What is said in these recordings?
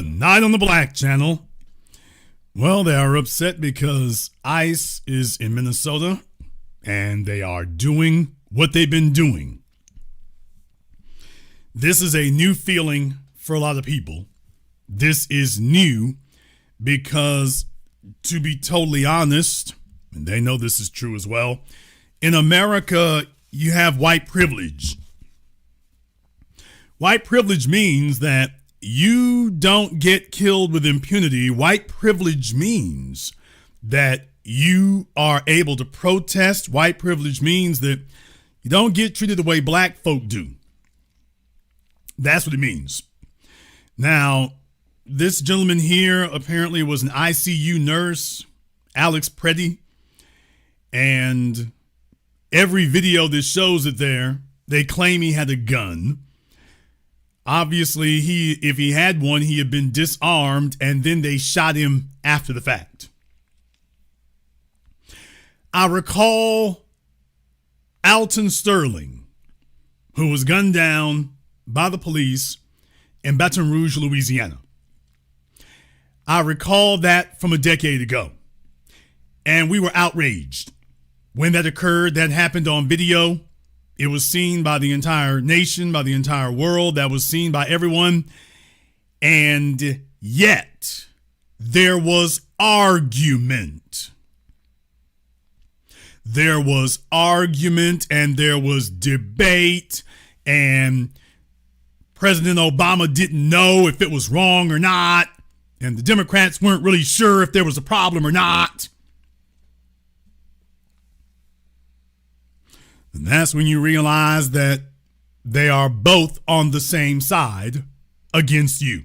Night on the Black Channel. Well, they are upset because ICE is in Minnesota and they are doing what they've been doing. This is a new feeling for a lot of people. This is new because, to be totally honest, and they know this is true as well, in America, you have white privilege. White privilege means that you don't get killed with impunity. White privilege means that you are able to protest. White privilege means that you don't get treated the way black folk do. That's what it means. Now, this gentleman here apparently was an ICU nurse, Alex Preddy, and every video that shows it there, they claim he had a gun. Obviously, if he had one, he had been disarmed, and then they shot him after the fact. I recall Alton Sterling, who was gunned down by the police in Baton Rouge, Louisiana. I recall that from a decade ago, and we were outraged when that occurred. That happened on video. It was seen by the entire nation, by the entire world. That was seen by everyone. And yet, there was argument. There was argument and there was debate. And President Obama didn't know if it was wrong or not. And the Democrats weren't really sure if there was a problem or not. And that's when you realize that they are both on the same side against you.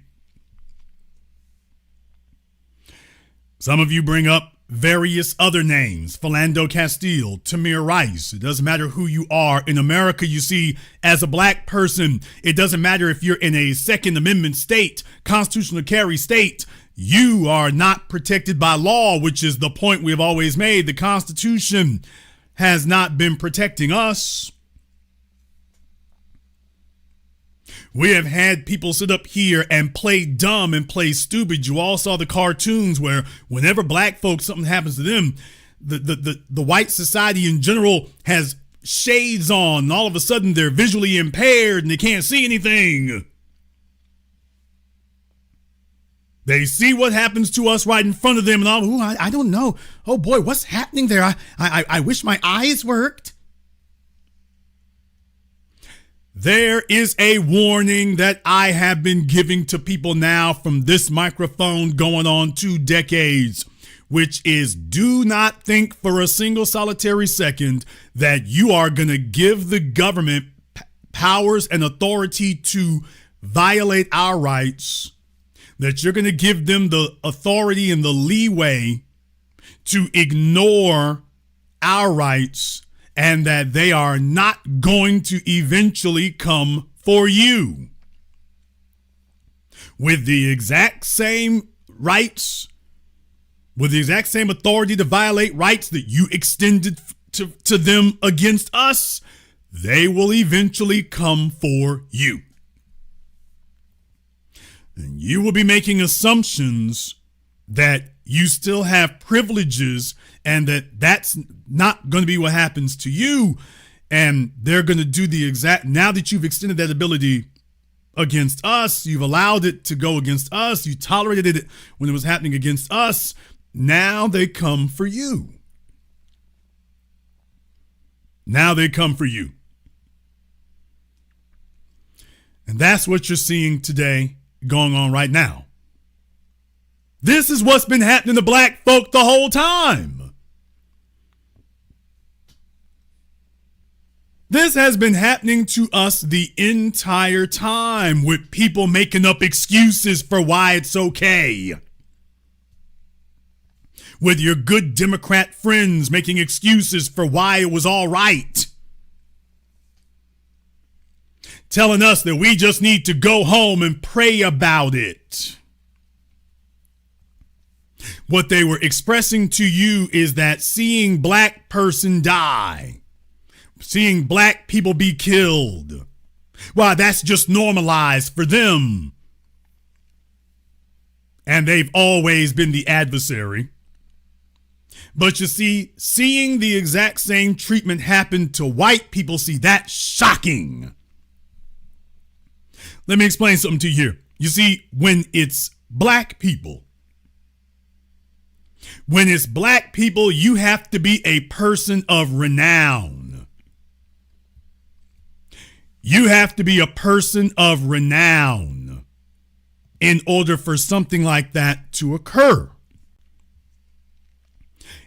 Some of you bring up various other names, Philando Castile, Tamir Rice. It doesn't matter who you are. In America, you see, as a black person, it doesn't matter if you're in a Second Amendment state, constitutional carry state, you are not protected by law, which is the point we've always made. The Constitution has not been protecting us. We have had people sit up here and play dumb and play stupid. You all saw the cartoons where whenever black folks, something happens to them, the white society in general has shades on, and all of a sudden they're visually impaired and they can't see anything. They see what happens to us right in front of them, and all, I don't know. Oh boy, what's happening there? I wish my eyes worked. There is a warning that I have been giving to people now from this microphone going on 2 decades, which is, do not think for a single solitary second that you are going to give the government powers and authority to violate our rights, that you're going to give them the authority and the leeway to ignore our rights, and that they are not going to eventually come for you with the exact same rights, with the exact same authority to violate rights that you extended to them against us. They will eventually come for you. And you will be making assumptions that you still have privileges and that that's not going to be what happens to you. And they're going to do the exact, now that you've extended that ability against us, you've allowed it to go against us, you tolerated it when it was happening against us, now they come for you. Now they come for you. And that's what you're seeing today going on right now. This is what's been happening to black folk the whole time. This has been happening to us the entire time, with people making up excuses for why it's okay. With your good Democrat friends making excuses for why it was all right. Telling us that we just need to go home and pray about it. What they were expressing to you is that seeing black person die, seeing black people be killed, why, that's just normalized for them. and they've always been the adversary. But you see, seeing the exact same treatment happen to white people, see, that's shocking. Let me explain something to you here. You see, when it's black people, you have to be a person of renown. You have to be a person of renown in order for something like that to occur.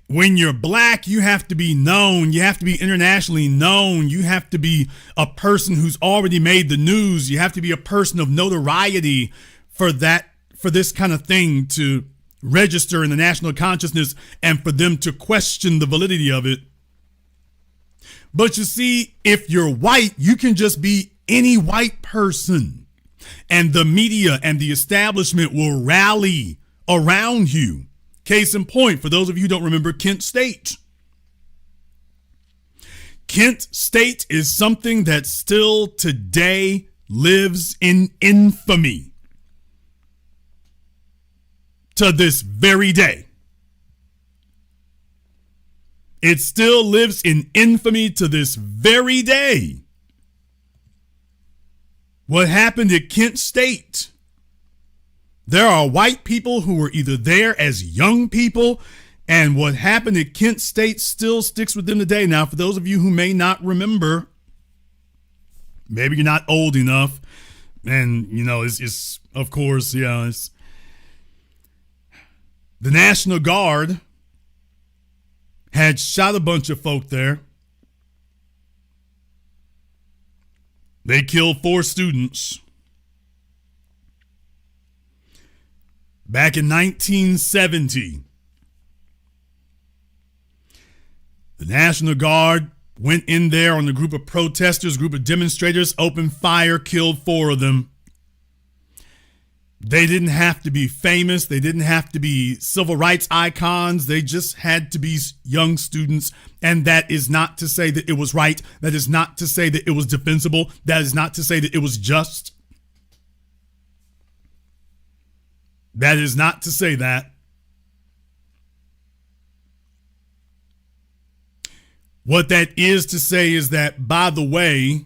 When you're black, you have to be known. You have to be internationally known. You have to be a person who's already made the news. You have to be a person of notoriety for this kind of thing to register in the national consciousness and for them to question the validity of it. But you see, if you're white, you can just be any white person, and the media and the establishment will rally around you. Case in point, for those of you who don't remember Kent State. Kent State is something that still today lives in infamy to this very day. It still lives in infamy to this very day. What happened at Kent State? There are white people who were either there as young people, and what happened at Kent State still sticks with them today. Now, for those of you who may not remember, maybe you're not old enough, and it's of course, it's the National Guard had shot a bunch of folk there. They killed 4 students. Back in 1970, the National Guard went in there on a group of protesters, group of demonstrators, opened fire, killed 4 of them. They didn't have to be famous. They didn't have to be civil rights icons. They just had to be young students. And that is not to say that it was right. That is not to say that it was defensible. That is not to say that it was just. That is not to say that. What that is to say is that, by the way,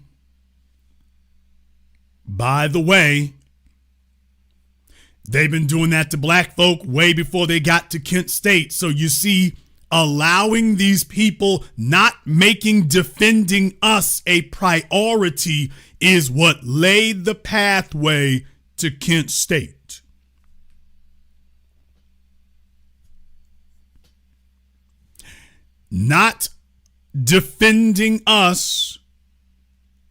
they've been doing that to black folk way before they got to Kent State. So you see, allowing these people, not making defending us a priority, is what laid the pathway to Kent State. Not defending us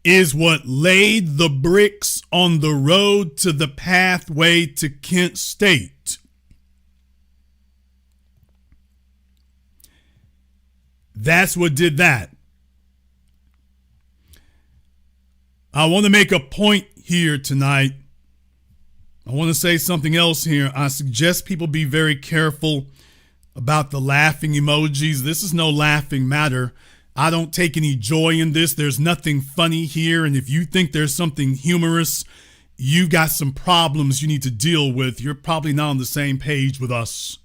is what laid the bricks on the road to the pathway to Kent State. That's what did that. I want to make a point here tonight. I want to say something else here. I suggest people be very careful about the laughing emojis. This is no laughing matter. I don't take any joy in this. There's nothing funny here. And if you think there's something humorous, you got some problems you need to deal with. You're probably not on the same page with us.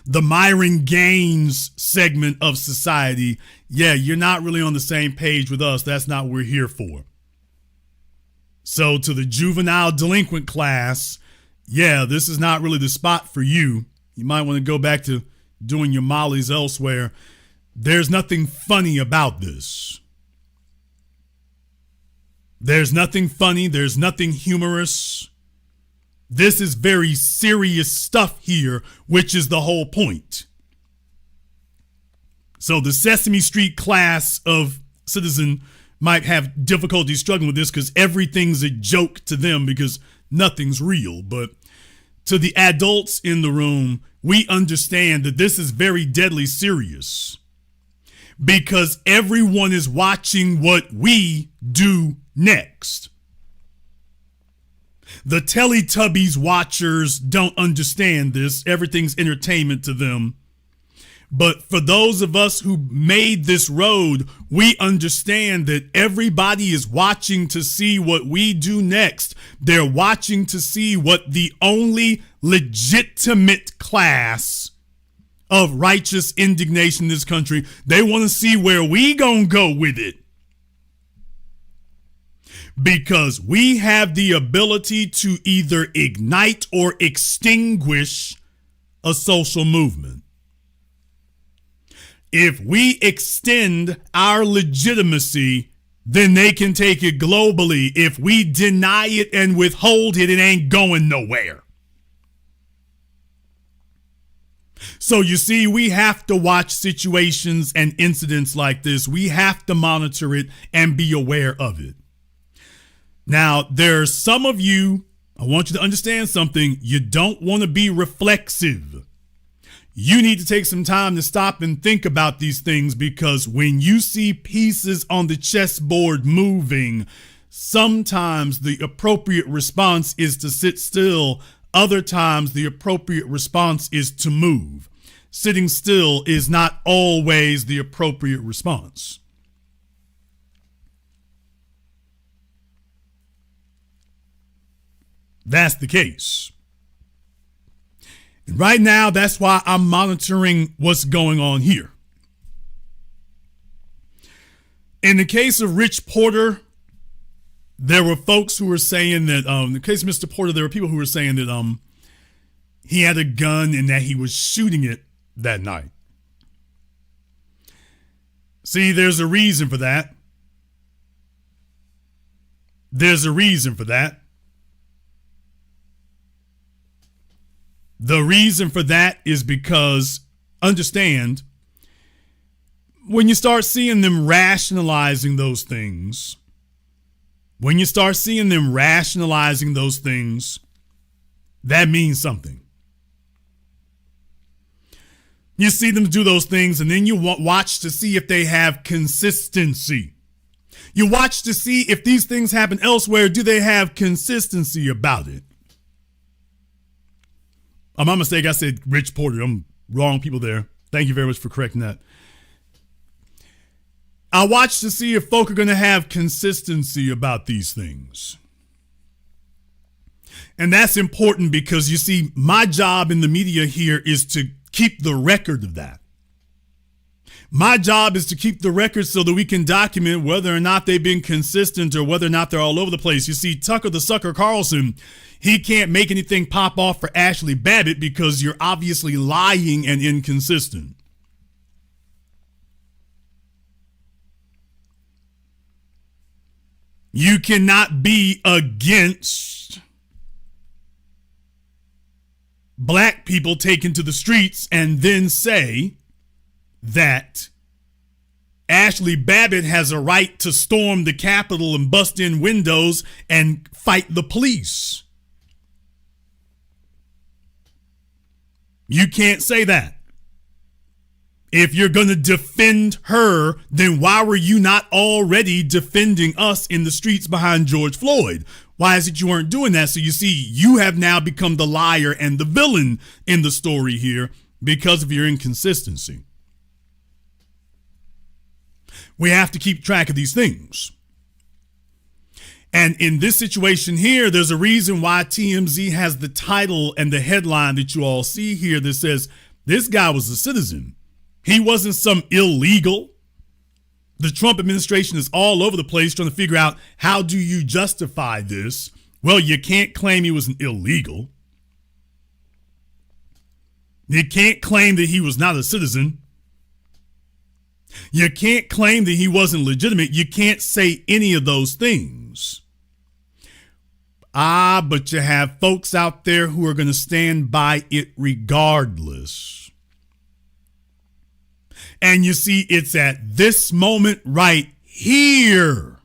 The Myron Gaines segment of society, you're not really on the same page with us. That's not what we're here for. So to the juvenile delinquent class, this is not really the spot for you. You might want to go back to doing your mollies elsewhere. There's nothing funny about this. There's nothing funny. There's nothing humorous. This is very serious stuff here, which is the whole point. So the Sesame Street class of citizen might have difficulty struggling with this because everything's a joke to them because nothing's real. But to the adults in the room, we understand that this is very deadly serious because everyone is watching what we do next. The Teletubbies watchers don't understand this. Everything's entertainment to them. But for those of us who made this road, we understand that everybody is watching to see what we do next. They're watching to see what the only legitimate class of righteous indignation in this country, they want to see where we gonna go with it. Because we have the ability to either ignite or extinguish a social movement. If we extend our legitimacy, then they can take it globally. If we deny it and withhold it, it ain't going nowhere. So you see, we have to watch situations and incidents like this. We have to monitor it and be aware of it. Now, there's some of you, I want you to understand something. You don't want to be reflexive. You need to take some time to stop and think about these things, because when you see pieces on the chessboard moving, sometimes the appropriate response is to sit still. Other times the appropriate response is to move. Sitting still is not always the appropriate response. That's the case. And right now, that's why I'm monitoring what's going on here. In the case of Rich Porter, there were folks who were saying that, in the case of Mr. Porter, there were people who were saying that he had a gun and that he was shooting it that night. See, there's a reason for that. There's a reason for that. The reason for that is because, understand, when you start seeing them rationalizing those things, that means something. You see them do those things, and then you watch to see if they have consistency. You watch to see if these things happen elsewhere. Do they have consistency about it? My mistake, I said Rich Porter. I'm wrong people there. Thank you very much for correcting that. I watch to see if folk are going to have consistency about these things. And that's important because, you see, my job in the media here is to keep the record of that. My job is to keep the record so that we can document whether or not they've been consistent or whether or not they're all over the place. You see, Tucker the Sucker Carlson, he can't make anything pop off for Ashley Babbitt because you're obviously lying and inconsistent. You cannot be against black people taken to the streets and then say that Ashley Babbitt has a right to storm the Capitol and bust in windows and fight the police. You can't say that. If you're going to defend her, then why were you not already defending us in the streets behind George Floyd? Why is it you weren't doing that? So you see, you have now become the liar and the villain in the story here because of your inconsistency. We have to keep track of these things. And in this situation here, there's a reason why TMZ has the title and the headline that you all see here that says, this guy was a citizen. He wasn't some illegal. The Trump administration is all over the place trying to figure out, how do you justify this? Well, you can't claim he was an illegal. You can't claim that he was not a citizen. You can't claim that he wasn't legitimate. You can't say any of those things. But you have folks out there who are going to stand by it regardless. And you see, it's at this moment right here.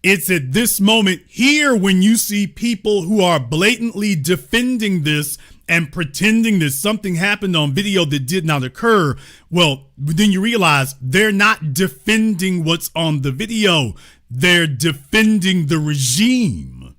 It's at this moment here when you see people who are blatantly defending this and pretending that something happened on video that did not occur. Well, then you realize they're not defending what's on the video. They're defending the regime.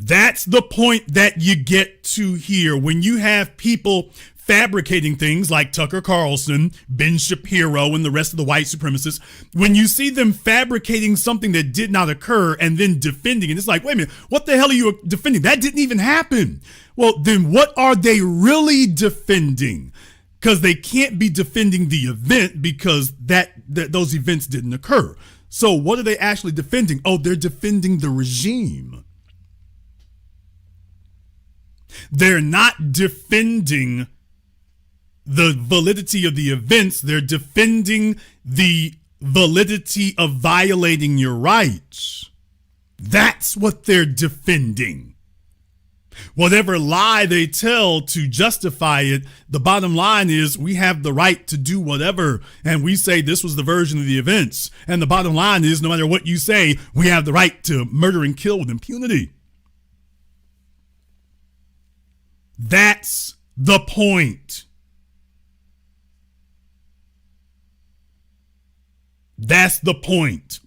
That's the point that you get to here. When you have people fabricating things like Tucker Carlson, Ben Shapiro, and the rest of the white supremacists, when you see them fabricating something that did not occur and then defending it, it's like, wait a minute, what the hell are you defending? That didn't even happen. Well, then what are they really defending? Because they can't be defending the event because those events didn't occur. So what are they actually defending? Oh, they're defending the regime. They're not defending the validity of the events. They're defending the validity of violating your rights. That's what they're defending. Whatever lie they tell to justify it, the bottom line is we have the right to do whatever. And we say this was the version of the events. And the bottom line is no matter what you say, we have the right to murder and kill with impunity. That's the point. That's the point.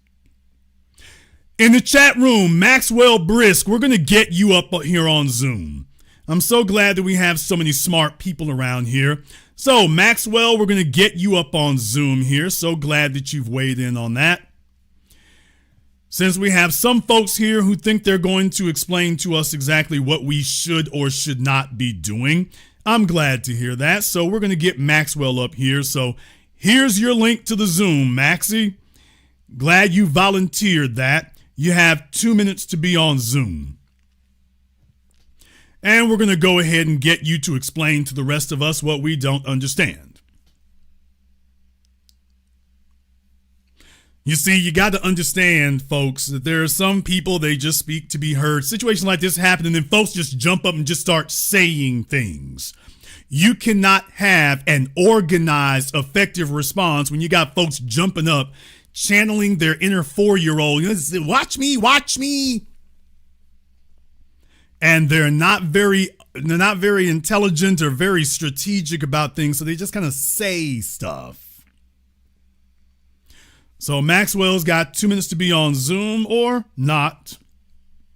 In the chat room, Maxwell Brisk, we're going to get you up here on Zoom. I'm so glad that we have so many smart people around here. So, Maxwell, we're going to get you up on Zoom here. So glad that you've weighed in on that. Since we have some folks here who think they're going to explain to us exactly what we should or should not be doing, I'm glad to hear that. So we're going to get Maxwell up here. So here's your link to the Zoom, Maxie. Glad you volunteered that. You have 2 minutes to be on Zoom. And we're going to go ahead and get you to explain to the rest of us what we don't understand. You see, you got to understand, folks, that there are some people, they just speak to be heard. Situations like this happen, and then folks just jump up and just start saying things. You cannot have an organized, effective response when you got folks jumping up, channeling their inner 4-year-old. Watch me, watch me. And they're not very intelligent or very strategic about things, so they just kind of say stuff. So Maxwell's got 2 minutes to be on Zoom or not.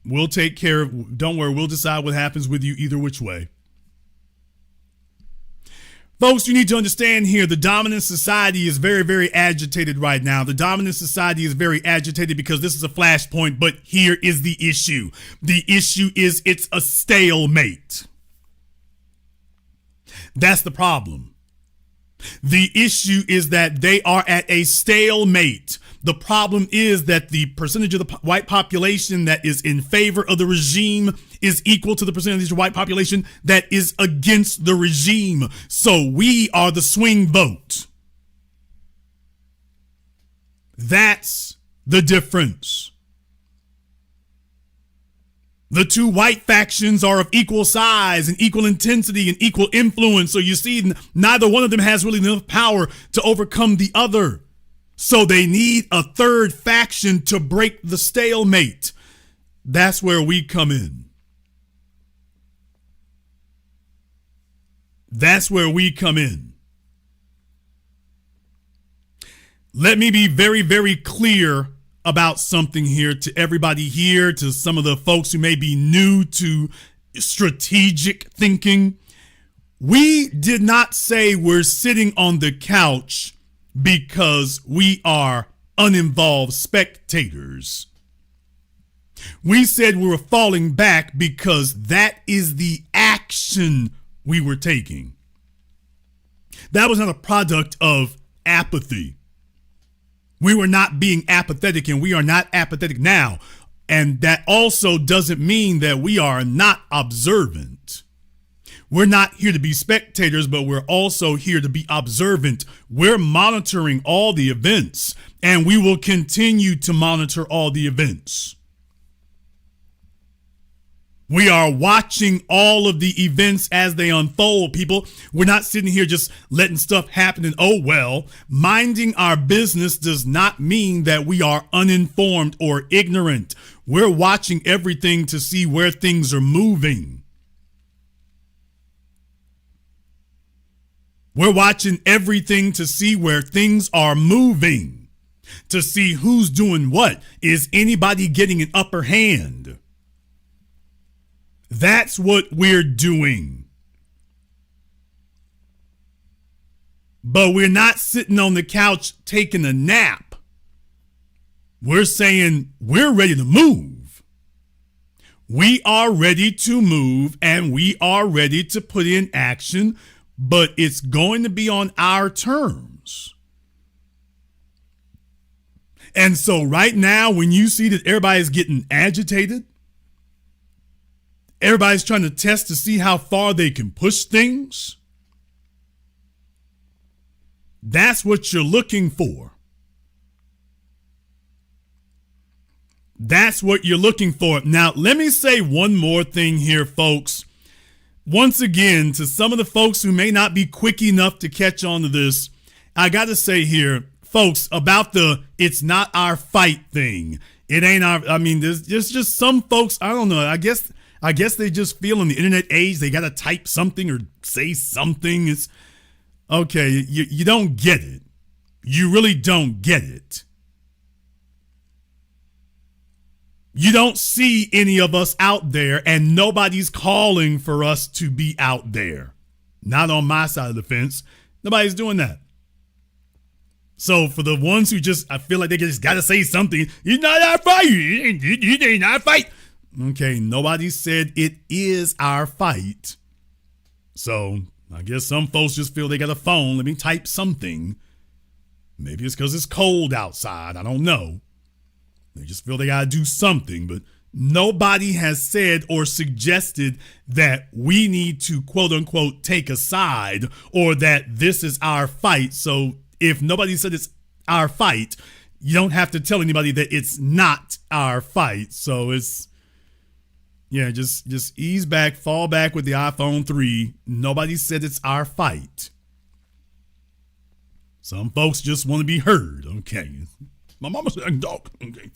We'll take care of, don't worry, we'll decide what happens with you either which way. Folks, you need to understand here, the dominant society is very, very agitated right now. The dominant society is very agitated because this is a flashpoint, but here is the issue. The issue is it's a stalemate. That's the problem. The issue is that they are at a stalemate. The problem is that the percentage of the white population that is in favor of the regime is equal to the percentage of white population that is against the regime. So we are the swing vote. That's the difference. The two white factions are of equal size and equal intensity and equal influence. So you see, neither one of them has really enough power to overcome the other. So they need a third faction to break the stalemate. That's where we come in. That's where we come in. Let me be very, very clear about something here to everybody here, to some of the folks who may be new to strategic thinking. We did not say we're sitting on the couch because we are uninvolved spectators. We said we were falling back because that is the action we were taking. That was not a product of apathy. We were not being apathetic, and we are not apathetic now. And that also doesn't mean that we are not observant. We're not here to be spectators, but we're also here to be observant. We're monitoring all the events, and we will continue to monitor all the events. We are watching all of the events as they unfold, people. We're not sitting here just letting stuff happen and, oh, well, minding our business does not mean that we are uninformed or ignorant. We're watching everything to see where things are moving. We're watching everything to see where things are moving, to see who's doing what. Is anybody getting an upper hand? That's what we're doing. But we're not sitting on the couch taking a nap. We're saying we're ready to move. We are ready to move and we are ready to put in action, but it's going to be on our terms. And so right now, when you see that everybody's getting agitated, everybody's trying to test to see how far they can push things, that's what you're looking for. That's what you're looking for. Now, let me say one more thing here, folks. Once again, to some of the folks who may not be quick enough to catch on to this, I got to say here, folks, about the it's not our fight thing. It ain't our, I mean, there's just some folks, I don't know, I guess they just feel in the internet age, they got to type something or say something. It's okay. You don't get it. You really don't get it. You don't see any of us out there, and nobody's calling for us to be out there. Not on my side of the fence. Nobody's doing that. So for the ones who just, I feel like they just got to say something. It's not our fight. It ain't our fight. Okay, nobody said it is our fight. So I guess some folks just feel they got a phone. Let me type something. Maybe it's because it's cold outside. I don't know. They just feel they got to do something, but nobody has said or suggested that we need to, quote unquote, take a side or that this is our fight. So if nobody said it's our fight, you don't have to tell anybody that it's not our fight. So it's, yeah, just ease back, fall back with the iPhone 3. Nobody said it's our fight. Some folks just want to be heard. Okay. My mama said I can talk. Okay.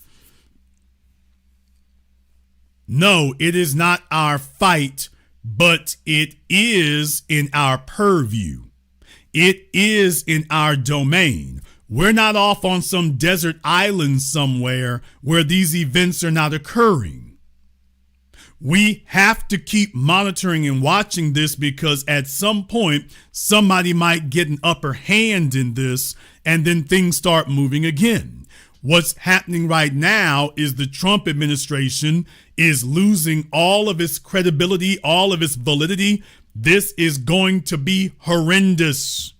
No, it is not our fight, but it is in our purview. It is in our domain. We're not off on some desert island somewhere where these events are not occurring. We have to keep monitoring and watching this because at some point, somebody might get an upper hand in this and then things start moving again. What's happening right now is the Trump administration is losing all of its credibility, all of its validity. This is going to be horrendous.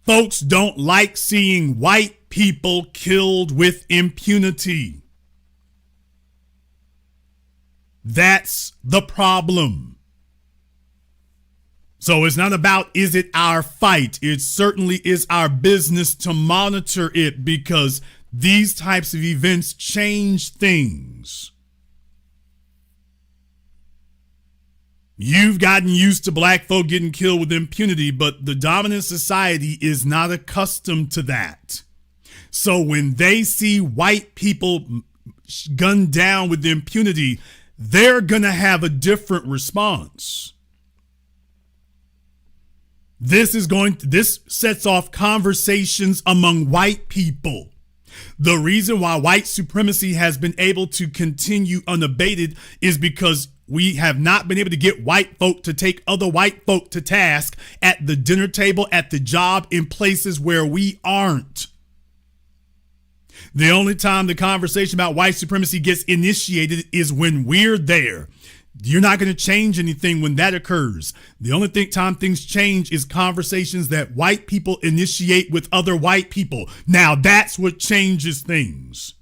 Folks don't like seeing white people killed with impunity. That's the problem. So it's not about, is it our fight? It certainly is our business to monitor it because these types of events change things. You've gotten used to black folk getting killed with impunity, but the dominant society is not accustomed to that. So when they see white people gunned down with impunity, they're going to have a different response. This sets off conversations among white people. The reason why white supremacy has been able to continue unabated is because we have not been able to get white folk to take other white folk to task at the dinner table, at the job, in places where we aren't. The only time the conversation about white supremacy gets initiated is when we're there. You're not going to change anything when that occurs. The only time things change is conversations that white people initiate with other white people. Now that's what changes things.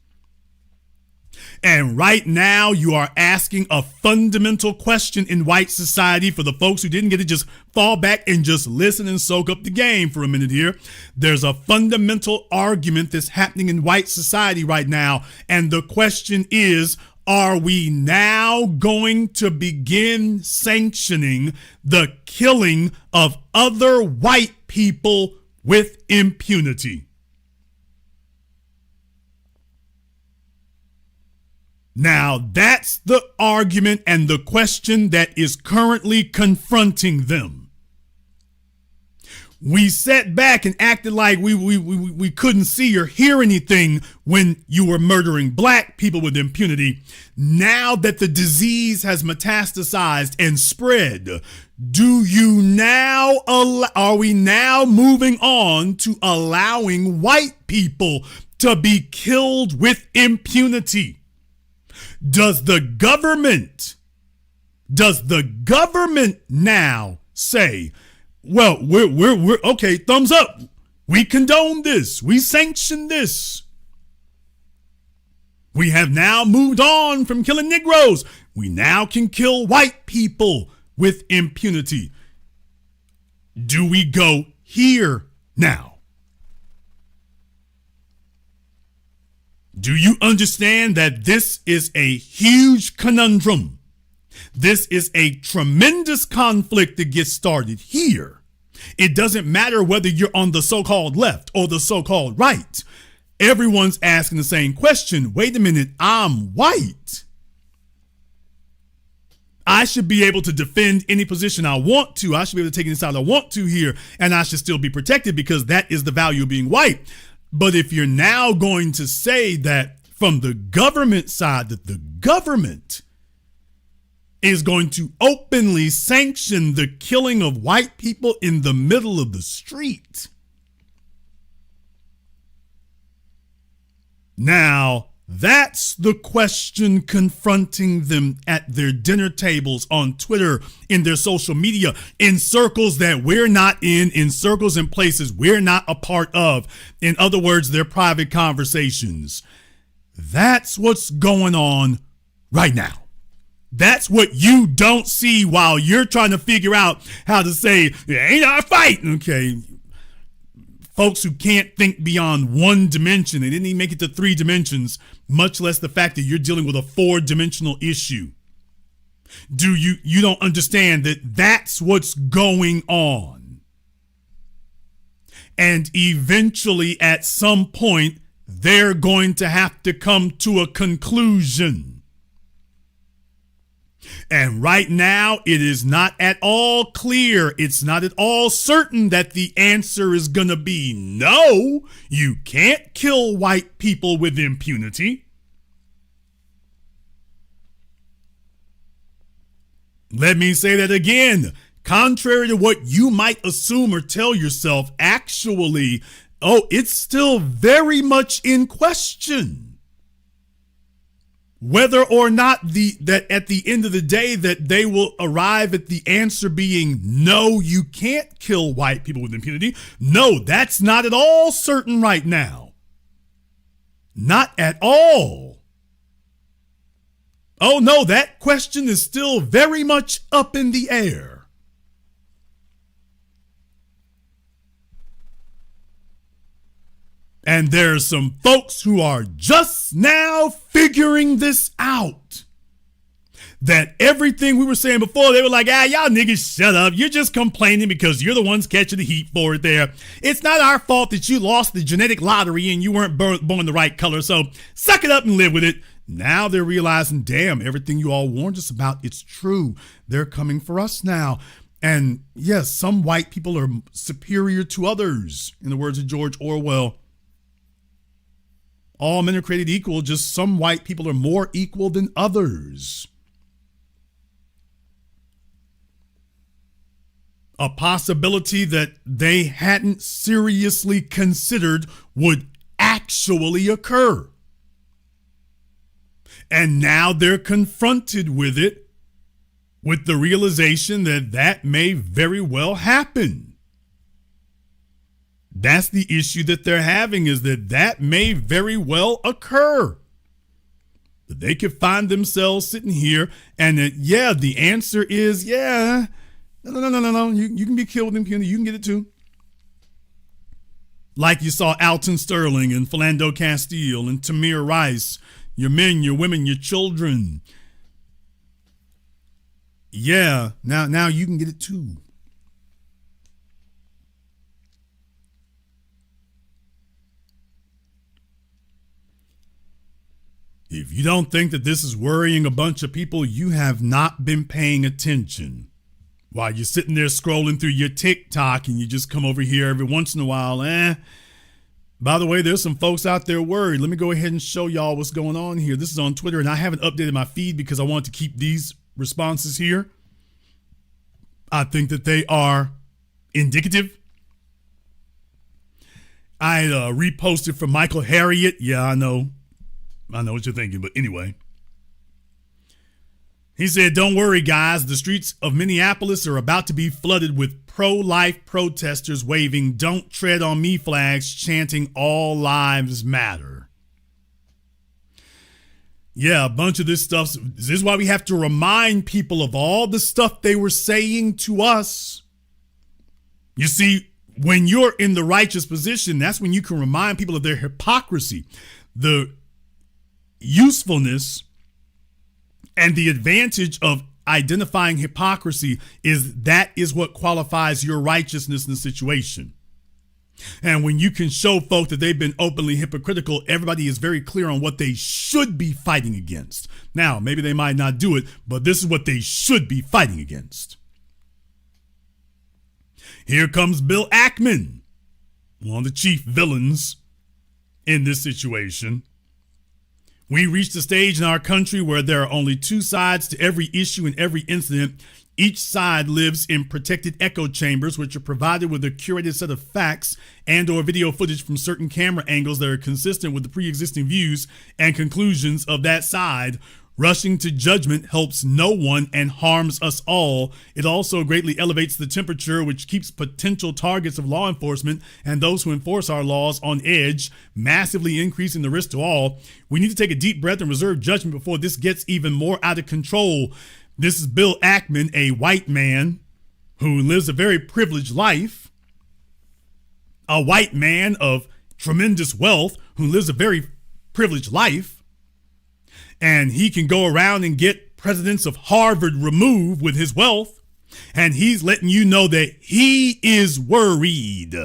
And right now you are asking a fundamental question in white society. For the folks who didn't get it, just fall back and just listen and soak up the game for a minute here. There's a fundamental argument that's happening in white society right now. And the question is, are we now going to begin sanctioning the killing of other white people with impunity? Now, that's the argument and the question that is currently confronting them. We sat back and acted like we couldn't see or hear anything when you were murdering black people with impunity. Now that the disease has metastasized and spread, are we now moving on to allowing white people to be killed with impunity? Does the government now say, well, we're okay, thumbs up. We condone this. We sanction this. We have now moved on from killing Negroes. We now can kill white people with impunity. Do we go here now? Do you understand that this is a huge conundrum? This is a tremendous conflict that gets started here. It doesn't matter whether you're on the so-called left or the so-called right. Everyone's asking the same question. Wait a minute, I'm white. I should be able to defend any position I want to. I should be able to take any side I want to here, and I should still be protected because that is the value of being white. But if you're now going to say that from the government side, that the government is going to openly sanction the killing of white people in the middle of the street. Now, that's the question confronting them at their dinner tables, on Twitter, in their social media, in circles that we're not in circles and places we're not a part of. In other words, their private conversations. That's what's going on right now. That's what you don't see while you're trying to figure out how to say, it ain't our fight. Okay. Folks who can't think beyond one dimension, they didn't even make it to 3 dimensions, much less the fact that you're dealing with a 4-dimensional issue. You don't understand that that's what's going on. And eventually, at some point, they're going to have to come to a conclusion. And right now, it is not at all clear. It's not at all certain that the answer is going to be no, you can't kill white people with impunity. Let me say that again. Contrary to what you might assume or tell yourself, actually, it's still very much in question whether or not that at the end of the day that they will arrive at the answer being no, you can't kill white people with impunity. No, that's not at all certain right now. Not at all. Oh no, that question is still very much up in the air. And there's some folks who are just now figuring this out. That everything we were saying before, they were like, y'all niggas shut up. You're just complaining because you're the ones catching the heat for it there. It's not our fault that you lost the genetic lottery and you weren't born the right color. So suck it up and live with it. Now they're realizing, damn, everything you all warned us about, it's true. They're coming for us now. And yes, some white people are superior to others, in the words of George Orwell. All men are created equal, just some white people are more equal than others. A possibility that they hadn't seriously considered would actually occur. And now they're confronted with it, with the realization that that may very well happen. That's the issue that they're having, is that may very well occur. That they could find themselves sitting here and that, the answer is, no. You can be killed with impunity. You can get it too. Like you saw Alton Sterling and Philando Castile and Tamir Rice, your men, your women, your children. Yeah, now you can get it too. If you don't think that this is worrying a bunch of people, you have not been paying attention. while you're sitting there scrolling through your TikTok and you just come over here every once in a while. By the way, there's some folks out there worried. Let me go ahead and show y'all what's going on here. This is on Twitter, and I haven't updated my feed because I want to keep these responses here. I think that they are indicative. I reposted from Michael Harriet. Yeah, I know what you're thinking, but anyway. He said, "Don't worry, guys. The streets of Minneapolis are about to be flooded with pro-life protesters waving 'Don't Tread on Me' flags, chanting 'All Lives Matter.'" Yeah, a bunch of this stuff. This is why we have to remind people of all the stuff they were saying to us. You see, when you're in the righteous position, that's when you can remind people of their hypocrisy. The usefulness and the advantage of identifying hypocrisy is that is what qualifies your righteousness in the situation. And when you can show folk that they've been openly hypocritical, everybody is very clear on what they should be fighting against. Now, maybe they might not do it, but this is what they should be fighting against. Here comes Bill Ackman, one of the chief villains in this situation. "We reached a stage in our country where there are only two sides to every issue and every incident. Each side lives in protected echo chambers, which are provided with a curated set of facts and or video footage from certain camera angles that are consistent with the pre-existing views and conclusions of that side. Rushing to judgment helps no one and harms us all. It also greatly elevates the temperature, which keeps potential targets of law enforcement and those who enforce our laws on edge, massively increasing the risk to all. We need to take a deep breath and reserve judgment before this gets even more out of control." This is Bill Ackman, a white man who lives a very privileged life, a white man of tremendous wealth who lives a very privileged life. And he can go around and get presidents of Harvard removed with his wealth. And he's letting you know that he is worried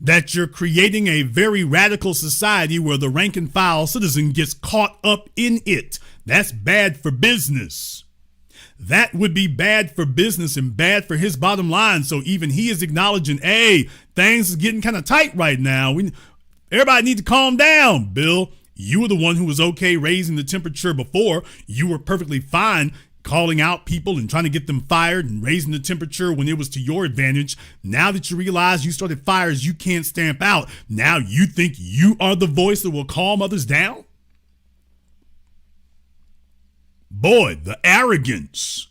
that you're creating a very radical society where the rank and file citizen gets caught up in it. That's bad for business. That would be bad for business and bad for his bottom line. So even he is acknowledging, hey, things is getting kind of tight right now. Everybody need to calm down, Bill. You were the one who was okay raising the temperature before. You were perfectly fine calling out people and trying to get them fired and raising the temperature when it was to your advantage. Now that you realize you started fires you can't stamp out, now you think you are the voice that will calm others down? Boy, the arrogance.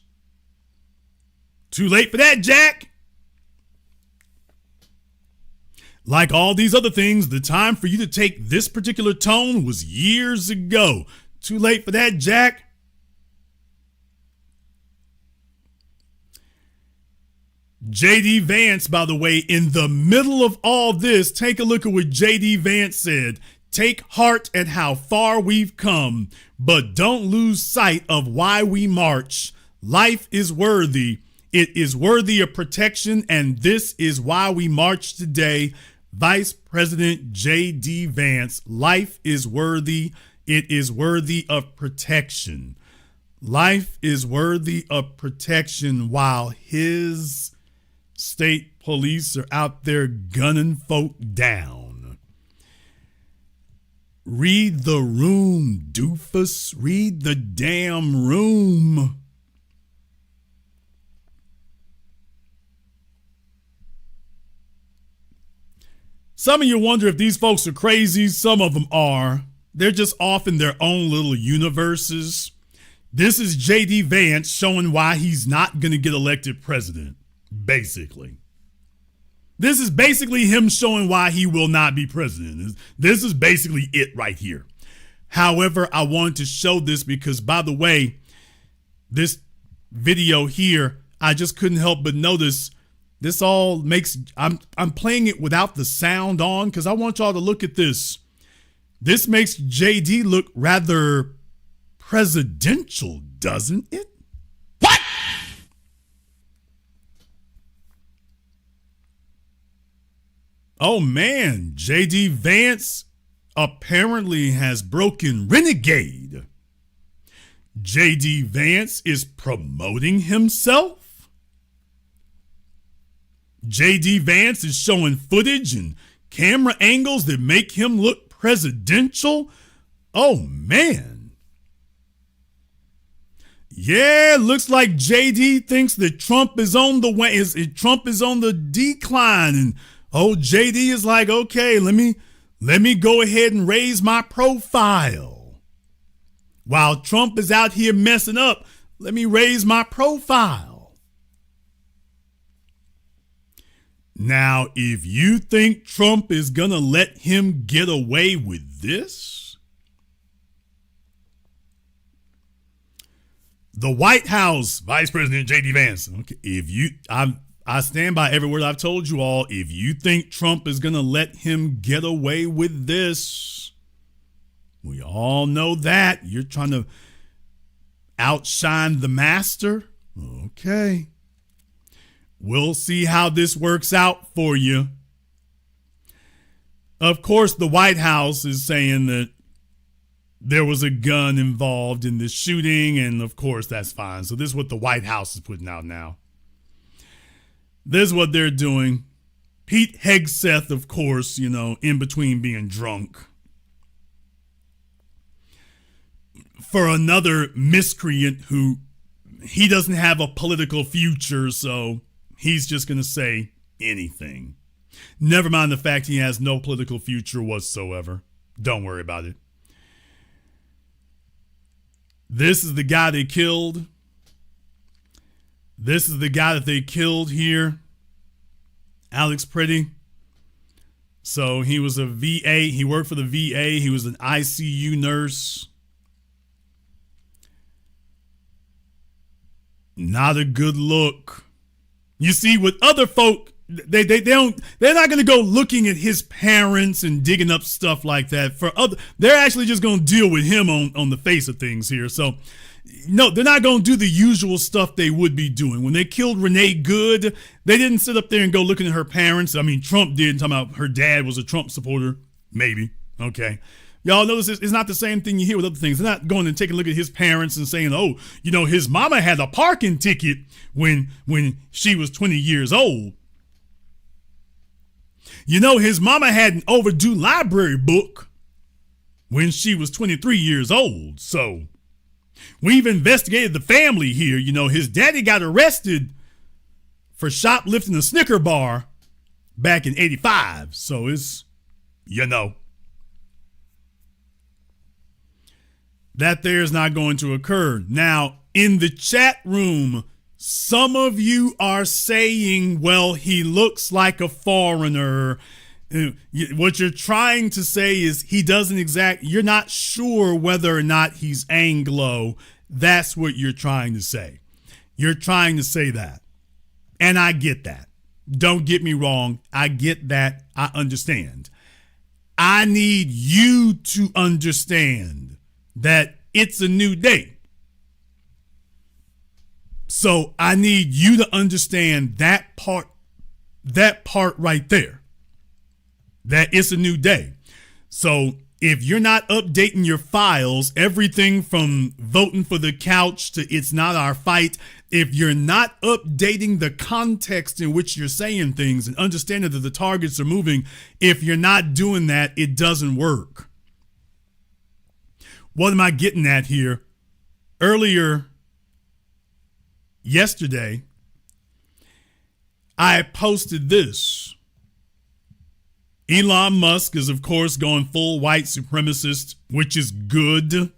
Too late for that, Jack. Like all these other things, the time for you to take this particular tone was years ago. Too late for that, Jack. J.D. Vance, by the way, in the middle of all this, take a look at what J.D. Vance said. "Take heart at how far we've come, but don't lose sight of why we march. Life is worthy. It is worthy of protection, and this is why we march today." Vice President J.D. Vance, life is worthy. It is worthy of protection. Life is worthy of protection while his state police are out there gunning folk down. Read the room, doofus. Read the damn room. Some of you wonder if these folks are crazy. Some of them are. They're just off in their own little universes. This is J.D. Vance showing why he's not going to get elected president, basically. This is basically him showing why he will not be president. This is basically it right here. However, I wanted to show this because, by the way, this video here, I just couldn't help but notice this all makes, I'm playing it without the sound on because I want y'all to look at this. This makes JD look rather presidential, doesn't it? What? Oh man, JD Vance apparently has broken renegade. JD Vance is promoting himself. JD Vance is showing footage and camera angles that make him look presidential. Oh, man. Yeah, looks like JD thinks that Trump is on the way. Trump is on the decline. And JD is like, okay, let me go ahead and raise my profile. While Trump is out here messing up, let me raise my profile. Now, if you think Trump is gonna let him get away with this, the White House, Vice President J.D. Vance. Okay, I stand by every word I've told you all. If you think Trump is going to let him get away with this, we all know that. You're trying to outshine the master. Okay. We'll see how this works out for you. Of course, the White House is saying that there was a gun involved in this shooting, and of course, that's fine. So this is what the White House is putting out now. This is what they're doing. Pete Hegseth, of course, in between being drunk. For another miscreant who he doesn't have a political future, so he's just going to say anything. Never mind the fact he has no political future whatsoever. Don't worry about it. This is the guy they killed. This is the guy that they killed here. Alex Pretty. So he was a VA. He worked for the VA. He was an ICU nurse. Not a good look. You see, with other folk, they're not going to go looking at his parents and digging up stuff like that. They're actually just going to deal with him on the face of things here. So, no, they're not going to do the usual stuff they would be doing. When they killed Renee Good, they didn't sit up there and go looking at her parents. I mean, Trump did, talking about her dad was a Trump supporter. Maybe. Okay. Y'all notice it's not the same thing you hear with other things. They're not going and taking a look at his parents and saying, his mama had a parking ticket when she was 20 years old. His mama had an overdue library book when she was 23 years old. So we've investigated the family here. His daddy got arrested for shoplifting a Snicker bar back in 85. So it's, that there is not going to occur. Now, in the chat room, some of you are saying, well, he looks like a foreigner. What you're trying to say is you're not sure whether or not he's Anglo. That's what you're trying to say. You're trying to say that. And I get that. Don't get me wrong. I get that. I understand. I need you to understand that it's a new day. So I need you to understand that part right there, that it's a new day. So if you're not updating your files, everything from voting for the couch to it's not our fight, if you're not updating the context in which you're saying things and understanding that the targets are moving, if you're not doing that, it doesn't work. What am I getting at here? Earlier yesterday, I posted this. Elon Musk is, of course, going full white supremacist, which is good.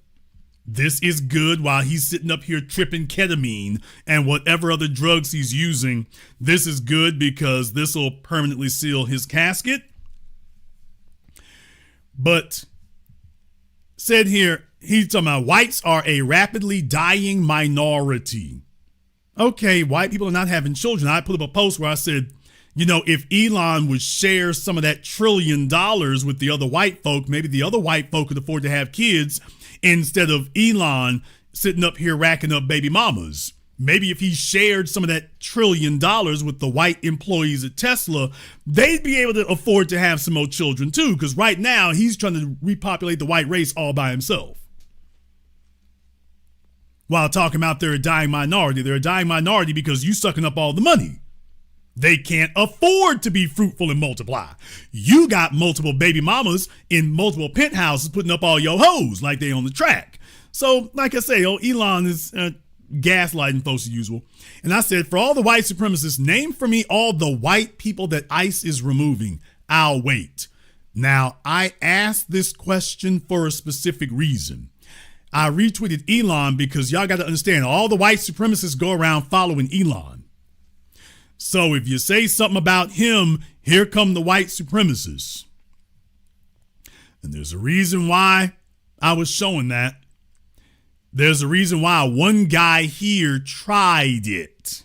This is good while he's sitting up here tripping ketamine and whatever other drugs he's using. This is good because this will permanently seal his casket. But said here, he's talking about whites are a rapidly dying minority. Okay, white people are not having children. I put up a post where I said, if Elon would share some of that $1 trillion with the other white folk, maybe the other white folk could afford to have kids instead of Elon sitting up here racking up baby mamas. Maybe if he shared some of that $1 trillion with the white employees at Tesla, they'd be able to afford to have some more children too, because right now he's trying to repopulate the white race all by himself. While talking about they're a dying minority. They're a dying minority because you sucking up all the money. They can't afford to be fruitful and multiply. You got multiple baby mamas in multiple penthouses putting up all your hoes like they on the track. So, like I say, Elon is gaslighting folks as usual. And I said, for all the white supremacists, name for me all the white people that ICE is removing. I'll wait. Now, I asked this question for a specific reason. I retweeted Elon because y'all got to understand, all the white supremacists go around following Elon. So if you say something about him, here come the white supremacists. And there's a reason why I was showing that. There's a reason why one guy here tried it.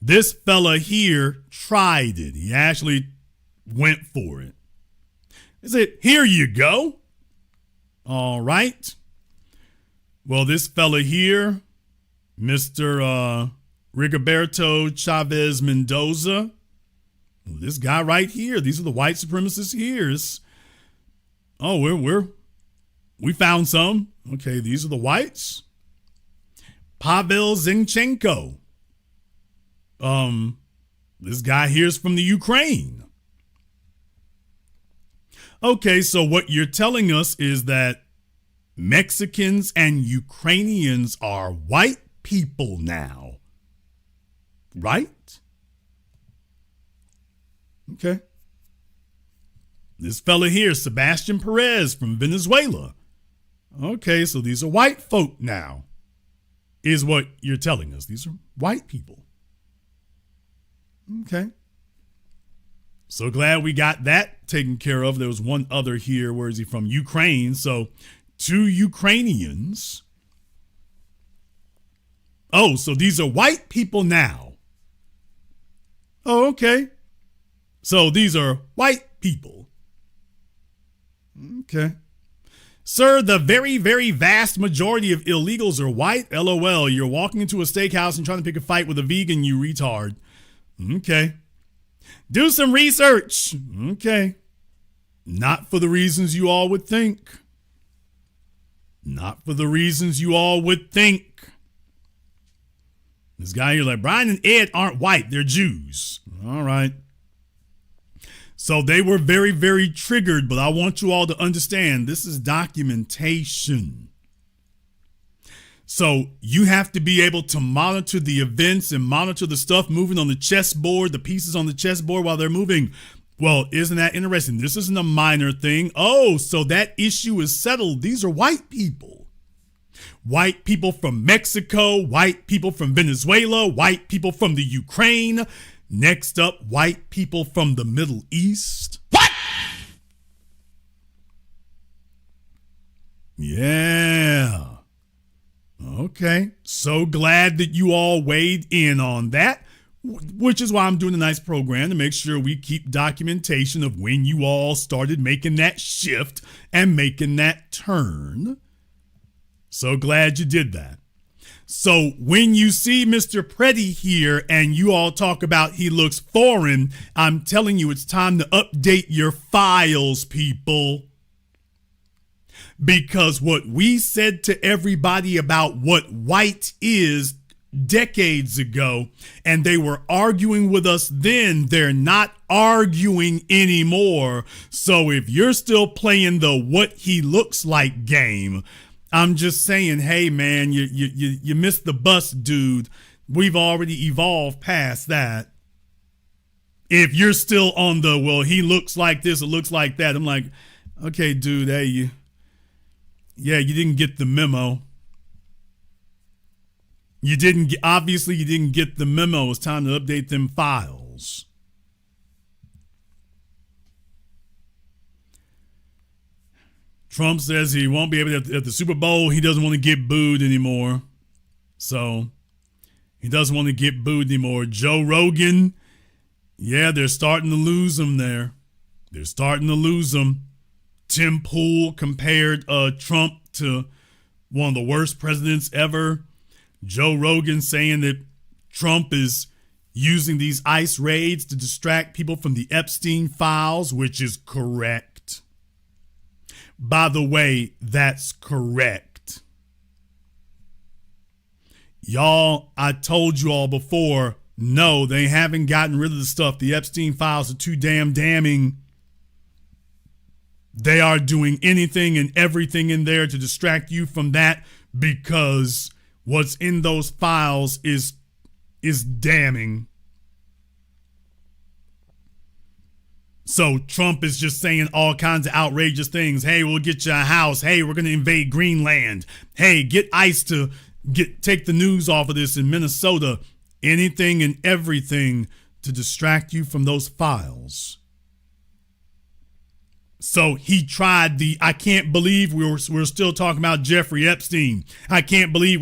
This fella here tried it. He actually went for it. He said, here you go. All right. Well, this fella here, Mr. Rigoberto Chavez Mendoza, this guy right here, these are the white supremacists here. We found some. Okay, these are the whites. Pavel Zinchenko. This guy here is from the Ukraine. Okay, so what you're telling us is that Mexicans and Ukrainians are white people now, right? Okay. This fella here, Sebastian Perez from Venezuela. Okay, so these are white folk now, is what you're telling us. These are white people. Okay. So glad we got that taken care of. There was one other here. Where is he from? Ukraine. So 2 Ukrainians. Oh, so these are white people now. Oh, okay. So these are white people. Okay. Sir, the very, very vast majority of illegals are white. LOL. You're walking into a steakhouse and trying to pick a fight with a vegan, you retard. Okay. Do some research. Okay. Not for the reasons you all would think. Not for the reasons you all would think. This guy here, like, Brian and Ed aren't white. They're Jews. All right. So they were very, very triggered, but I want you all to understand this is documentation. So you have to be able to monitor the events and monitor the stuff moving on the chessboard, the pieces on the chessboard while they're moving. Well, isn't that interesting? This isn't a minor thing. Oh, so that issue is settled. These are white people. White people from Mexico, white people from Venezuela, white people from the Ukraine. Next up, white people from the Middle East. What? Yeah. Okay. So glad that you all weighed in on that, which is why I'm doing a nice program to make sure we keep documentation of when you all started making that shift and making that turn. So glad you did that. So when you see Mr. Preddy here and you all talk about he looks foreign, I'm telling you it's time to update your files, people. Because what we said to everybody about what white is decades ago, and they were arguing with us then, they're not arguing anymore. So if you're still playing the what he looks like game, I'm just saying, hey, man, you missed the bus, dude. We've already evolved past that. If you're still on the, well, he looks like this, it looks like that. I'm like, okay, dude, hey, you didn't get the memo. Obviously you didn't get the memo. It's time to update them files. Trump says he won't be able to, at the Super Bowl, he doesn't want to get booed anymore. So he doesn't want to get booed anymore. Joe Rogan, yeah, they're starting to lose him there. They're starting to lose him. Tim Pool compared Trump to one of the worst presidents ever. Joe Rogan saying that Trump is using these ICE raids to distract people from the Epstein files, which is correct. By the way, that's correct. Y'all, I told you all before, No, they haven't gotten rid of the stuff. The Epstein files are too damn damning. They are doing anything and everything in there to distract you from that, because what's in those files is damning. So Trump is just saying all kinds of outrageous things. Hey, we'll get you a house. Hey, we're going to invade Greenland. Hey, get ICE to take the news off of this in Minnesota. Anything and everything to distract you from those files. So he tried I can't believe we're still talking about Jeffrey Epstein. I can't believe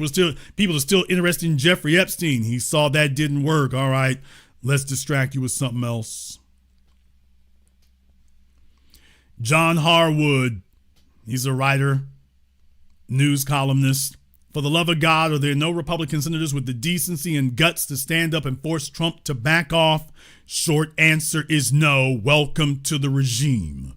people are still interested in Jeffrey Epstein. He saw that didn't work. All right, let's distract you with something else. John Harwood, he's a writer, news columnist. For the love of God, are there no Republican senators with the decency and guts to stand up and force Trump to back off? Short answer is no. Welcome to the regime.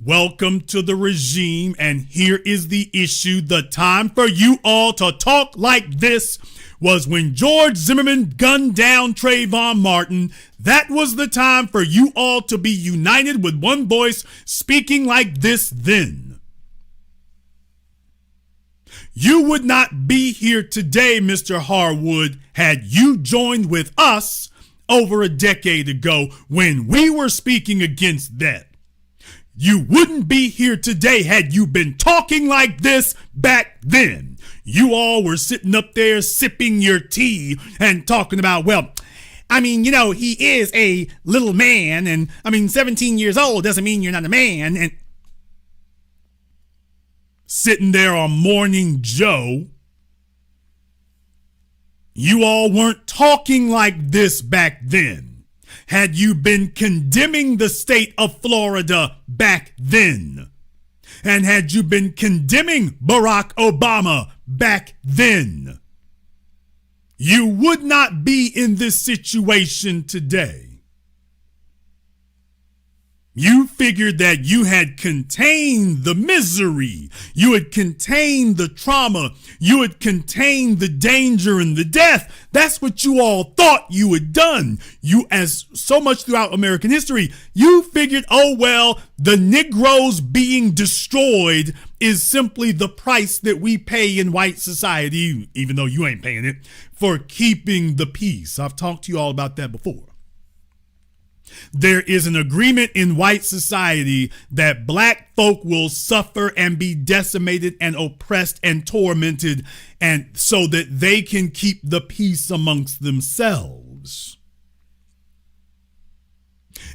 Welcome to the regime. And here is the issue. The time for you all to talk like this was when George Zimmerman gunned down Trayvon Martin. That was the time for you all to be united with one voice, speaking like this then. You would not be here today, Mr. Harwood, had you joined with us over a decade ago when we were speaking against that. You wouldn't be here today had you been talking like this back then. You all were sitting up there sipping your tea and talking about, well, I mean, he is a little man, and 17 years old doesn't mean you're not a man. And sitting there on Morning Joe, you all weren't talking like this back then. Had you been condemning the state of Florida back then, and had you been condemning Barack Obama back then, you would not be in this situation today. You figured that you had contained the misery, you had contained the trauma, you had contained the danger and the death. That's what you all thought you had done. You, as so much throughout American history, you figured, oh well, the Negroes being destroyed is simply the price that we pay in white society, even though you ain't paying it, for keeping the peace. I've talked to you all about that before. There is an agreement in white society that black folk will suffer and be decimated and oppressed and tormented, and so that they can keep the peace amongst themselves.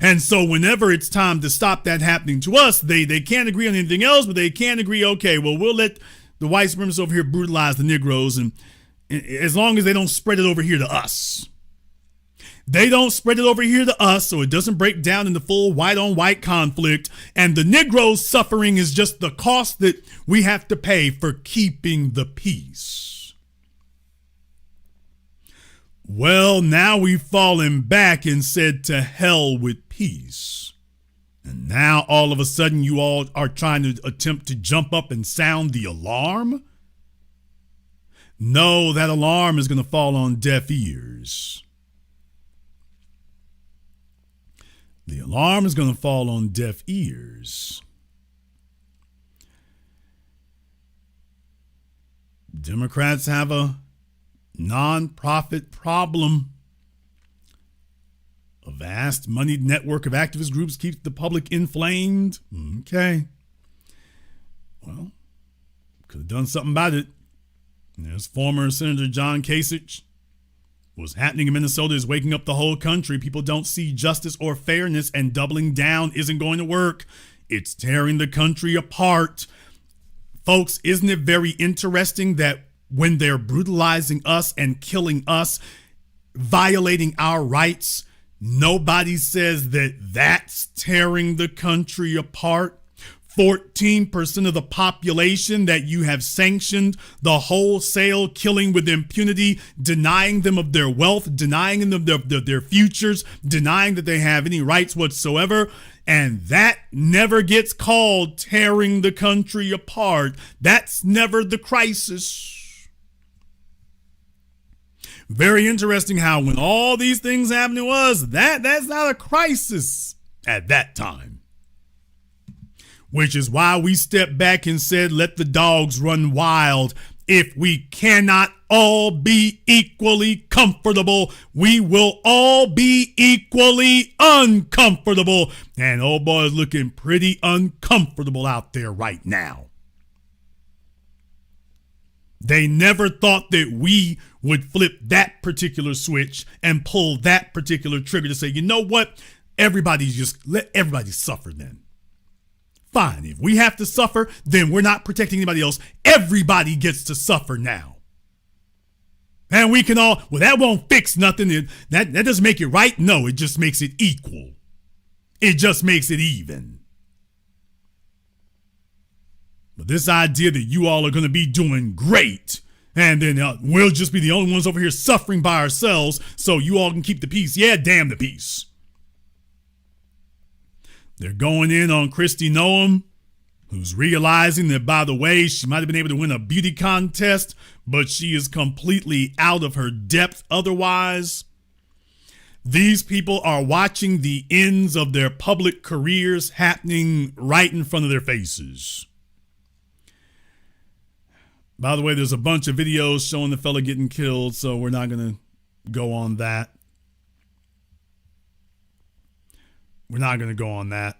And so whenever it's time to stop that happening to us, they can't agree on anything else, but they can agree, okay, well, we'll let the white supremacists over here brutalize the Negroes, and as long as they don't spread it over here to us. They don't spread it over here to us, so it doesn't break down into full white-on-white conflict, and the Negroes' suffering is just the cost that we have to pay for keeping the peace. Well, now we've fallen back and said to hell with peace. And now all of a sudden you all are trying to attempt to jump up and sound the alarm? No, that alarm is going to fall on deaf ears. The alarm is going to fall on deaf ears. Democrats have a nonprofit problem. A vast moneyed network of activist groups keeps the public inflamed. Okay. Well, could have done something about it. There's former Senator John Kasich. What's happening in Minnesota is waking up the whole country. People don't see justice or fairness, and doubling down isn't going to work. It's tearing the country apart. Folks, isn't it very interesting that when they're brutalizing us and killing us, violating our rights, nobody says that that's tearing the country apart? 14% of the population that you have sanctioned the wholesale killing with impunity, denying them of their wealth, denying them of their futures, denying that they have any rights whatsoever. And that never gets called tearing the country apart. That's never the crisis. Very interesting how when all these things happen to us, that's not a crisis at that time. Which is why we stepped back and said, let the dogs run wild. If we cannot all be equally comfortable, we will all be equally uncomfortable. And old boy is looking pretty uncomfortable out there right now. They never thought that we would flip that particular switch and pull that particular trigger to say, you know what? Let everybody suffer then. Fine. If we have to suffer, then we're not protecting anybody else. Everybody gets to suffer now. And we can all, well, that won't fix nothing. That doesn't make it right. No, it just makes it equal. It just makes it even. But this idea that you all are going to be doing great and then we'll just be the only ones over here suffering by ourselves so you all can keep the peace. Yeah, damn the peace. They're going in on Kristi Noem, who's realizing that, by the way, she might have been able to win a beauty contest, but she is completely out of her depth otherwise. These people are watching the ends of their public careers happening right in front of their faces. By the way, there's a bunch of videos showing the fella getting killed, so we're not going to go on that. We're not going to go on that.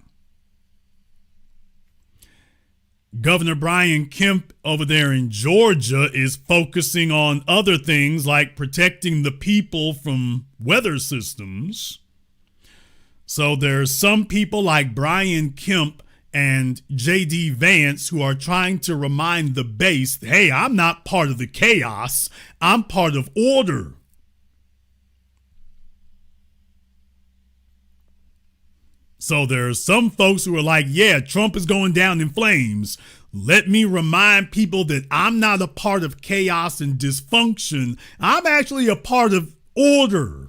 Governor Brian Kemp over there in Georgia is focusing on other things like protecting the people from weather systems. So there's some people like Brian Kemp and J.D. Vance who are trying to remind the base, hey, I'm not part of the chaos. I'm part of order. So there's some folks who are like, yeah, Trump is going down in flames. Let me remind people that I'm not a part of chaos and dysfunction. I'm actually a part of order.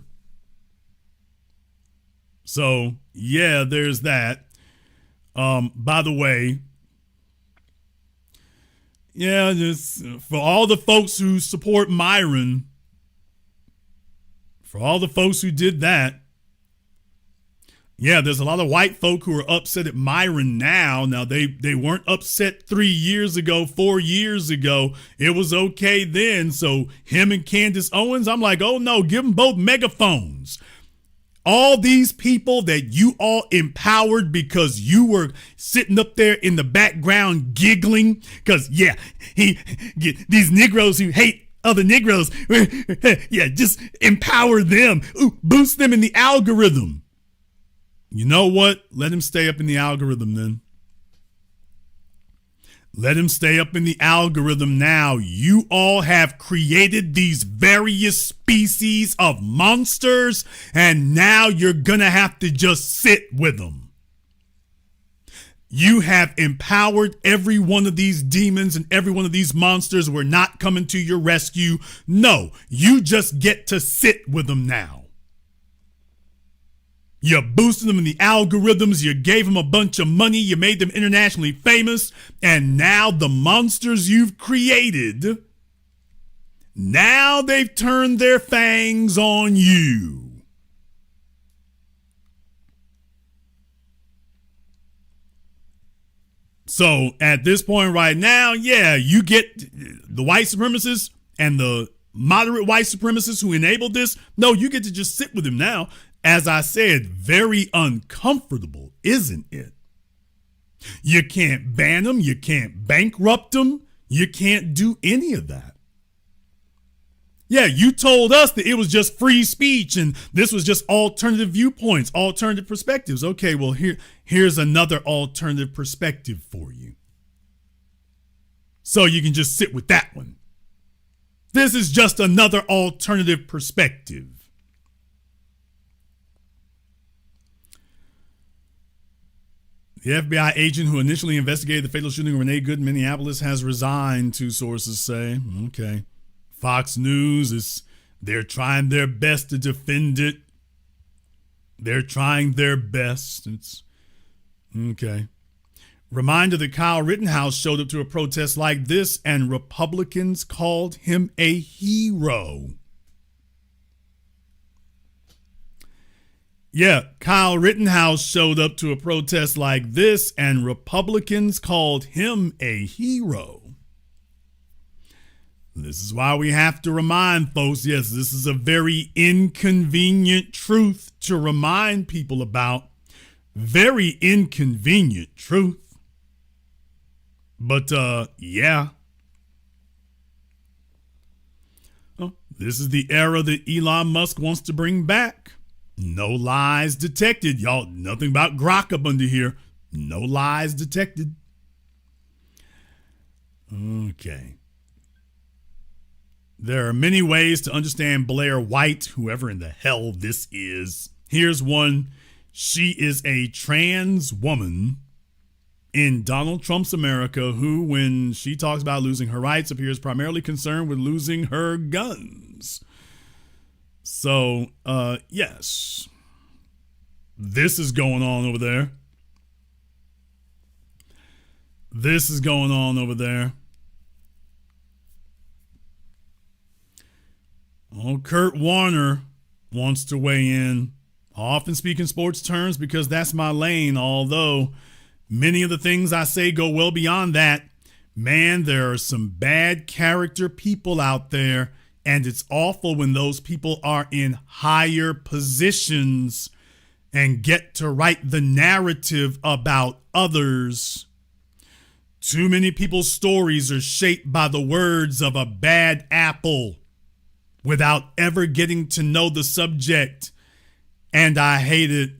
So, yeah, there's that. By the way, yeah, just for all the folks who support Myron, for all the folks who did that, yeah, there's a lot of white folk who are upset at Myron now. Now, they weren't upset 3 years ago, 4 years ago. It was okay then. So him and Candace Owens, I'm like, oh no, give them both megaphones. All these people that you all empowered because you were sitting up there in the background giggling because, yeah, these Negroes who hate other Negroes, yeah, just empower them, boost them in the algorithm. You know what? Let him stay up in the algorithm then. Let him stay up in the algorithm now. You all have created these various species of monsters, and now you're gonna have to just sit with them. You have empowered every one of these demons and every one of these monsters. We're not coming to your rescue. No, you just get to sit with them now. You boosted them in the algorithms. You gave them a bunch of money. You made them internationally famous. And now the monsters you've created, now they've turned their fangs on you. So at this point right now, yeah, you get the white supremacists and the moderate white supremacists who enabled this. No, you get to just sit with them now. As I said, very uncomfortable, isn't it? You can't ban them. You can't bankrupt them. You can't do any of that. Yeah, you told us that it was just free speech and this was just alternative viewpoints, alternative perspectives. Okay, well, here's another alternative perspective for you. So you can just sit with that one. This is just another alternative perspective. The FBI agent who initially investigated the fatal shooting of Renee Good in Minneapolis has resigned, two sources say. Okay. Fox News, they're trying their best to defend it. They're trying their best. It's okay. Reminder that Kyle Rittenhouse showed up to a protest like this and Republicans called him a hero. Yeah, Kyle Rittenhouse showed up to a protest like this, and Republicans called him a hero. This is why we have to remind folks, yes, this is a very inconvenient truth to remind people about. Very inconvenient truth. But, yeah. Oh, this is the era that Elon Musk wants to bring back. No lies detected. Y'all, nothing about Grok up under here. No lies detected. Okay. There are many ways to understand Blair White, whoever in the hell this is. Here's one. She is a trans woman in Donald Trump's America who, when she talks about losing her rights, appears primarily concerned with losing her guns. So, yes, this is going on over there. This is going on over there. Oh, Kurt Warner wants to weigh in. I often speak in sports terms because that's my lane, although many of the things I say go well beyond that. Man, there are some bad character people out there, and it's awful when those people are in higher positions and get to write the narrative about others. Too many people's stories are shaped by the words of a bad apple without ever getting to know the subject, and I hate it.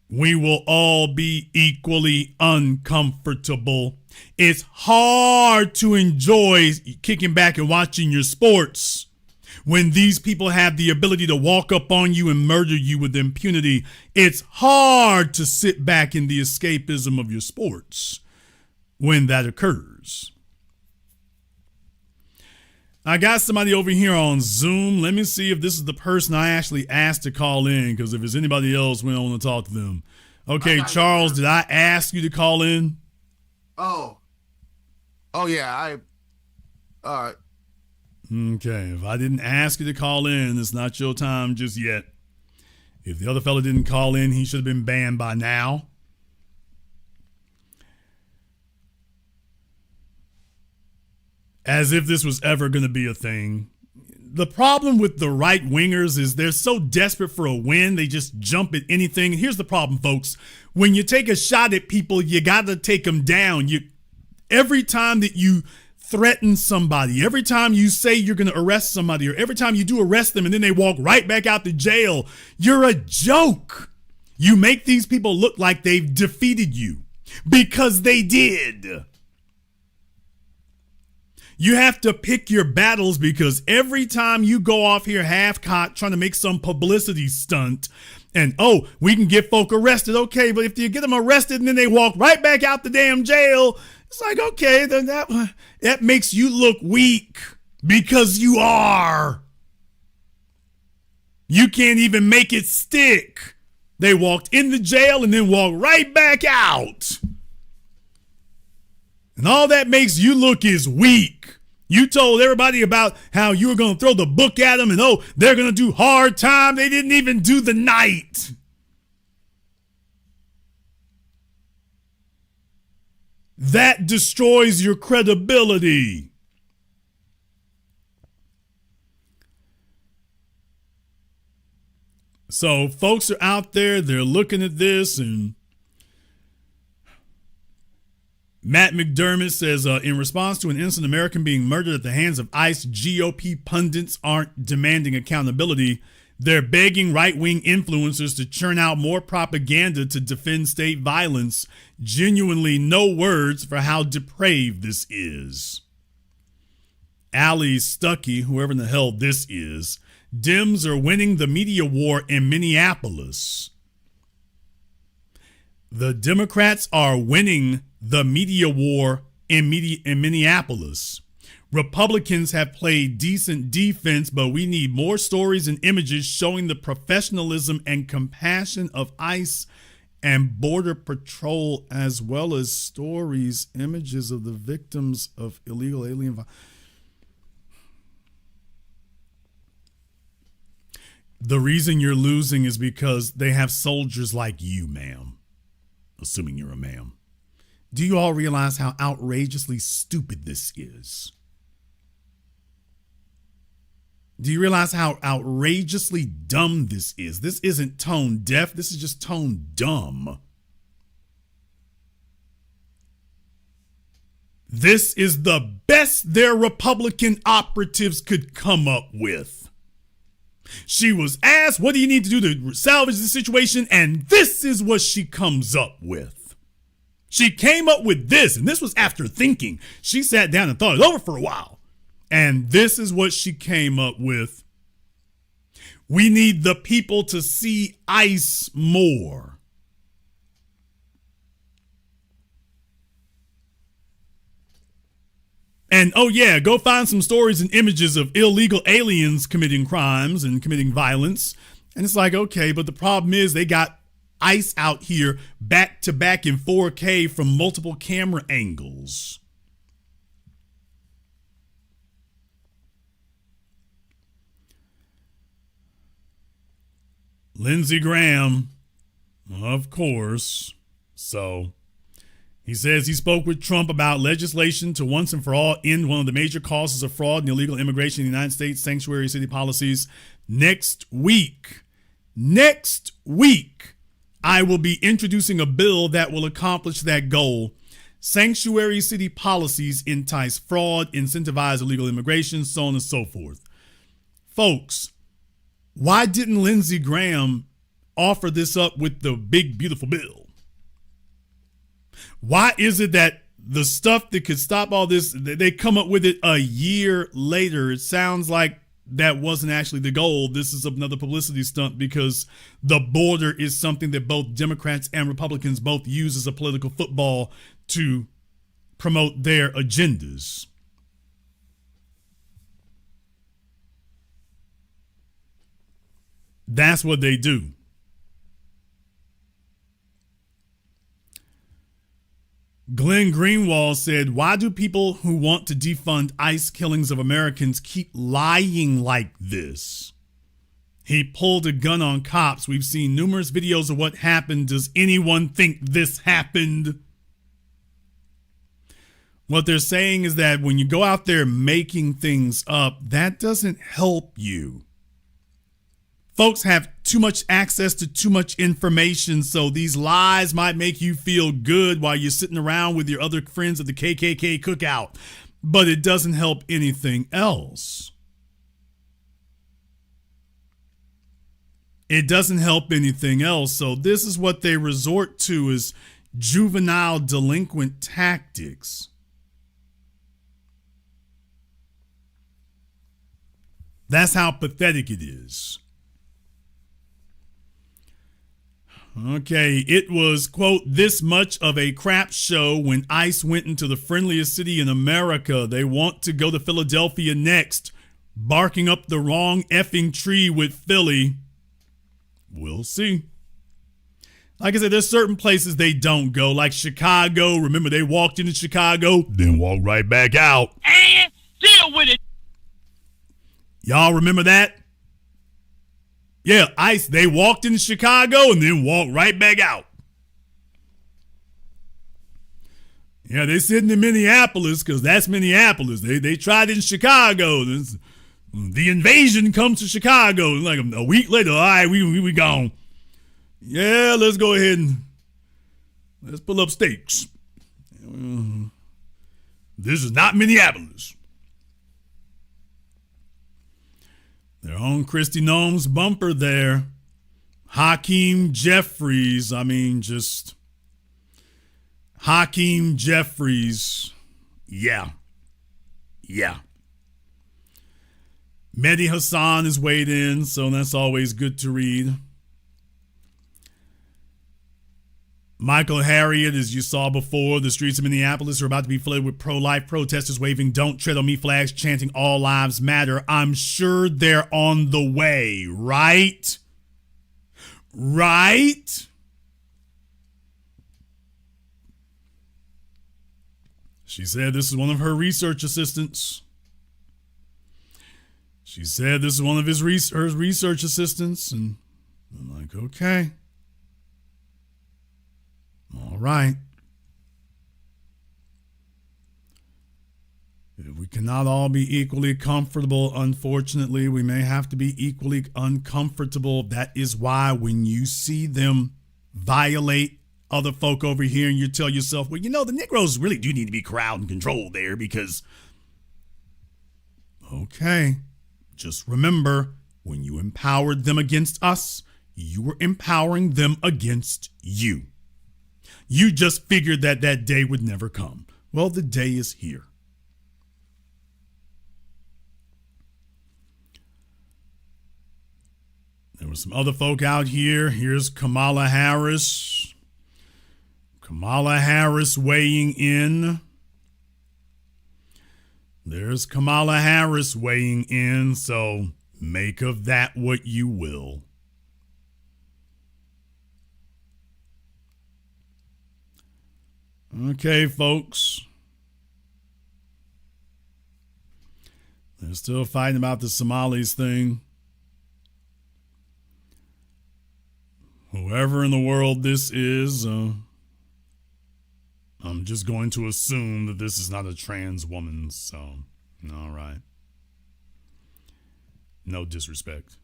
We will all be equally uncomfortable. It's hard to enjoy kicking back and watching your sports when these people have the ability to walk up on you and murder you with impunity. It's hard to sit back in the escapism of your sports when that occurs. I got somebody over here on Zoom. Let me see if this is the person I actually asked to call in, because if it's anybody else, we don't want to talk to them. Okay, Charles, did I ask you to call in? Oh, yeah, all right. Okay, if I didn't ask you to call in, it's not your time just yet. If the other fella didn't call in, he should have been banned by now. As if this was ever going to be a thing. The problem with the right wingers is they're so desperate for a win, they just jump at anything. Here's the problem, folks. When you take a shot at people, you got to take them down. Every time that you threaten somebody, every time you say you're going to arrest somebody, or every time you do arrest them and then they walk right back out to jail, you're a joke. You make these people look like they've defeated you, because they did. You have to pick your battles, because every time you go off here half-cocked trying to make some publicity stunt and, oh, we can get folk arrested. Okay, but if you get them arrested and then they walk right back out the damn jail, it's like, okay, then that makes you look weak, because you are. You can't even make it stick. They walked in the jail and then walked right back out. And all that makes you look is weak. You told everybody about how you were going to throw the book at them and, oh, they're going to do hard time. They didn't even do the night. That destroys your credibility. So folks are out there, they're looking at this, and Matt McDermott says, in response to an innocent American being murdered at the hands of ICE, GOP pundits aren't demanding accountability. They're begging right-wing influencers to churn out more propaganda to defend state violence. Genuinely no words for how depraved this is. Ali Stuckey, whoever in the hell this is, Dems are winning the media war in Minneapolis. The Democrats are winning the media war in Minneapolis. Republicans have played decent defense, but we need more stories and images showing the professionalism and compassion of ICE and Border Patrol, as well as stories, images of the victims of illegal alien violence. The reason you're losing is because they have soldiers like you, ma'am. Assuming you're a ma'am. Do you all realize how outrageously stupid this is? Do you realize how outrageously dumb this is? This isn't tone deaf. This is just tone dumb. This is the best their Republican operatives could come up with. She was asked, what do you need to do to salvage the situation? And this is what she comes up with. She came up with this, and this was after thinking. She sat down and thought it over for a while. And this is what she came up with. We need the people to see ICE more. And oh yeah, go find some stories and images of illegal aliens committing crimes and committing violence. And it's like, okay, but the problem is they got ICE out here back to back in 4K from multiple camera angles. Lindsey Graham, of course. So he says he spoke with Trump about legislation to once and for all end one of the major causes of fraud and illegal immigration in the United States, sanctuary city policies. Next week, I will be introducing a bill that will accomplish that goal. Sanctuary city policies entice fraud, incentivize illegal immigration, so on and so forth. Folks, why didn't Lindsey Graham offer this up with the big, beautiful bill? Why is it that the stuff that could stop all this, they come up with it a year later? It sounds like that wasn't actually the goal. This is another publicity stunt because the border is something that both Democrats and Republicans both use as a political football to promote their agendas. That's what they do. Glenn Greenwald said, why do people who want to defund ICE killings of Americans keep lying like this? He pulled a gun on cops. We've seen numerous videos of what happened. Does anyone think this happened? What they're saying is that when you go out there making things up, that doesn't help you. Folks have too much access to too much information, so these lies might make you feel good while you're sitting around with your other friends at the KKK cookout, but it doesn't help anything else. It doesn't help anything else, so this is what they resort to is juvenile delinquent tactics. That's how pathetic it is. Okay, it was, quote, this much of a crap show when ICE went into the friendliest city in America. They want to go to Philadelphia next, barking up the wrong effing tree with Philly. We'll see. Like I said, there's certain places they don't go, like Chicago. Remember, they walked into Chicago, then walked right back out. And deal with it. Y'all remember that? Yeah, ICE, they walked into Chicago and then walked right back out. Yeah, they sitting in Minneapolis because that's Minneapolis. They tried it in Chicago. The invasion comes to Chicago. Like a week later, all right, we gone. Yeah, let's go ahead and let's pull up stakes. This is not Minneapolis. They're on Kristi Noem's bumper there. Hakeem Jeffries. Hakeem Jeffries. Yeah. Mehdi Hassan is weighed in, so that's always good to read. Michael Harriot, as you saw before, the streets of Minneapolis are about to be flooded with pro-life protesters waving "Don't Tread on Me" flags, chanting "All Lives Matter." I'm sure they're on the way, right? Right? She said this is one of her research assistants. She said this is one of her research assistants, and I'm like, okay. All right. If we cannot all be equally comfortable, unfortunately, we may have to be equally uncomfortable. That is why when you see them violate other folk over here and you tell yourself, well, the Negroes really do need to be corralled and controlled there because, okay, just remember, when you empowered them against us, you were empowering them against you. You just figured that day would never come. Well, the day is here. There were some other folk out here. Here's Kamala Harris. Kamala Harris weighing in. There's Kamala Harris weighing in, so make of that what you will. Okay, folks. They're still fighting about the Somalis thing. Whoever in the world this is, I'm just going to assume that this is not a trans woman, so, all right. No disrespect.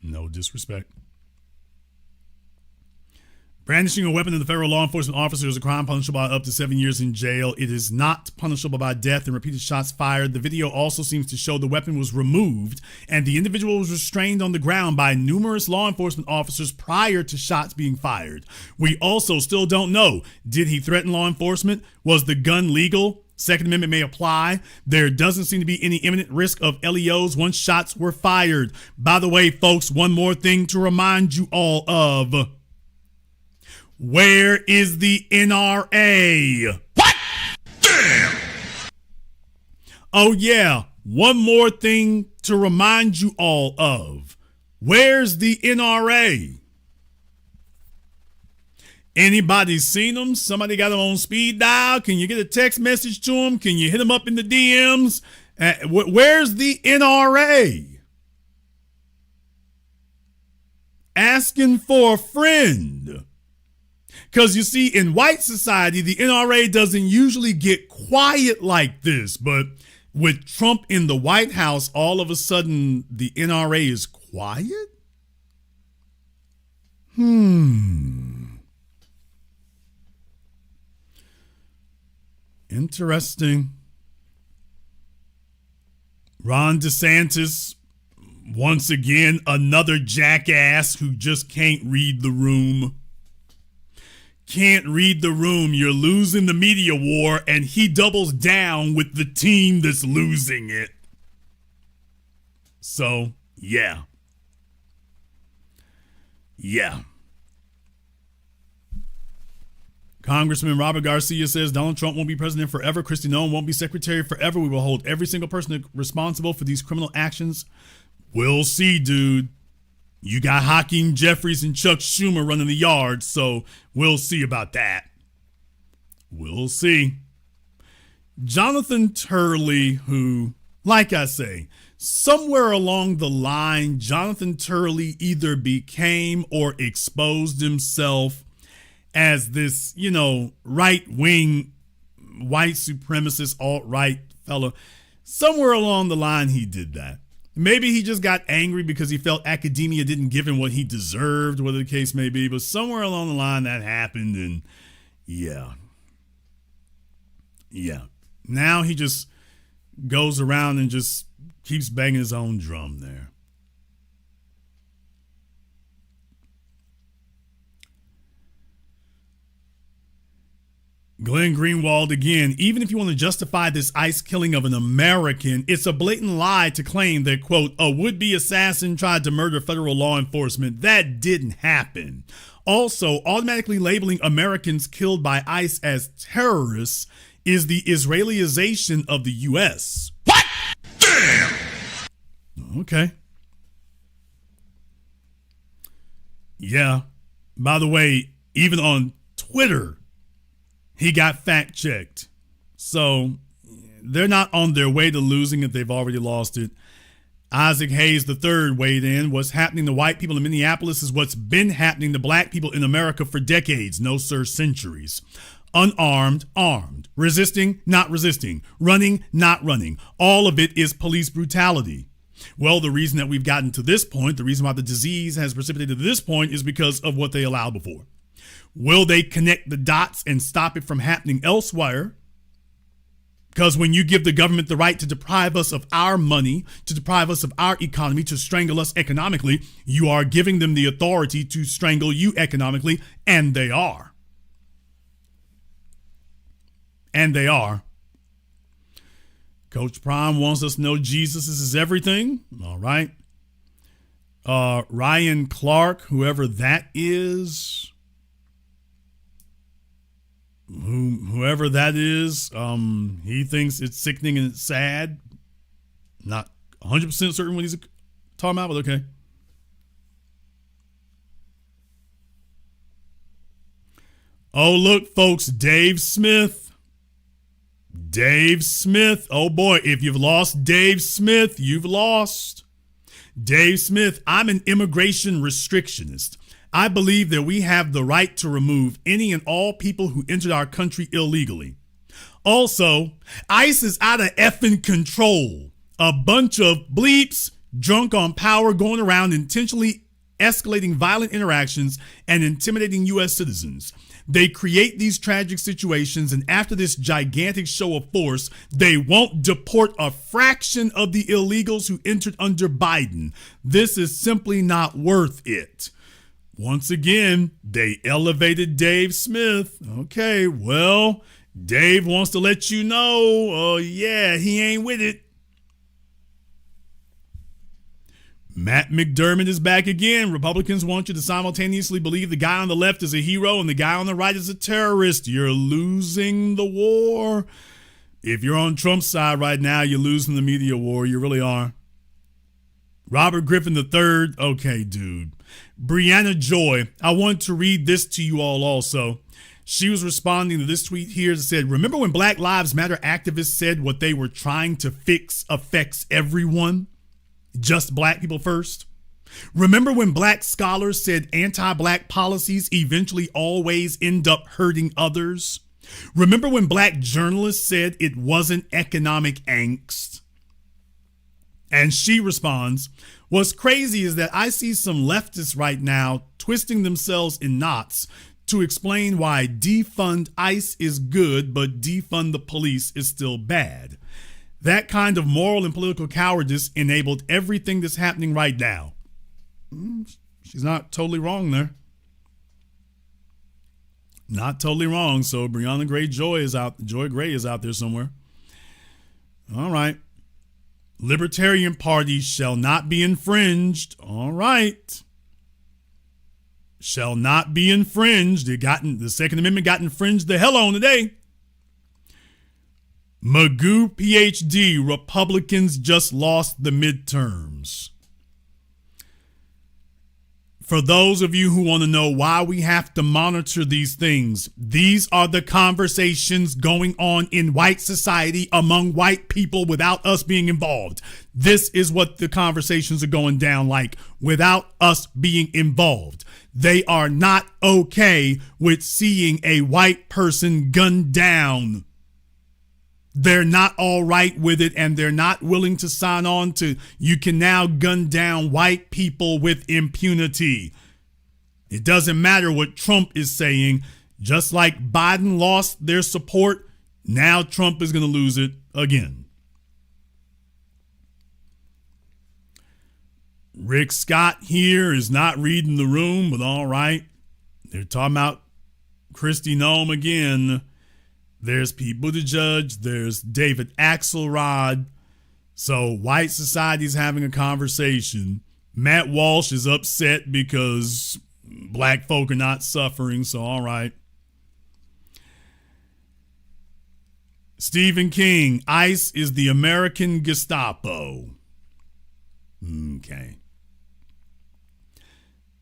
No disrespect. Brandishing a weapon to the federal law enforcement officer is a crime punishable by up to 7 years in jail. It is not punishable by death and repeated shots fired. The video also seems to show the weapon was removed and the individual was restrained on the ground by numerous law enforcement officers prior to shots being fired. We also still don't know. Did he threaten law enforcement? Was the gun legal? Second Amendment may apply. There doesn't seem to be any imminent risk of LEOs once shots were fired. By the way, folks, one more thing to remind you all of. Where is the NRA? What? Damn! Oh, yeah. One more thing to remind you all of. Where's the NRA? Anybody seen them? Somebody got them on speed dial? Can you get a text message to them? Can you hit them up in the DMs? Where's the NRA? Asking for a friend. Because you see, in white society, the NRA doesn't usually get quiet like this. But with Trump in the White House, all of a sudden, the NRA is quiet? Interesting. Ron DeSantis, once again, another jackass who just can't read the room. Can't read the room. You're losing the media war, and he doubles down with the team that's losing it. So, yeah. Congressman Robert Garcia says Donald Trump won't be president forever. Kristi Noem won't be secretary forever. We will hold every single person responsible for these criminal actions. We'll see, dude. You got Hakeem Jeffries and Chuck Schumer running the yard, so we'll see about that. We'll see. Jonathan Turley, who, like I say, somewhere along the line, Jonathan Turley either became or exposed himself as this, right-wing, white supremacist, alt-right fellow. Somewhere along the line, he did that. Maybe he just got angry because he felt academia didn't give him what he deserved, whatever the case may be. But somewhere along the line that happened, and yeah. Now he just goes around and just keeps banging his own drum there. Glenn Greenwald again, even if you want to justify this ICE killing of an American, it's a blatant lie to claim that, quote, a would-be assassin tried to murder federal law enforcement. That didn't happen. Also, automatically labeling Americans killed by ICE as terrorists is the Israelization of the U.S. What? Damn! Okay. Yeah. By the way, even on Twitter, he got fact-checked. So they're not on their way to losing it. They've already lost it. Isaac Hayes III weighed in. What's happening to white people in Minneapolis is what's been happening to black people in America for decades. No, sir, centuries. Unarmed, armed. Resisting, not resisting. Running, not running. All of it is police brutality. Well, the reason that we've gotten to this point, the reason why the disease has precipitated to this point is because of what they allowed before. Will they connect the dots and stop it from happening elsewhere? Because when you give the government the right to deprive us of our money, to deprive us of our economy, to strangle us economically, you are giving them the authority to strangle you economically, and they are. And they are. Coach Prime wants us to know Jesus is everything. All right. Ryan Clark, whoever that is, whoever that is, he thinks it's sickening and it's sad. Not 100% certain what he's talking about, but okay. Oh, look, folks, Dave Smith. Dave Smith. Oh, boy, if you've lost Dave Smith, you've lost. Dave Smith, I'm an immigration restrictionist. I believe that we have the right to remove any and all people who entered our country illegally. Also, ICE is out of effing control. A bunch of bleeps drunk on power going around intentionally escalating violent interactions and intimidating U.S. citizens. They create these tragic situations, and after this gigantic show of force, they won't deport a fraction of the illegals who entered under Biden. This is simply not worth it. Once again, they elevated Dave Smith. Okay, well, Dave wants to let you know, yeah, he ain't with it. Matt McDermott is back again. Republicans want you to simultaneously believe the guy on the left is a hero and the guy on the right is a terrorist. You're losing the war. If you're on Trump's side right now, you're losing the media war. You really are. Robert Griffin III. Okay, dude. Brianna Joy. I want to read this to you all also. She was responding to this tweet here that said, remember when Black Lives Matter activists said what they were trying to fix affects everyone? Just black people first? Remember when black scholars said anti-black policies eventually always end up hurting others? Remember when black journalists said it wasn't economic angst? And she responds, what's crazy is that I see some leftists right now twisting themselves in knots to explain why defund ICE is good, but defund the police is still bad. That kind of moral and political cowardice enabled everything that's happening right now. She's not totally wrong there. Not totally wrong. So Brianna Joy Gray is out there somewhere. All right. Libertarian parties shall not be infringed. All right. Shall not be infringed. The Second Amendment got infringed the hell on today. Magoo PhD, Republicans just lost the midterms. For those of you who want to know why we have to monitor these things, these are the conversations going on in white society among white people without us being involved. This is what the conversations are going down like without us being involved. They are not okay with seeing a white person gunned down. They're not all right with it, and they're not willing to sign on to you can now gun down white people with impunity. It doesn't matter what Trump is saying. Just like Biden lost their support, now Trump is going to lose it again. Rick Scott here is not reading the room, but all right. They're talking about Kristi Noem again. There's Pete Buttigieg. There's David Axelrod. So white society's having a conversation. Matt Walsh is upset because black folk are not suffering. So, all right. Stephen King. ICE is the American Gestapo. Okay.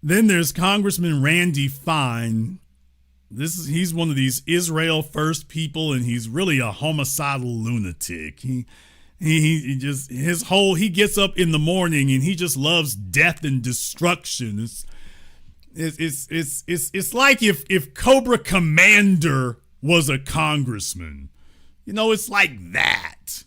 Then there's Congressman Randy Fine. He's one of these Israel first people, and he's really a homicidal lunatic. He just he gets up in the morning and he just loves death and destruction. It's like if Cobra Commander was a congressman. It's like that.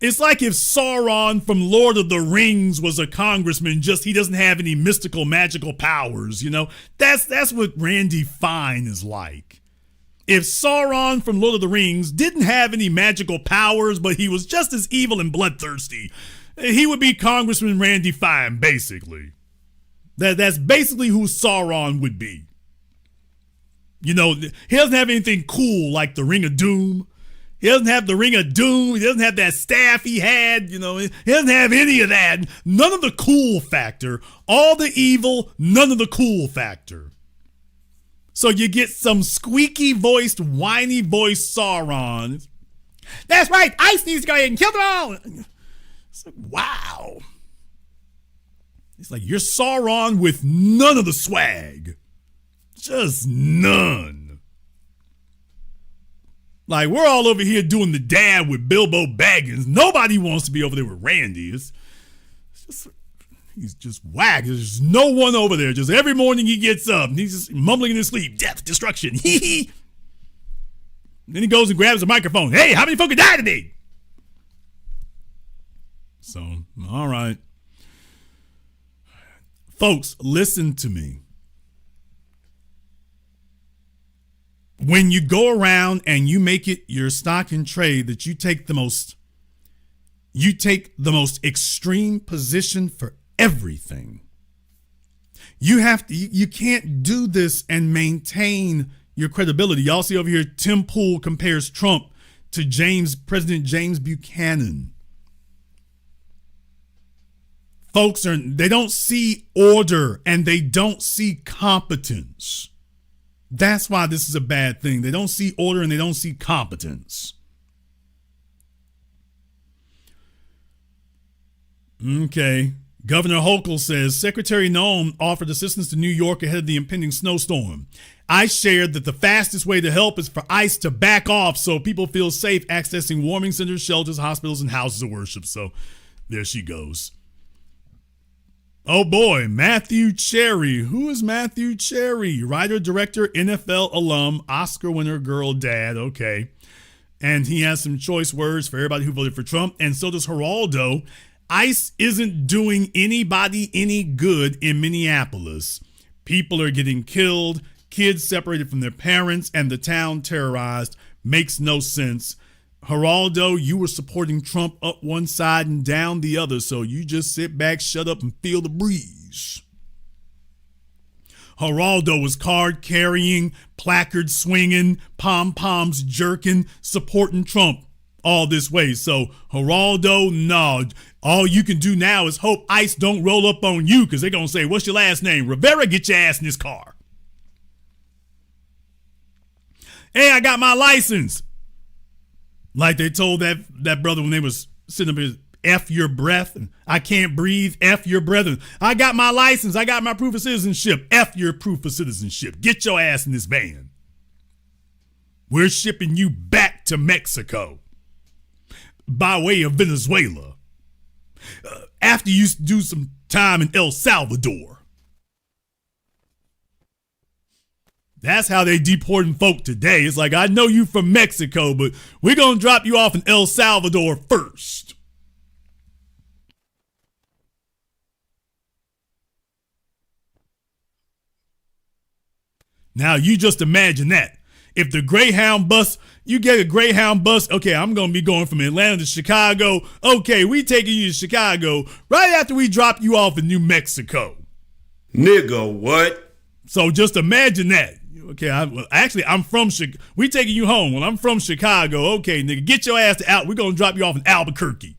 It's like if Sauron from Lord of the Rings was a congressman, just he doesn't have any mystical magical powers, That's what Randy Fine is like. If Sauron from Lord of the Rings didn't have any magical powers, but he was just as evil and bloodthirsty, he would be Congressman Randy Fine, basically. That's basically who Sauron would be. He doesn't have anything cool like the Ring of Doom. He doesn't have the Ring of Doom. He doesn't have that staff he had. He doesn't have any of that. None of the cool factor. All the evil, none of the cool factor. So you get some squeaky-voiced, whiny-voiced Sauron. That's right, Ice needs to go ahead and kill them all. It's like, wow. It's like you're Sauron with none of the swag. Just none. Like, we're all over here doing the dad with Bilbo Baggins. Nobody wants to be over there with Randy. He's just whack. There's no one over there. Just every morning he gets up and he's just mumbling in his sleep. Death, destruction. Then he goes and grabs a microphone. Hey, how many folk have died today? So, all right. Folks, listen to me. When you go around and you make it your stock and trade that you take the most extreme position for everything. You can't do this and maintain your credibility. Y'all see over here, Tim Pool compares Trump to President James Buchanan. Folks they don't see order and they don't see competence. That's why this is a bad thing. They don't see order and they don't see competence. Okay. Governor Hochul says Secretary Noem offered assistance to New York ahead of the impending snowstorm. I shared that the fastest way to help is for ICE to back off so people feel safe accessing warming centers, shelters, hospitals, and houses of worship. So there she goes. Oh boy, Matthew Cherry. Who is Matthew Cherry? Writer, director, NFL alum, Oscar winner, girl dad. Okay. And he has some choice words for everybody who voted for Trump. And so does Geraldo. ICE isn't doing anybody any good in Minneapolis. People are getting killed, kids separated from their parents, and the town terrorized. Makes no sense. Geraldo, you were supporting Trump up one side and down the other, so you just sit back, shut up, and feel the breeze. Geraldo was card carrying, placard swinging, pom-poms jerking, supporting Trump all this way. So Geraldo, no. All you can do now is hope ICE don't roll up on you because they're going to say, what's your last name? Rivera, get your ass in this car. Hey, I got my license. Like they told that brother when they was sitting up here, F your breath, and I can't breathe, F your breath. And I got my license, I got my proof of citizenship, F your proof of citizenship. Get your ass in this van. We're shipping you back to Mexico by way of Venezuela after you do some time in El Salvador. That's how they deporting folk today. It's like, I know you from Mexico, but we're going to drop you off in El Salvador first. Now, you just imagine that. If the Greyhound bus, you get a Greyhound bus, okay, I'm going to be going from Atlanta to Chicago. Okay, we taking you to Chicago right after we drop you off in New Mexico. Nigga, what? So just imagine that. Okay, I'm from Chicago. We taking you home. Well, I'm from Chicago. Okay, nigga, get your ass to out. We're going to drop you off in Albuquerque.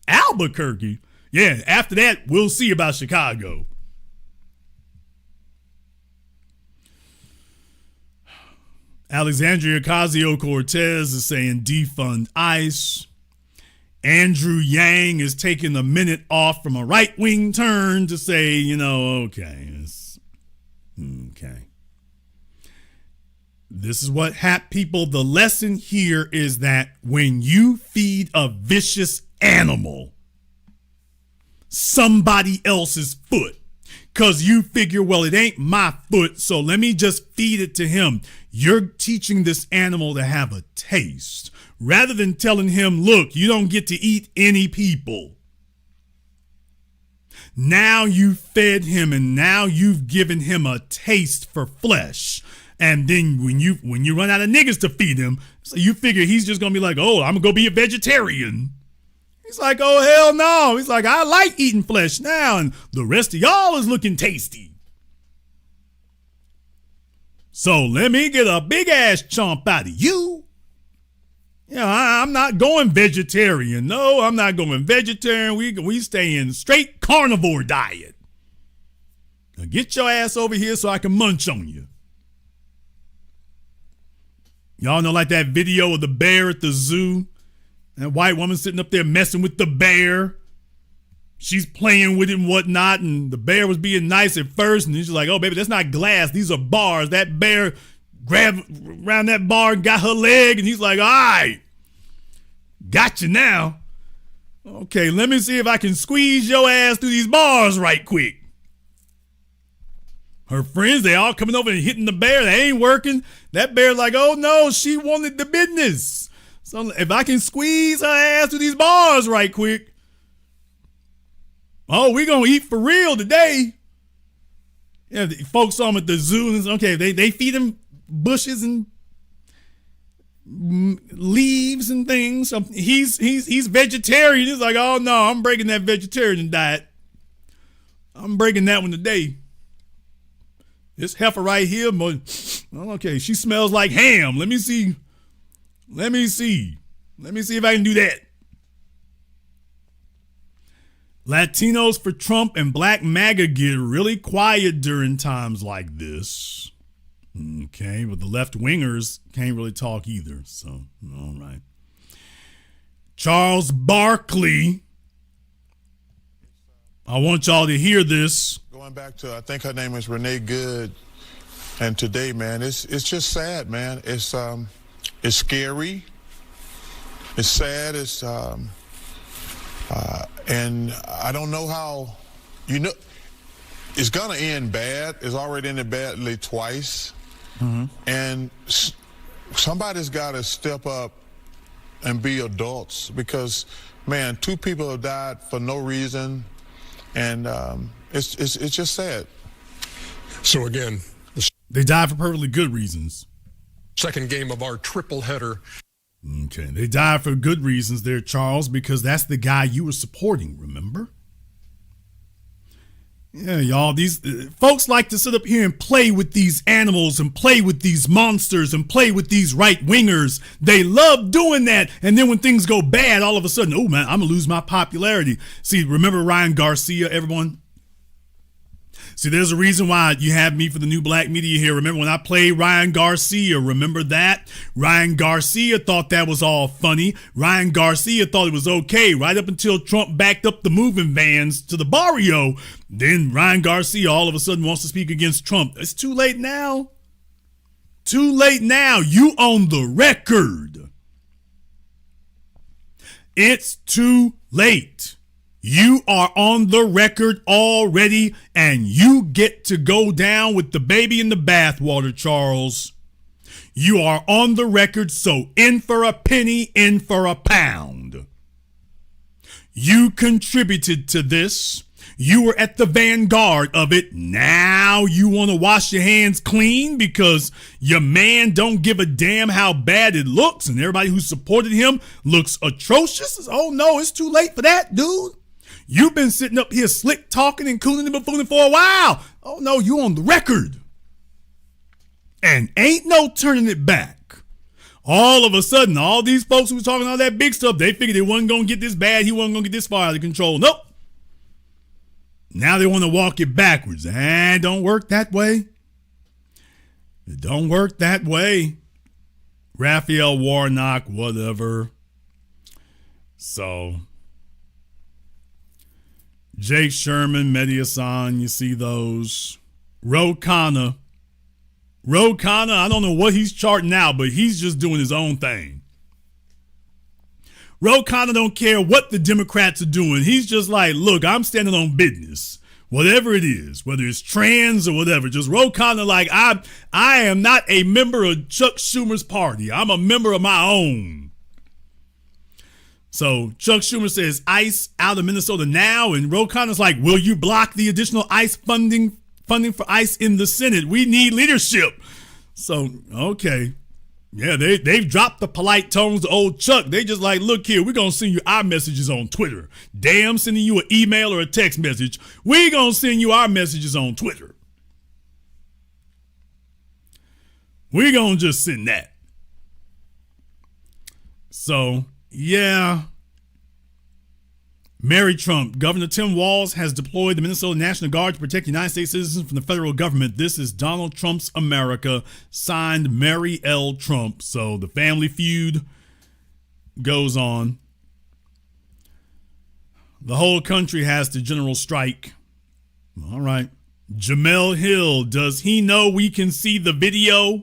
Albuquerque? Yeah, after that, we'll see about Chicago. Alexandria Ocasio-Cortez is saying defund ICE. Andrew Yang is taking a minute off from a right-wing turn to say, okay, okay. This is what people, the lesson here is that when you feed a vicious animal somebody else's foot, because you figure, well, it ain't my foot, so let me just feed it to him. You're teaching this animal to have a taste rather than telling him, look, you don't get to eat any people. Now you fed him and now you've given him a taste for flesh. And then when you run out of niggas to feed him, so you figure he's just going to be like, oh, I'm going to go be a vegetarian. He's like, oh, hell no. He's like, I like eating flesh now, and the rest of y'all is looking tasty. So let me get a big ass chomp out of you. I'm not going vegetarian. No, I'm not going vegetarian. We stay in straight carnivore diet. Now get your ass over here so I can munch on you. Y'all know like that video of the bear at the zoo? That white woman sitting up there messing with the bear. She's playing with it and whatnot, and the bear was being nice at first, and she's like, oh, baby, that's not glass. These are bars. That bear grabbed around that bar and got her leg, and he's like, all right, got you now. Okay, let me see if I can squeeze your ass through these bars right quick. Her friends, they all coming over and hitting the bear. They ain't working. That bear's like, oh, no, she wanted the business. So if I can squeeze her ass through these bars right quick, oh, we gonna eat for real today. Yeah, the folks saw him at the zoo. And okay, they feed him bushes and leaves and things. So he's vegetarian. He's like, oh no, I'm breaking that vegetarian diet. I'm breaking that one today. This heifer right here, okay, she smells like ham. Let me see if I can do that. Latinos for Trump and Black MAGA get really quiet during times like this. Okay, but the left-wingers can't really talk either, so all right. Charles Barkley. I want y'all to hear this. Going back to, I think her name is Renee Good, and today, man, it's just sad, man. It's scary. It's sad. It's and I don't know how. It's gonna end bad. It's already ended badly twice, and somebody's got to step up and be adults because, man, 2 people have died for no reason, and it's just sad. So again, they died for perfectly good reasons. Second game of our triple header. Okay, they died for good reasons there, Charles, because that's the guy you were supporting, remember? Yeah, y'all, these folks like to sit up here and play with these animals and play with these monsters and play with these right-wingers. They love doing that, and then when things go bad, all of a sudden, oh man, I'm gonna lose my popularity. See, remember Ryan Garcia, everyone? See, there's a reason why you have me for the new black media here. Remember when I played Ryan Garcia? Remember that? Ryan Garcia thought that was all funny. Ryan Garcia thought it was okay right up until Trump backed up the moving vans to the barrio. Then Ryan Garcia all of a sudden wants to speak against Trump. It's too late now. Too late now. You own the record. It's too late. You are on the record already, and you get to go down with the baby in the bathwater, Charles. You are on the record, so in for a penny, in for a pound. You contributed to this. You were at the vanguard of it. Now you want to wash your hands clean because your man don't give a damn how bad it looks, and everybody who supported him looks atrocious. Oh no, it's too late for that, dude. You've been sitting up here slick talking and cooning and buffooning for a while. Oh no, you on the record. And ain't no turning it back. All of a sudden, all these folks who was talking all that big stuff, they figured they wasn't going to get this bad. He wasn't going to get this far out of control. Nope. Now they want to walk it backwards. And don't work that way. It don't work that way. Raphael Warnock, whatever. So Jake Sherman, Mehdi Hassan, you see those. Ro Khanna Ro Khanna, I don't know what he's charting out, but he's just doing his own thing. Ro Khanna don't care what the Democrats are doing. He's just like, look, I'm standing on business. Whatever it is, whether it's trans or whatever, just Ro Khanna like, I am not a member of Chuck Schumer's party. I'm a member of my own. So Chuck Schumer says ICE out of Minnesota now, and Ro Khanna's like, will you block the additional ICE funding for ICE in the Senate? We need leadership. So, okay. Yeah, they've dropped the polite tones to old Chuck. They just like, look here, we're going to send you our messages on Twitter. Damn, sending you an email or a text message. We're going to send you our messages on Twitter. We're going to just send that. So, yeah. Mary Trump. Governor Tim Walz has deployed the Minnesota National Guard to protect United States citizens from the federal government. This is Donald Trump's America. Signed, Mary L. Trump. So the family feud goes on. The whole country has the general strike. All right. Jamel Hill. Does he know we can see the video?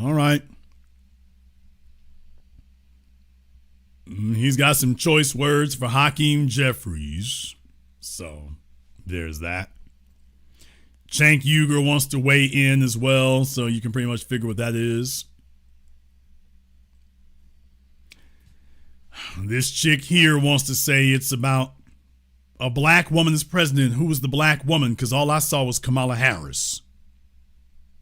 All right. He's got some choice words for Hakeem Jeffries. So there's that. Cenk Uygur wants to weigh in as well, so you can pretty much figure what that is. This chick here wants to say it's about a black woman as president. Who was the black woman? Because all I saw was Kamala Harris.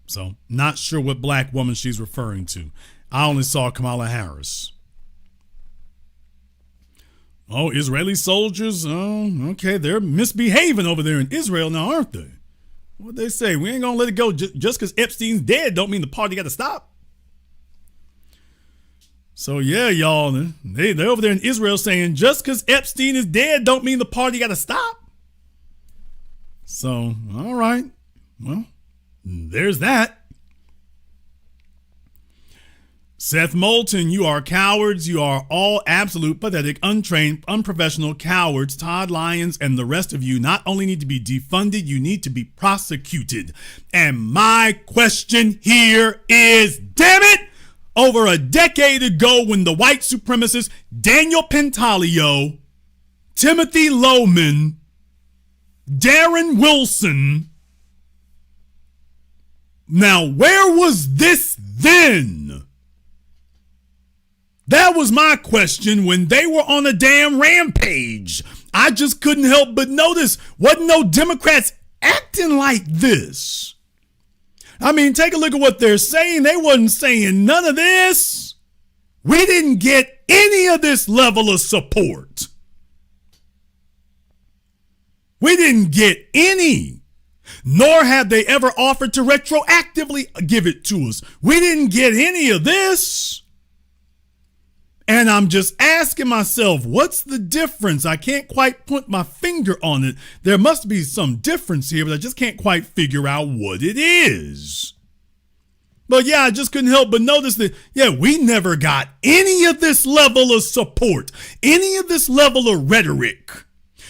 So not sure what black woman she's referring to. I only saw Kamala Harris. Oh, Israeli soldiers. Oh, okay. They're misbehaving over there in Israel now, aren't they? What'd they say? We ain't going to let it go. Just because Epstein's dead don't mean the party got to stop. So, yeah, y'all, they're over there in Israel saying just because Epstein is dead don't mean the party got to stop. So, all right. Well, there's that. Seth Moulton, you are cowards. You are all absolute, pathetic, untrained, unprofessional cowards. Todd Lyons and the rest of you not only need to be defunded, you need to be prosecuted. And my question here is, damn it, over a decade ago when the white supremacists Daniel Pentalio, Timothy Loman, Darren Wilson, now where was this then? That was my question when they were on a damn rampage. I just couldn't help but notice wasn't no Democrats acting like this. I mean, take a look at what they're saying. They wasn't saying none of this. We didn't get any of this level of support. We didn't get any. Nor have they ever offered to retroactively give it to us. We didn't get any of this. And I'm just asking myself, what's the difference? I can't quite put my finger on it. There must be some difference here, but I just can't quite figure out what it is. But yeah, I just couldn't help but notice that, yeah, we never got any of this level of support, any of this level of rhetoric.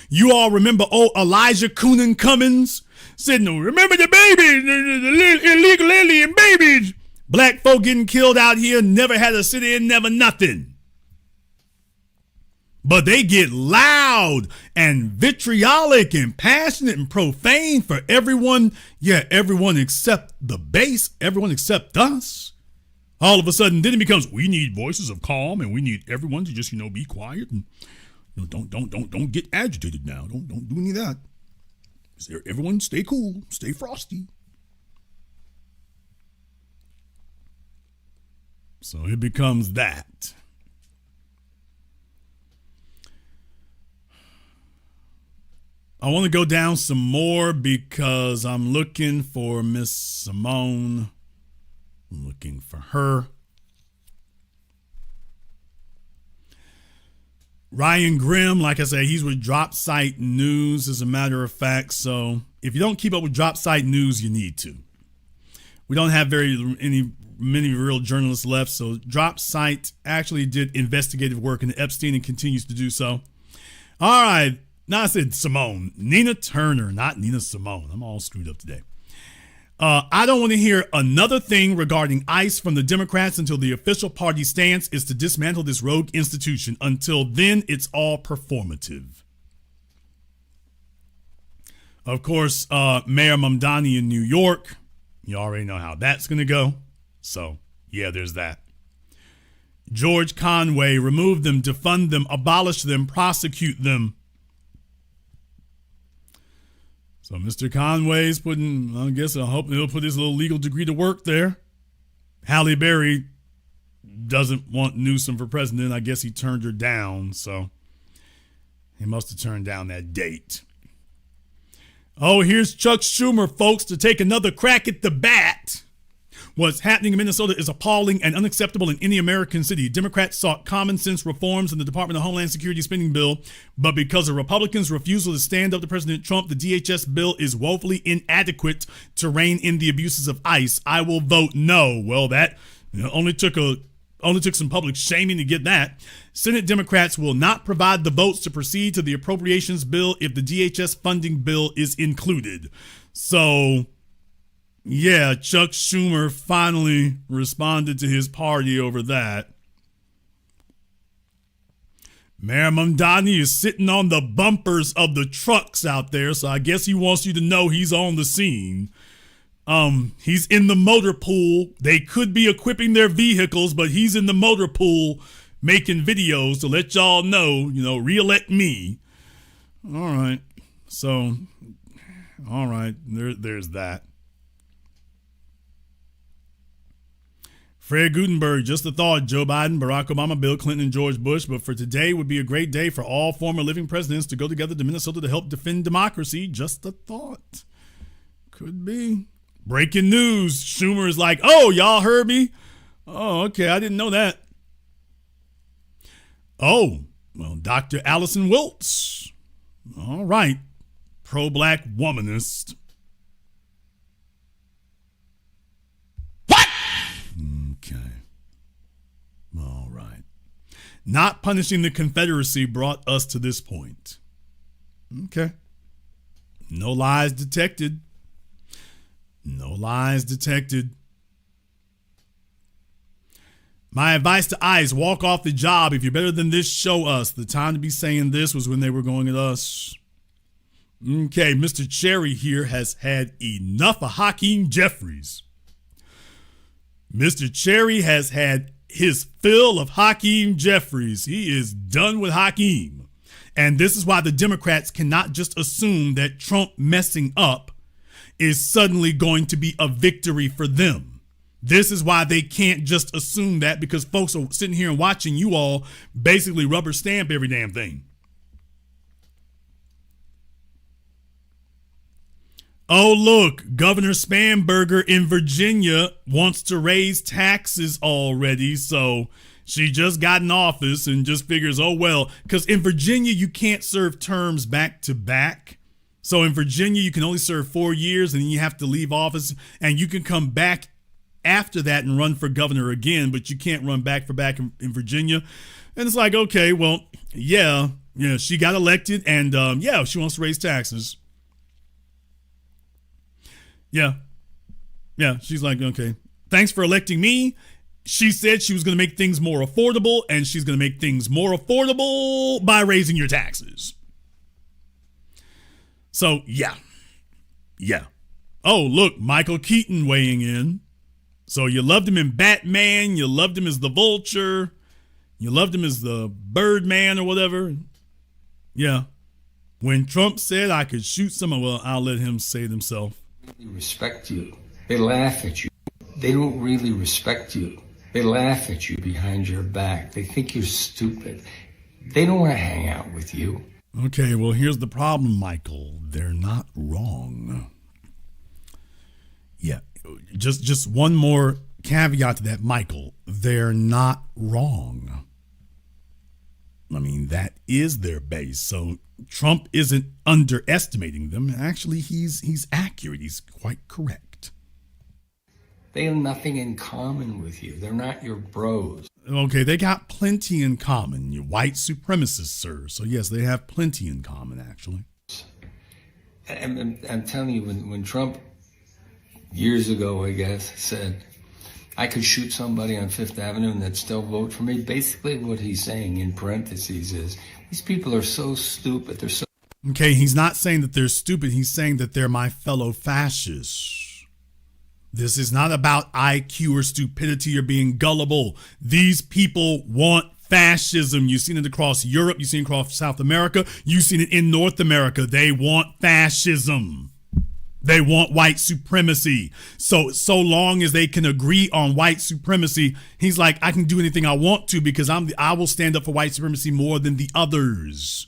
You all remember Elijah Coonan Cummings said, no, remember the babies, the illegal alien babies. Black folk getting killed out here, never had a city and never nothing. But they get loud and vitriolic and passionate and profane for everyone. Yeah, everyone except the base, everyone except us. All of a sudden, then it becomes, we need voices of calm and we need everyone to just, be quiet and don't get agitated now. Don't do any of that. Everyone stay cool, stay frosty. So it becomes that. I want to go down some more because I'm looking for Miss Simone. I'm looking for her. Ryan Grimm, like I said, he's with Drop Site News, as a matter of fact. So if you don't keep up with Drop Site News, you need to. We don't have many real journalists left. So Drop Site actually did investigative work in Epstein and continues to do so. All right. No, I said Simone. Nina Turner, not Nina Simone. I'm all screwed up today. I don't want to hear another thing regarding ICE from the Democrats until the official party stance is to dismantle this rogue institution. Until then, it's all performative. Of course, Mayor Mamdani in New York, you already know how that's going to go. So, yeah, there's that. George Conway, remove them, defund them, abolish them, prosecute them. So Mr. Conway's putting, I guess I hope he'll put his little legal degree to work there. Halle Berry doesn't want Newsom for president. I guess he turned her down, so he must have turned down that date. Oh, here's Chuck Schumer, folks, to take another crack at the bat. What's happening in Minnesota is appalling and unacceptable in any American city. Democrats sought common sense reforms in the Department of Homeland Security spending bill, but because of Republicans' refusal to stand up to President Trump, the DHS bill is woefully inadequate to rein in the abuses of ICE. I will vote no. Well, that only took some public shaming to get that. Senate Democrats will not provide the votes to proceed to the appropriations bill if the DHS funding bill is included. So, yeah, Chuck Schumer finally responded to his party over that. Mayor Mamdani is sitting on the bumpers of the trucks out there, so I guess he wants you to know he's on the scene. He's in the motor pool. They could be equipping their vehicles, but he's in the motor pool making videos to let y'all know, reelect me. All right. So, all right, there's that. Fred Gutenberg, just a thought. Joe Biden, Barack Obama, Bill Clinton, and George Bush. But for today would be a great day for all former living presidents to go together to Minnesota to help defend democracy. Just a thought. Could be. Breaking news. Schumer is like, oh, y'all heard me? Oh, okay. I didn't know that. Oh, well, Dr. Allison Wiltz. All right. Pro-black womanist. Okay. All right. Not punishing the Confederacy brought us to this point. Okay. No lies detected. No lies detected. My advice to ICE, walk off the job. If you're better than this, show us. The time to be saying this was when they were going at us. Okay, Mr. Cherry here has had enough of Hakeem Jeffries. Mr. Cherry has had his fill of Hakeem Jeffries. He is done with Hakeem. And this is why the Democrats cannot just assume that Trump messing up is suddenly going to be a victory for them. This is why they can't just assume that, because folks are sitting here and watching you all basically rubber stamp every damn thing. Oh, look, Governor Spanberger in Virginia wants to raise taxes already. So she just got in office and just figures, oh, well, because in Virginia, you can't serve terms back to back. So in Virginia, you can only serve 4 years and then you have to leave office, and you can come back after that and run for governor again, but you can't run back in Virginia. And it's like, okay, well, yeah, she got elected, and she wants to raise taxes. Yeah, she's like, okay, thanks for electing me. She said she was going to make things more affordable, and she's going to make things more affordable by raising your taxes. So, yeah. Oh, look, Michael Keaton weighing in. So you loved him in Batman, you loved him as the Vulture, you loved him as the Birdman or whatever. Yeah. When Trump said I could shoot someone, well, I'll let him say it himself. They respect you. They laugh at you. They don't really respect you. They laugh at you behind your back. They think you're stupid. They don't want to hang out with you. Okay, well, here's the problem, Michael. They're not wrong. Yeah. Just one more caveat to that, Michael. They're not wrong. I mean, that is their base. So Trump isn't underestimating them. Actually, he's accurate. He's quite correct. They have nothing in common with you. They're not your bros. Okay, they got plenty in common. You white supremacists, sir. So yes, they have plenty in common, actually. And I'm telling you, when Trump, years ago, I guess, said, I could shoot somebody on Fifth Avenue and they'd still vote for me, basically what he's saying in parentheses is, these people are so stupid, they're so... Okay, he's not saying that they're stupid. He's saying that they're my fellow fascists. This is not about IQ or stupidity or being gullible. These people want fascism. You've seen it across Europe. You've seen it across South America. You've seen it in North America. They want fascism. They want white supremacy. So long as they can agree on white supremacy, he's like, I can do anything I want to because I will stand up for white supremacy more than the others.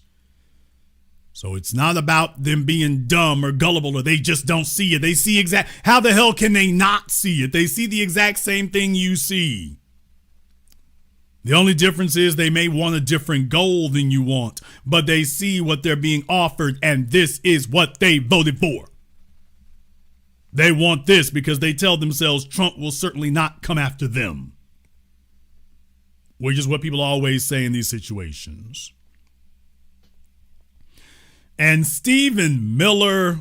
So it's not about them being dumb or gullible or they just don't see it. They see how the hell can they not see it? They see the exact same thing you see. The only difference is they may want a different goal than you want, but they see what they're being offered and this is what they voted for. They want this because they tell themselves Trump will certainly not come after them, which is what people always say in these situations. And Stephen Miller,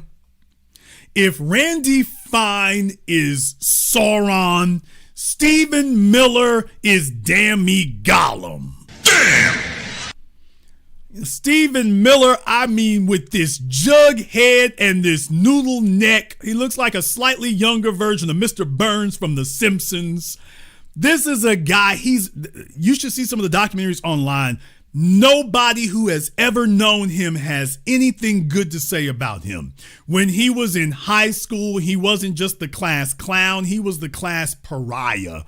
if Randy Fine is Sauron, Stephen Miller is damn me Gollum. Damn! Stephen Miller, I mean, with this jug head and this noodle neck, he looks like a slightly younger version of Mr. Burns from The Simpsons. This is a guy, you should see some of the documentaries online. Nobody who has ever known him has anything good to say about him. When he was in high school, he wasn't just the class clown, he was the class pariah.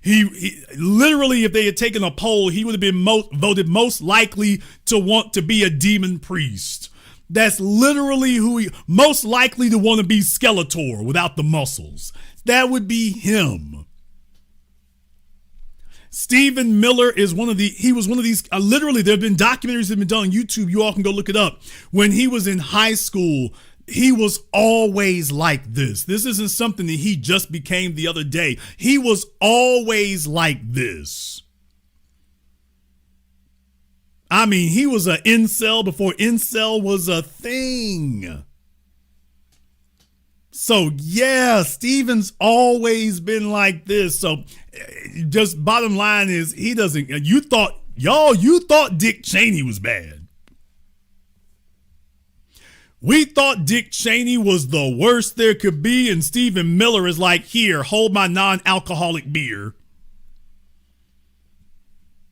He literally, if they had taken a poll, he would have been voted most likely to want to be a demon priest. That's literally who he, most likely to want to be Skeletor without the muscles. That would be him. Stephen Miller is he was one of these, literally there have been documentaries that have been done on YouTube. You all can go look it up. When he was in high school, he was always like this. This isn't something that he just became the other day. He was always like this. I mean, he was an incel before incel was a thing. So yeah, Steven's always been like this. So just bottom line is you thought Dick Cheney was bad. We thought Dick Cheney was the worst there could be, and Stephen Miller is like, here, hold my non-alcoholic beer.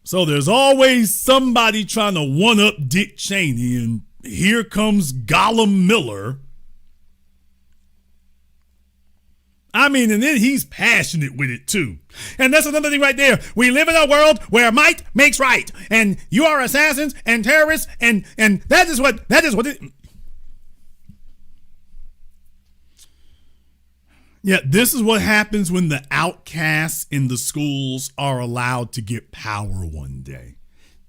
So there's always somebody trying to one-up Dick Cheney, and here comes Gollum Miller. I mean, and then he's passionate with it too. And that's another thing right there. We live in a world where might makes right. And you are assassins and terrorists and that is what it. Yeah, this is what happens when the outcasts in the schools are allowed to get power one day.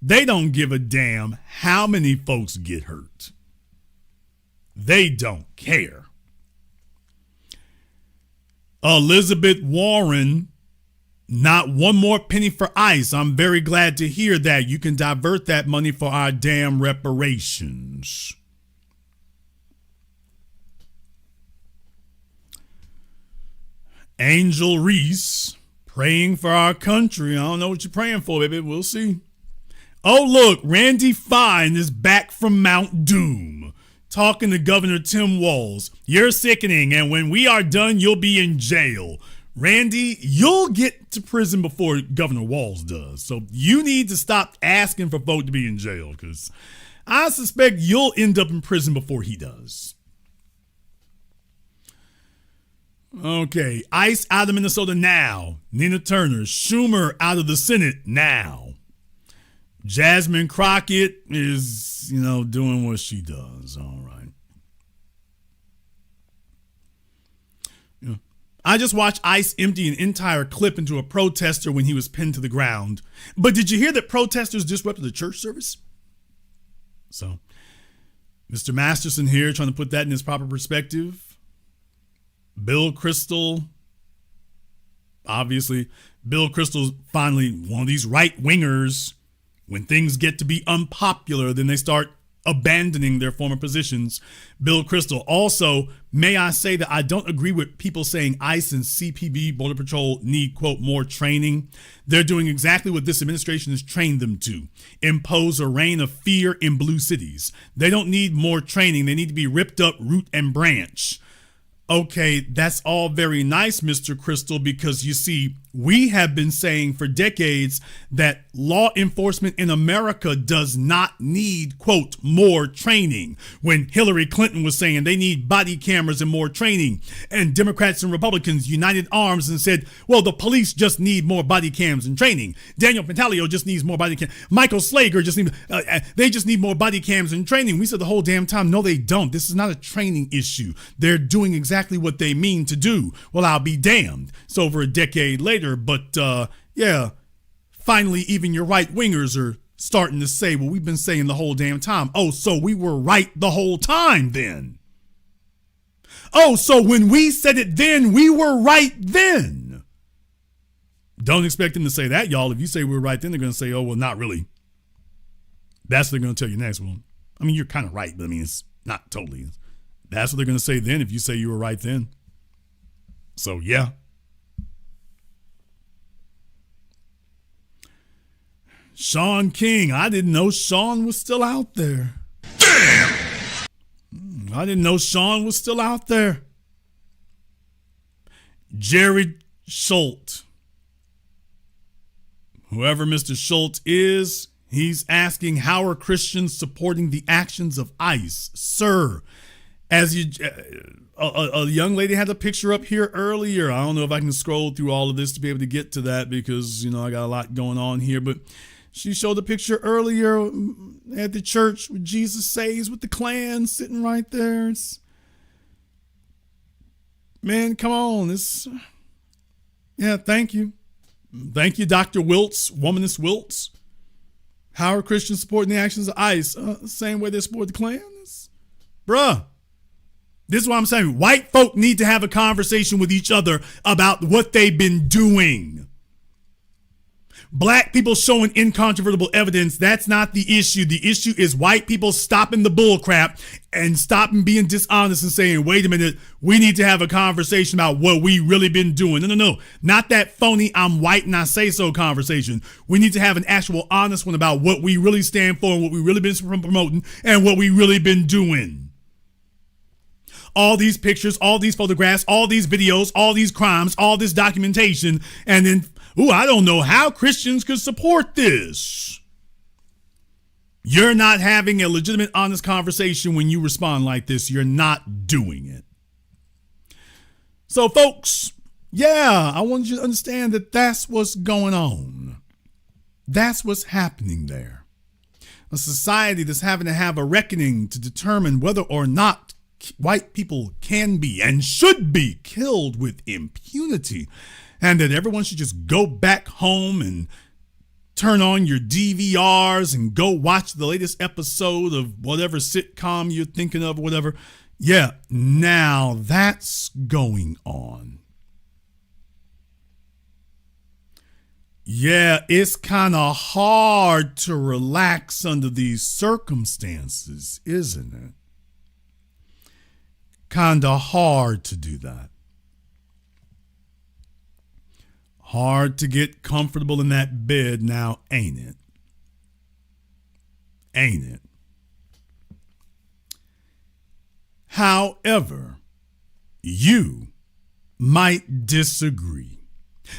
They don't give a damn how many folks get hurt. They don't care. Elizabeth Warren, not one more penny for ICE. I'm very glad to hear that. You can divert that money for our damn reparations. Angel Reese, praying for our country. I don't know what you're praying for, baby. We'll see. Oh, look, Randy Fine is back from Mount Doom, talking to Governor Tim Walz. You're sickening, and when we are done, you'll be in jail. Randy, you'll get to prison before Governor Walz does. So you need to stop asking for folk to be in jail, because I suspect you'll end up in prison before he does. Okay, ICE out of Minnesota now. Nina Turner. Schumer out of the Senate now. Jasmine Crockett is, doing what she does. All right. Yeah. I just watched ICE empty an entire clip into a protester when he was pinned to the ground. But did you hear that protesters disrupted the church service? So, Mr. Masterson here trying to put that in its proper perspective. Bill Kristol, obviously, Bill Kristol's finally one of these right wingers. When things get to be unpopular, then they start abandoning their former positions. Bill Kristol. Also, may I say that I don't agree with people saying ICE and CPB, Border Patrol, need, quote, more training. They're doing exactly what this administration has trained them to: impose a reign of fear in blue cities. They don't need more training. They need to be ripped up root and branch. Okay, that's all very nice, Mr. Kristol, because you see, we have been saying for decades that law enforcement in America does not need, quote, more training. When Hillary Clinton was saying they need body cameras and more training, and Democrats and Republicans united arms and said, well, the police just need more body cams and training. Daniel Pantaleo just needs more body cams. Michael Slager just needs, they just need more body cams and training. We said the whole damn time, no, they don't. This is not a training issue. They're doing exactly what they mean to do. Well, I'll be damned. It's over a decade later. But yeah, finally, even your right wingers are starting to say, well, we've been saying the whole damn time. Oh, so we were right the whole time then. Oh, so when we said it then, we were right then. Don't expect them to say that, y'all. If you say we're right then, they're going to say, oh, well, not really. That's what they're going to tell you next. Well, I mean, you're kind of right, but I mean, it's not totally. That's what they're going to say then if you say you were right then. So, yeah. Sean King. I didn't know Sean was still out there. Damn! I didn't know Sean was still out there. Jared Schultz. Whoever Mr. Schultz is, he's asking, how are Christians supporting the actions of ICE? Sir, as you, a young lady had a picture up here earlier. I don't know if I can scroll through all of this to be able to get to that because, you know, I got a lot going on here, but she showed a picture earlier at the church with Jesus Saves with the Klan sitting right there. Man, come on. Yeah, thank you. Thank you, Dr. Wiltz, Womanist Wiltz. How are Christians supporting the actions of ICE? Same way they support the Klan? Bruh. This is what I'm saying. White folk need to have a conversation with each other about what they've been doing. Black people showing incontrovertible evidence, that's not the issue. The issue is white people stopping the bull crap and stopping being dishonest and saying, wait a minute, we need to have a conversation about what we really been doing. No. Not that phony I'm white and I say so conversation. We need to have an actual honest one about what we really stand for and what we really been promoting and what we really been doing. All these pictures, all these photographs, all these videos, all these crimes, all this documentation, and then, I don't know how Christians could support this. You're not having a legitimate, honest conversation when you respond like this. You're not doing it. So, folks, yeah, I want you to understand that that's what's going on. That's what's happening there. A society that's having to have a reckoning to determine whether or not white people can be and should be killed with impunity, and that everyone should just go back home and turn on your DVRs and go watch the latest episode of whatever sitcom you're thinking of or whatever. Yeah, now that's going on. Yeah, it's kind of hard to relax under these circumstances, isn't it? Kind of hard to do that. Hard to get comfortable in that bed now, ain't it? Ain't it? However, you might disagree.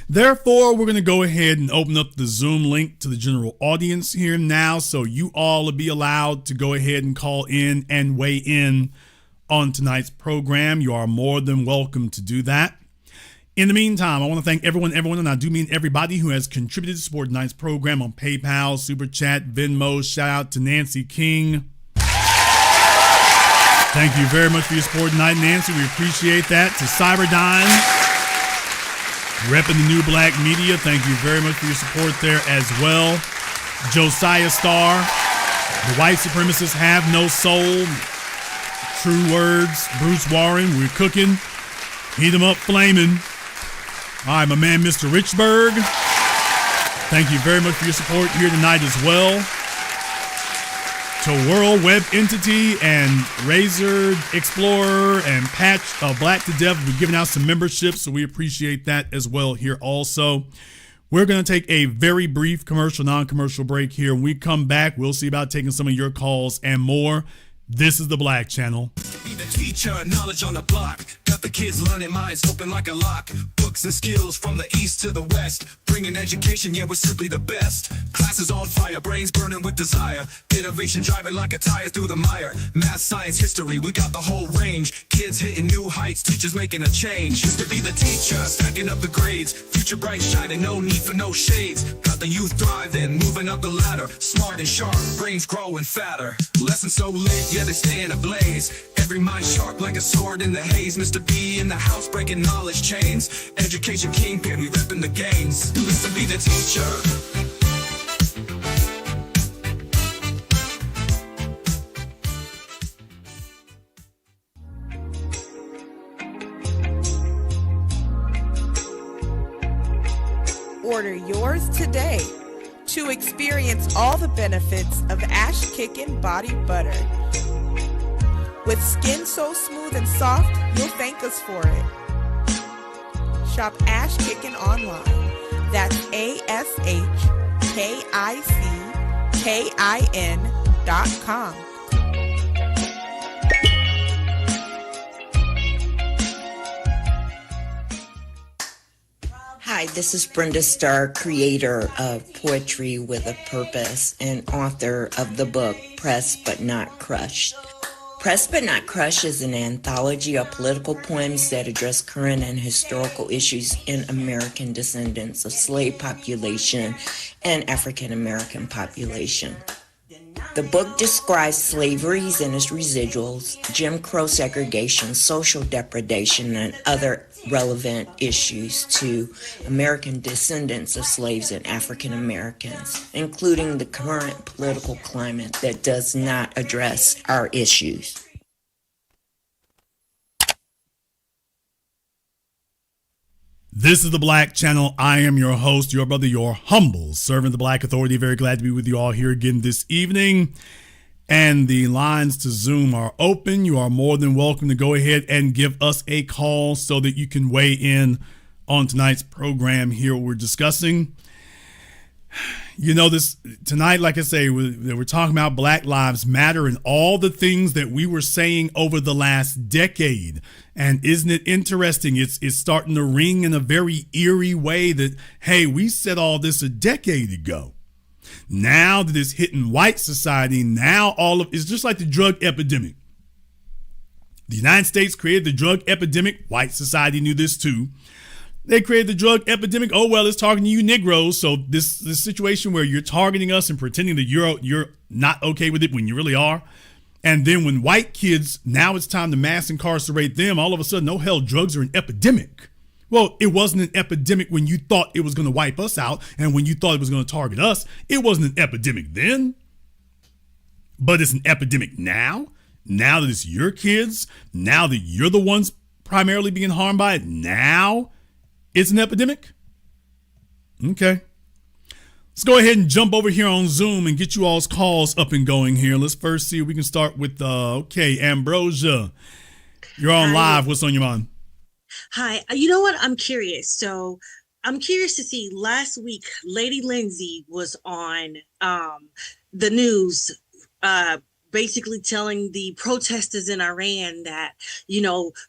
Therefore, we're going to go ahead and open up the Zoom link to the general audience here now, so you all will be allowed to go ahead and call in and weigh in on tonight's program. You are more than welcome to do that. In the meantime, I want to thank everyone, and I do mean everybody who has contributed to support tonight's program on PayPal, Super Chat, Venmo. Shout out to Nancy King. Thank you very much for your support tonight, Nancy. We appreciate that. To Cyberdyne, repping the New Black Media. Thank you very much for your support there as well. Josiah Starr, the white supremacists have no soul. True words. Bruce Warren, we're cooking. Heat them up flaming. All right, my man, Mr. Richburg. Thank you very much for your support here tonight as well. To World Web Entity and Razor Explorer and Patch Black to Death, we're giving out some memberships, so we appreciate that as well here also. We're going to take a very brief commercial, non-commercial break here. When we come back, we'll see about taking some of your calls and more. This is the Black Channel. Be the teacher, knowledge on the block. Got the kids learning, minds open like a lock. Books and skills from the east to the west. Bringing education, yeah, we're simply the best. Classes on fire, brains burning with desire. Innovation driving like a tire through the mire. Math, science, history, we got the whole range. Kids hitting new heights, teachers making a change. Used to be the teacher, stacking up the grades. Future bright shining, no need for no shades. Got the youth thriving, moving up the ladder. Smart and sharp, brains growing fatter. Lessons so lit, yeah, they stay in a blaze. Every mind sharp like a sword in the haze. Mr. B in the house breaking knowledge chains. Education kingpin, we ripping the gains. Listen, be the teacher. Order yours today to experience all the benefits of Ash Kickin' Body Butter. With skin so smooth and soft, you'll thank us for it. Shop Ash Kickin' online. That's ASHKICKIN.com. Hi, this is Brenda Starr, creator of Poetry with a Purpose and author of the book Pressed But Not Crushed. Pressed But Not Crushed is an anthology of political poems that address current and historical issues in American descendants of slave population and African American population. The book describes slaveries and its residuals, Jim Crow segregation, social depredation, and other relevant issues to American descendants of slaves and African Americans, including the current political climate that does not address our issues. This is the Black Channel. I am your host, your brother, your humble servant, the Black Authority. Very glad to be with you all here again this evening. And the lines to Zoom are open. You are more than welcome to go ahead and give us a call so that you can weigh in on tonight's program here we're discussing. You know, this tonight, like I say, we're talking about Black Lives Matter and all the things that we were saying over the last decade. And isn't it interesting? It's starting to ring in a very eerie way that, hey, we said all this a decade ago. Now that it's hitting white society, now it's just like the drug epidemic. The United States created the drug epidemic. White society knew this too. They created the drug epidemic. Oh, well, it's targeting you Negroes. So this situation where you're targeting us and pretending that you're not okay with it when you really are. And then when white kids, now it's time to mass incarcerate them, all of a sudden, oh, hell, drugs are an epidemic. Well, it wasn't an epidemic when you thought it was going to wipe us out. And when you thought it was going to target us, it wasn't an epidemic then. But it's an epidemic now. Now that it's your kids, now that you're the ones primarily being harmed by it, now it's an epidemic. Okay. Let's go ahead and jump over here on Zoom and get you all's calls up and going here. Let's first see if we can start with, Ambrosia. You're on live. What's on your mind? Hi. You know what? I'm curious. So I'm curious to see, last week, Lady Lindsay was on the news, basically telling the protesters in Iran that,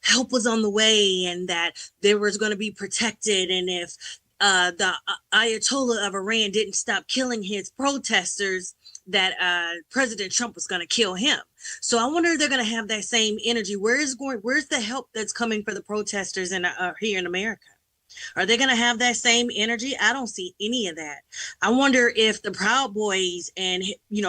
help was on the way and that they was going to be protected. And if the Ayatollah of Iran didn't stop killing his protesters, that President Trump was going to kill him. So I wonder if they're going to have that same energy. Where's the help that's coming for the protesters in here in America? Are they going to have that same energy? I don't see any of that. I wonder if the Proud Boys and,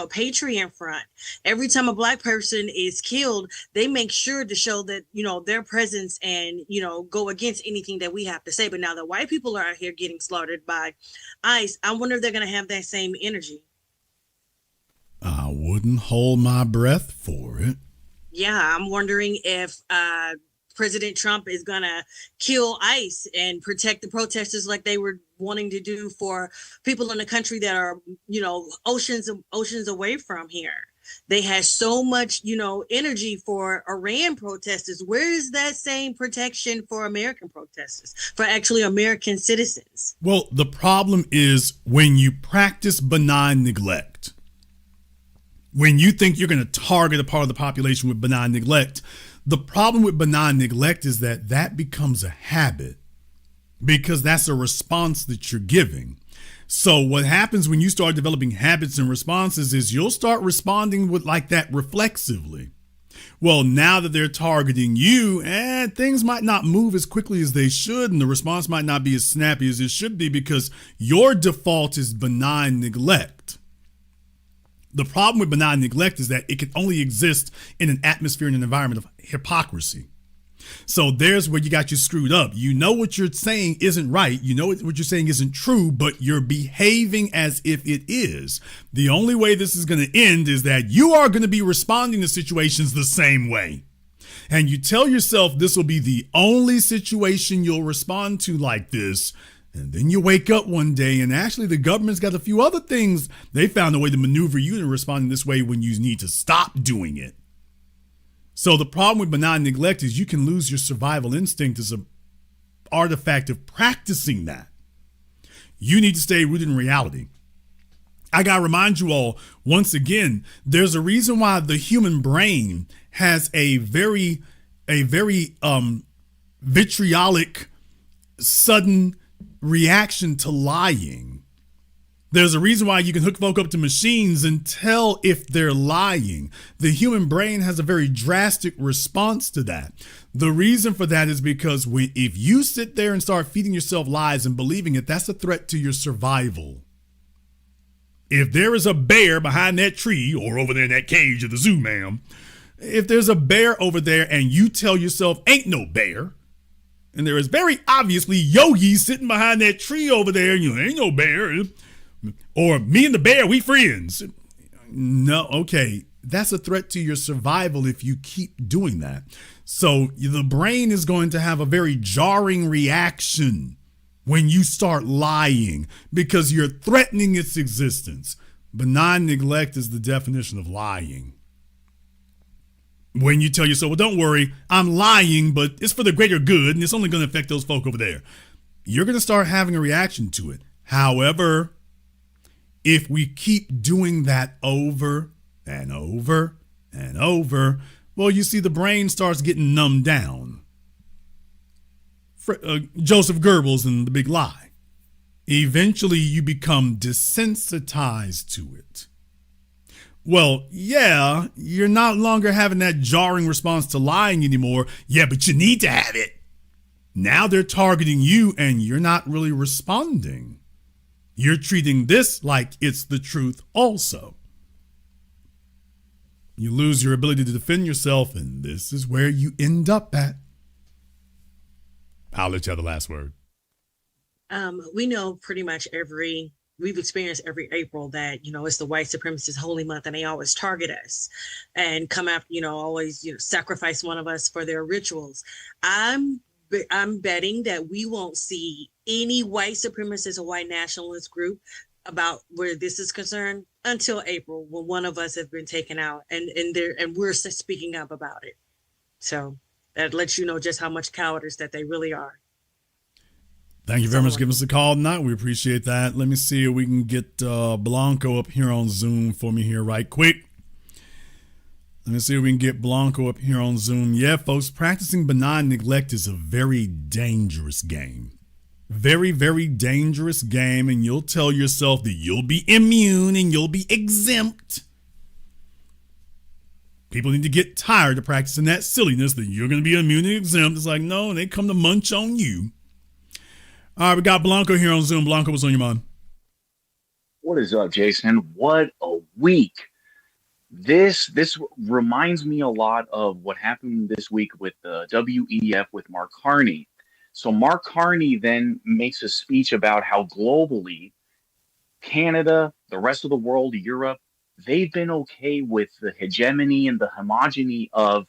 Patriot Front, every time a Black person is killed, they make sure to show that, their presence and, go against anything that we have to say. But now the white people are out here getting slaughtered by ICE. I wonder if they're going to have that same energy. I wouldn't hold my breath for it. Yeah, I'm wondering if President Trump is gonna kill ICE and protect the protesters like they were wanting to do for people in the country that are, oceans away from here. They had so much, energy for Iran protesters. Where is that same protection for American protesters, for actually American citizens? Well, the problem is when you practice benign neglect, when you think you're going to target a part of the population with benign neglect, the problem with benign neglect is that becomes a habit because that's a response that you're giving. So what happens when you start developing habits and responses is you'll start responding with like that reflexively. Well, now that they're targeting you, things might not move as quickly as they should, and the response might not be as snappy as it should be because your default is benign neglect. The problem with benign neglect is that it can only exist in an atmosphere and an environment of hypocrisy. So there's where you got you screwed up. You know what you're saying isn't right. You know what you're saying isn't true, but you're behaving as if it is. The only way this is going to end is that you are going to be responding to situations the same way. And you tell yourself this will be the only situation you'll respond to like this. And then you wake up one day and actually the government's got a few other things. They found a way to maneuver you to respond in this way when you need to stop doing it. So the problem with benign neglect is you can lose your survival instinct as an artifact of practicing that. You need to stay rooted in reality. I got to remind you all, once again, there's a reason why the human brain has a very vitriolic, sudden reaction to lying. There's a reason why you can hook folk up to machines and tell if they're lying. The human brain has a very drastic response to that. The reason for that is because if you sit there and start feeding yourself lies and believing it, that's a threat to your survival. If there is a bear behind that tree or over there in that cage at the zoo, ma'am, if there's a bear over there and you tell yourself ain't no bear, and there is very obviously Yogi sitting behind that tree over there and ain't no bear, or me and the bear, we friends. No, okay. That's a threat to your survival if you keep doing that. So the brain is going to have a very jarring reaction when you start lying because you're threatening its existence. Benign neglect is the definition of lying. When you tell yourself, well, don't worry, I'm lying, but it's for the greater good and it's only going to affect those folk over there. You're going to start having a reaction to it. However, if we keep doing that over and over and over, well, you see, the brain starts getting numbed down. Joseph Goebbels in The Big Lie. Eventually, you become desensitized to it. Well, yeah, you're not longer having that jarring response to lying anymore. Yeah, but you need to have it. Now they're targeting you and you're not really responding. You're treating this like it's the truth also. You lose your ability to defend yourself, and this is where you end up at. I'll let you have the last word. We know pretty much we've experienced every April that, it's the white supremacist holy month and they always target us and come after, always, sacrifice one of us for their rituals. I'm betting that we won't see any white supremacist or white nationalist group about where this is concerned until April, when one of us have been taken out and we're speaking up about it. So that lets you know just how much cowardice that they really are. Thank you very much for giving us a call tonight. We appreciate that. Let me see if we can get Blanco up here on Zoom for me here right quick. Let me see if we can get Blanco up here on Zoom. Yeah, folks, practicing benign neglect is a very dangerous game. Very, very dangerous game. And you'll tell yourself that you'll be immune and you'll be exempt. People need to get tired of practicing that silliness that you're going to be immune and exempt. It's like, no, they come to munch on you. All right, we got Blanco here on Zoom. Blanco, what's on your mind? What is up, Jason? What a week. This reminds me a lot of what happened this week with the WEF with Mark Carney. So Mark Carney then makes a speech about how globally, Canada, the rest of the world, Europe, they've been okay with the hegemony and the homogeny of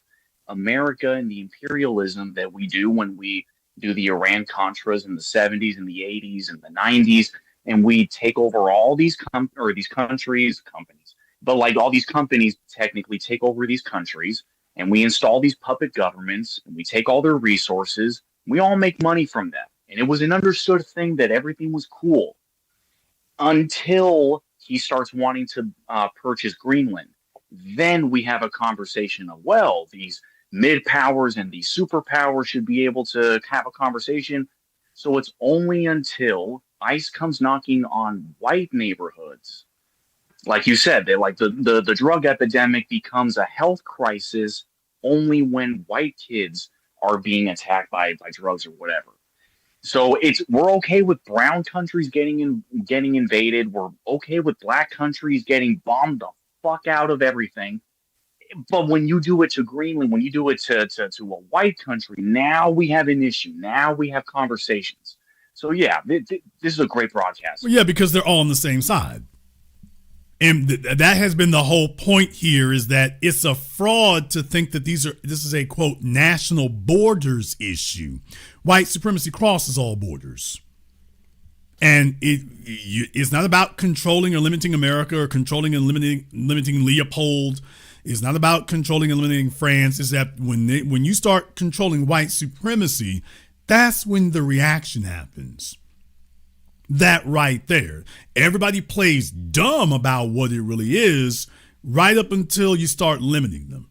America and the imperialism that we do when we do the Iran Contras in the 70s and the 80s and the 90s, and we take over all these these companies, but like all these companies technically take over these countries, and we install these puppet governments, and we take all their resources. We all make money from them, and it was an understood thing that everything was cool until he starts wanting to purchase Greenland. Then we have a conversation of, well, these mid powers and these superpowers should be able to have a conversation. So it's only until ICE comes knocking on white neighborhoods, like you said, they like the drug epidemic becomes a health crisis only when white kids are being attacked by drugs or whatever. So we're okay with brown countries getting invaded. We're okay with black countries getting bombed the fuck out of everything. But when you do it to Greenland, when you do it to a white country, now we have an issue. Now we have conversations. So yeah, this is a great broadcast. Well, yeah, because they're all on the same side. And that has been the whole point here, is that it's a fraud to think that this is a, quote, national borders issue. White supremacy crosses all borders. And it's not about controlling or limiting America or controlling and limiting Leopold. It's not about controlling and limiting France. It's that when you start controlling white supremacy, that's when the reaction happens. That right there. Everybody plays dumb about what it really is right up until you start limiting them.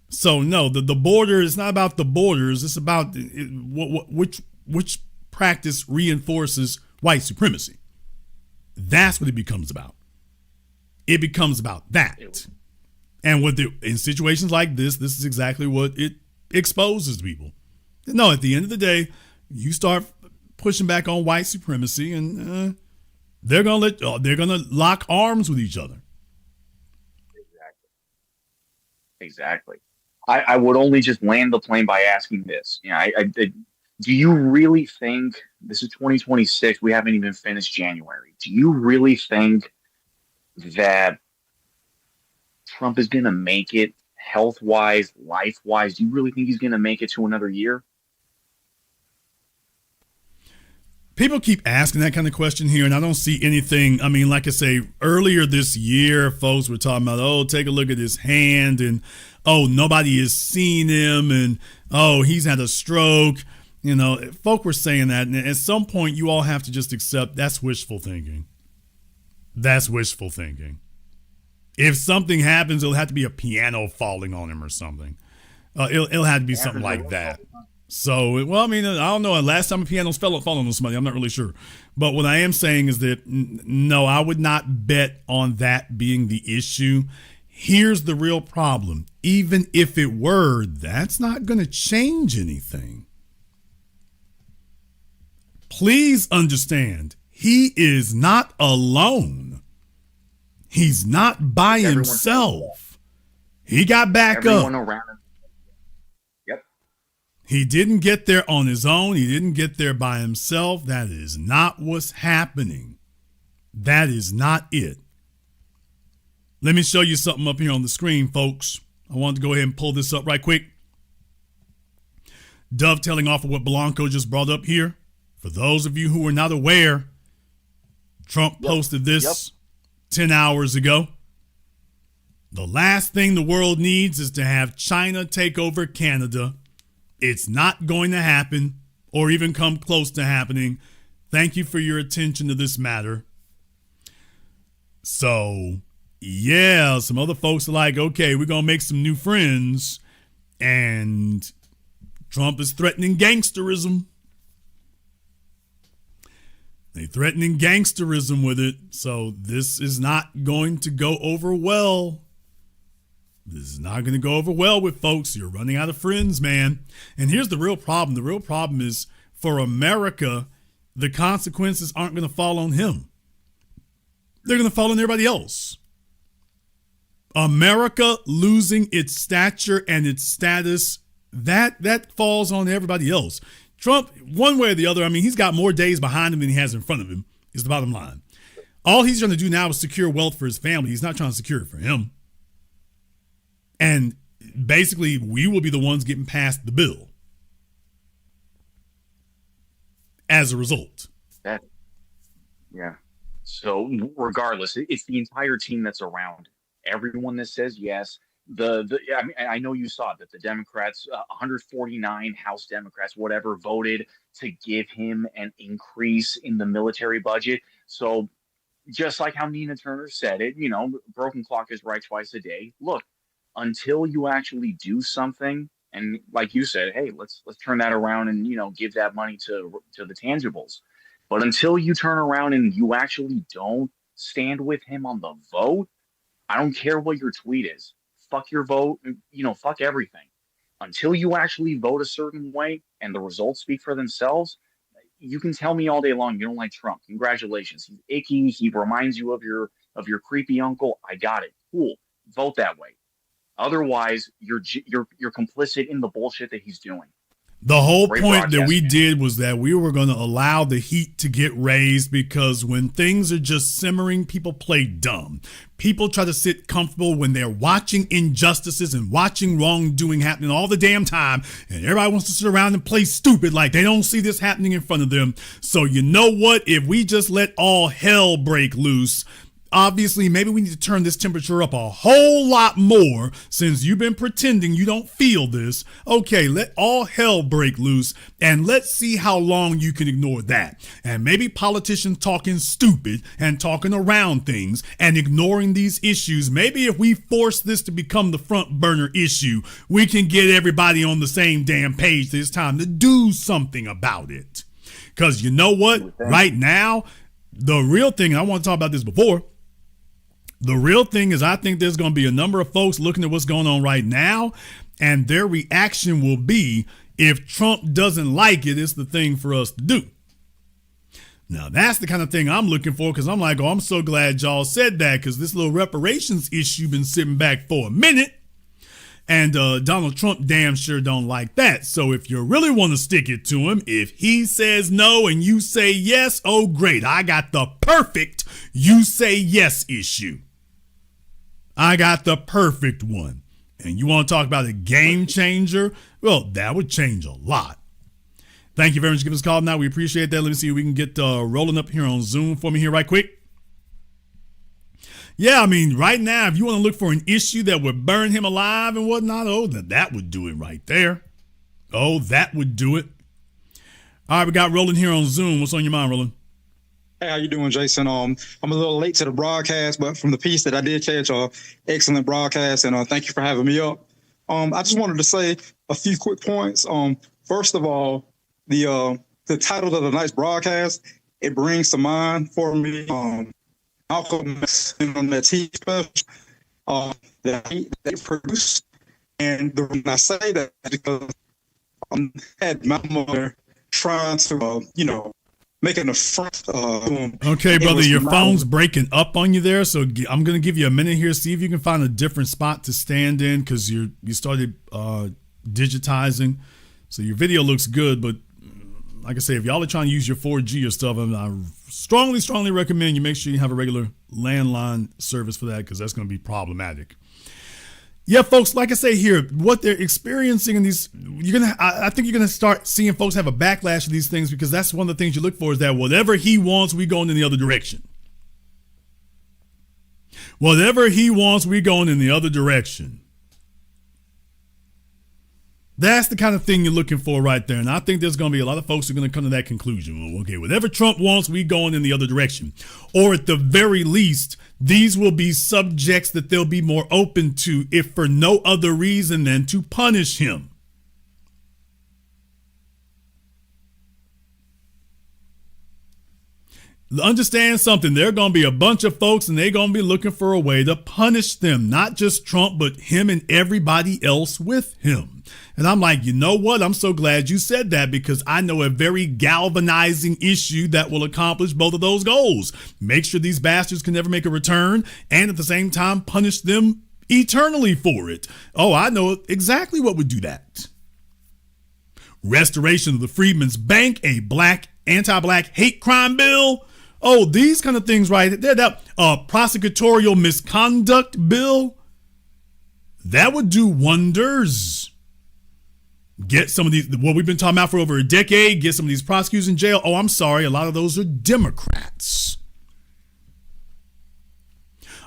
So no, the border is not about the borders. It's about which practice reinforces white supremacy. That's what it becomes about. It becomes about that. And in situations like this is exactly what it exposes people. No, at the end of the day, you start pushing back on white supremacy, and they're gonna lock arms with each other. Exactly. I would only just land the plane by asking this. Do you really think this is 2026? We haven't even finished January. Do you really think that Trump is going to make it health-wise, life-wise? Do you really think he's going to make it to another year? People keep asking that kind of question here, and I don't see anything. I mean, like I say, earlier this year, folks were talking about, oh, take a look at his hand, and oh, nobody has seen him, and oh, he's had a stroke. You know, folk were saying that, and at some point, you all have to just accept that's wishful thinking. That's wishful thinking. If something happens, it'll have to be a piano falling on him or something. It'll have to be something like that. So, well, I mean, I don't know. Last time a piano's fell on somebody, I'm not really sure. But what I am saying is that, no, I would not bet on that being the issue. Here's the real problem. Even if it were, that's not going to change anything. Please understand, he is not alone. He's not by himself. He got back Everyone up. around him. Yep. He didn't get there on his own. He didn't get there by himself. That is not what's happening. That is not it. Let me show you something up here on the screen, folks. I wanted to go ahead and pull this up right quick. Dovetailing off of what Blanco just brought up here. For those of you who are not aware, Trump posted this 10 hours ago. The last thing the world needs is to have China take over Canada. It's not going to happen or even come close to happening. Thank you for your attention to this matter. So, yeah, some other folks are like, okay, we're going to make some new friends. And Trump is threatening gangsterism. They're threatening gangsterism with it. So this is not going to go over well. This is not going to go over well with folks. You're running out of friends, man. And here's the real problem. The real problem is for America, the consequences aren't going to fall on him. They're going to fall on everybody else. America losing its stature and its status, that falls on everybody else. Trump, one way or the other, I mean, he's got more days behind him than he has in front of him, is the bottom line. All he's trying to do now is secure wealth for his family. He's not trying to secure it for him. And basically we will be the ones getting passed the bill as a result. That, yeah. So regardless, it's the entire team that's around. Everyone that says yes. I mean, I know you saw that the Democrats, 149 House Democrats, whatever, voted to give him an increase in the military budget. So just like how Nina Turner said it, broken clock is right twice a day. Look, until you actually do something, and like you said, hey, let's turn that around and give that money to the tangibles. But until you turn around and you actually don't stand with him on the vote, I don't care what your tweet is. Fuck your vote, fuck everything. Until you actually vote a certain way and the results speak for themselves, you can tell me all day long you don't like Trump. Congratulations. He's icky. He reminds you of your creepy uncle. I got it. Cool. Vote that way. Otherwise, you're complicit in the bullshit that he's doing. The whole point that we did was that we were going to allow the heat to get raised, because when things are just simmering, people play dumb. People try to sit comfortable when they're watching injustices and watching wrongdoing happening all the damn time. And everybody wants to sit around and play stupid like they don't see this happening in front of them. So you know what? If we just let all hell break loose, obviously, maybe we need to turn this temperature up a whole lot more, since you've been pretending you don't feel this. Okay, let all hell break loose, and let's see how long you can ignore that. And maybe politicians talking stupid and talking around things and ignoring these issues. Maybe if we force this to become the front burner issue, we can get everybody on the same damn page that it's time to do something about it. Because you know what? Right now, the real thing, and I want to talk about this before, the real thing is I think there's going to be a number of folks looking at what's going on right now, and their reaction will be, if Trump doesn't like it, it's the thing for us to do. Now, that's the kind of thing I'm looking for, because I'm like, oh, I'm so glad y'all said that, because this little reparations issue been sitting back for a minute, and Donald Trump damn sure don't like that. So if you really want to stick it to him, if he says no and you say yes, oh, great. I got the perfect you say yes issue. I got the perfect one. And you want to talk about a game changer? Well, that would change a lot. Thank you very much for giving us a call now. We appreciate that. Let me see if we can get rolling up here on Zoom for me here right quick. Yeah, I mean, right now, if you want to look for an issue that would burn him alive and whatnot, oh, that would do it right there. Oh, that would do it. All right, we got Roland here on Zoom. What's on your mind, Roland? Hey, how you doing, Jason? I'm a little late to the broadcast, but from the piece that I did catch, excellent broadcast, and thank you for having me up. I just wanted to say a few quick points. First of all, the title of the night's broadcast, it brings to mind for me Malcolm X on that TV special that he produced, and the reason I say that is because had Malcolm there trying to making a front. Okay, brother, your phone's breaking up on you there, so I'm going to give you a minute here. See if you can find a different spot to stand in, because you started digitizing. So your video looks good, but like I say, if y'all are trying to use your 4G or stuff, I strongly recommend you make sure you have a regular landline service for that, because that's going to be problematic. Yeah, folks, like I say here, what they're experiencing in these, I think you're gonna start seeing folks have a backlash to these things, because that's one of the things you look for, is that whatever he wants, we going in the other direction. Whatever he wants, we going in the other direction. That's the kind of thing you're looking for right there. And I think there's going to be a lot of folks who are going to come to that conclusion. Well, okay, whatever Trump wants, we going in the other direction. Or at the very least, these will be subjects that they'll be more open to, if for no other reason than to punish him. Understand something. There are going to be a bunch of folks, and they're going to be looking for a way to punish them. Not just Trump, but him and everybody else with him. And I'm like, you know what? I'm so glad you said that, because I know a very galvanizing issue that will accomplish both of those goals. Make sure these bastards can never make a return, and at the same time punish them eternally for it. Oh, I know exactly what would do that. Restoration of the Freedmen's Bank, a anti-black hate crime bill. Oh, these kind of things right there. That prosecutorial misconduct bill. That would do wonders. Get some of these, what we've been talking about for over a decade, get some of these prosecutors in jail. Oh, I'm sorry, a lot of those are Democrats.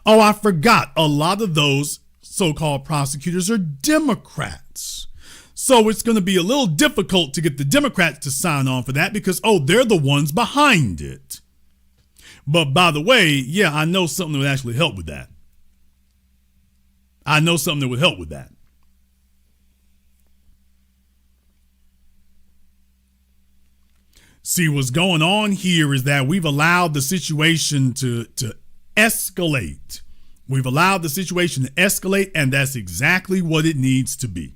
Oh, I forgot, a lot of those so-called prosecutors are Democrats. So it's going to be a little difficult to get the Democrats to sign on for that because, oh, they're the ones behind it. But by the way, yeah, I know something that would actually help with that. I know something that would help with that. See, what's going on here is that we've allowed the situation to escalate. We've allowed the situation to escalate, and that's exactly what it needs to be.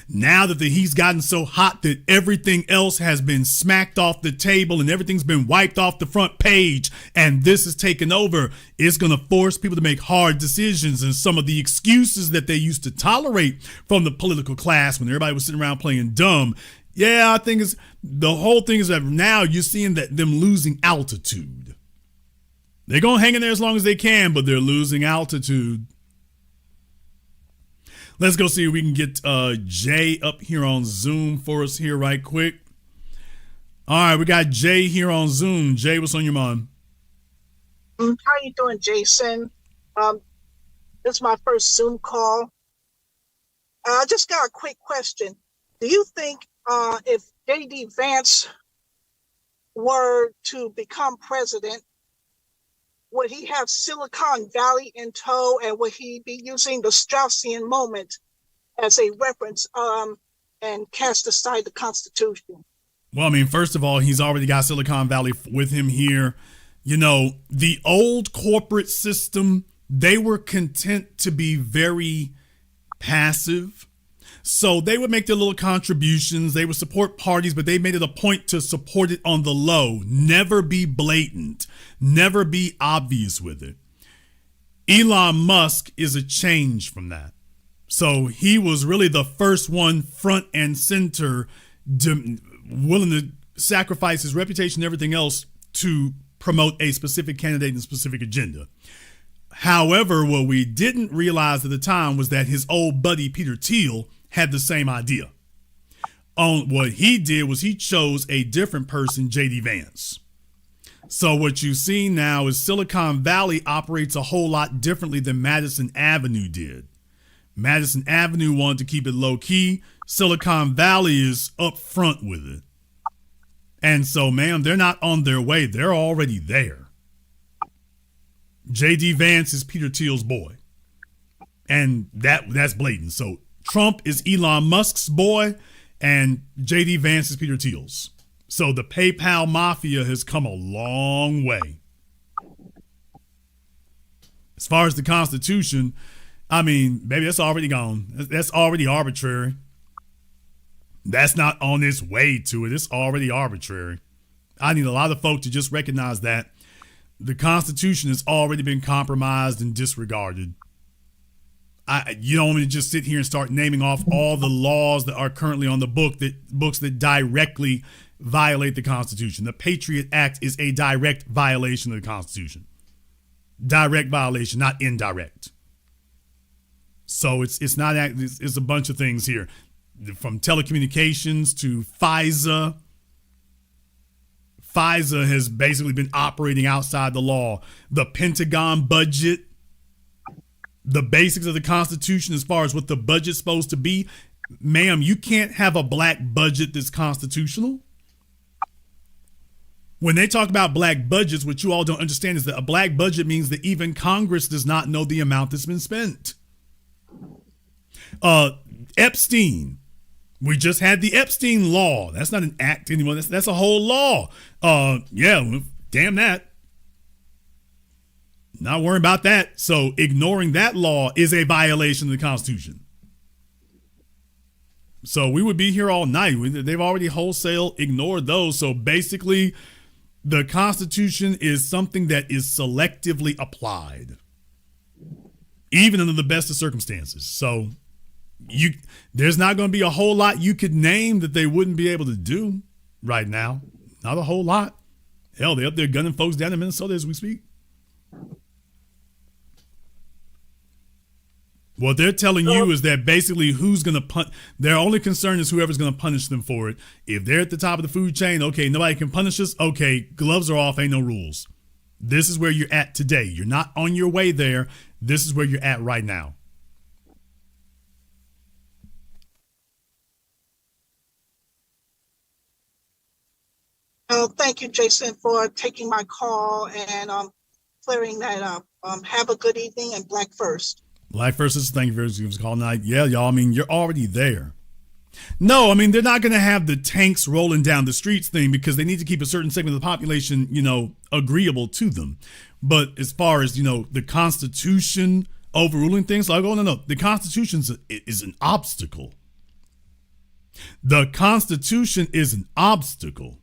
Now that he's gotten so hot that everything else has been smacked off the table and everything's been wiped off the front page and this is taken over, it's going to force people to make hard decisions. And some of the excuses that they used to tolerate from the political class when everybody was sitting around playing dumb, yeah, I think the whole thing is that now you're seeing that them losing altitude. They're going to hang in there as long as they can, but they're losing altitude. Let's go see if we can get Jay up here on Zoom for us here right quick. All right, we got Jay here on Zoom. Jay, what's on your mind? How you doing, Jason? This is my first Zoom call. I just got a quick question. Do you think if J.D. Vance were to become president, would he have Silicon Valley in tow, and would he be using the Straussian moment as a reference and cast aside the Constitution? Well, I mean, first of all, he's already got Silicon Valley with him here. You know, the old corporate system, they were content to be very passive. So they would make their little contributions. They would support parties, but they made it a point to support it on the low. Never be blatant. Never be obvious with it. Elon Musk is a change from that. So he was really the first one front and center, willing to sacrifice his reputation and everything else to promote a specific candidate and a specific agenda. However, what we didn't realize at the time was that his old buddy Peter Thiel had the same idea. What he did was he chose a different person, J.D. Vance. So what you see now is Silicon Valley operates a whole lot differently than Madison Avenue did. Madison Avenue wanted to keep it low key. Silicon Valley is up front with it. And so, man, they're not on their way. They're already there. J.D. Vance is Peter Thiel's boy. And that's blatant. So Trump is Elon Musk's boy, and J.D. Vance is Peter Thiel's. So the PayPal mafia has come a long way. As far as the Constitution, I mean, baby, that's already gone. That's already arbitrary. That's not on its way to it. It's already arbitrary. I need a lot of folk to just recognize that the Constitution has already been compromised and disregarded. You don't want me to just sit here and start naming off all the laws that are currently on the books that directly violate the Constitution. The Patriot Act is a direct violation of the Constitution. Direct violation, not indirect. So it's a bunch of things here, from telecommunications to FISA. FISA has basically been operating outside the law. The Pentagon budget, the basics of the Constitution as far as what the budget's supposed to be. Ma'am, you can't have a black budget that's constitutional. When they talk about black budgets, what you all don't understand is that a black budget means that even Congress does not know the amount that's been spent. Epstein. We just had the Epstein law. That's not an act anymore. That's a whole law. Yeah, damn that. Not worrying about that. So ignoring that law is a violation of the Constitution. So we would be here all night. They've already wholesale ignored those. So basically, the Constitution is something that is selectively applied, even under the best of circumstances. So there's not going to be a whole lot you could name that they wouldn't be able to do right now. Not a whole lot. Hell, they're up there gunning folks down in Minnesota as we speak. What they're telling you is that basically who's going to their only concern is whoever's going to punish them for it. If they're at the top of the food chain, okay, nobody can punish us. Okay, gloves are off, ain't no rules. This is where you're at today. You're not on your way there. This is where you're at right now. Thank you, Jason, for taking my call and clearing that up. Have a good evening and Black First. Black First, thank you very much for calling night. Yeah, y'all, I mean, you're already there. No, I mean, they're not going to have the tanks rolling down the streets thing because they need to keep a certain segment of the population, agreeable to them. But as far as, the Constitution overruling things, like, oh, no, the Constitution is an obstacle. The Constitution is an obstacle.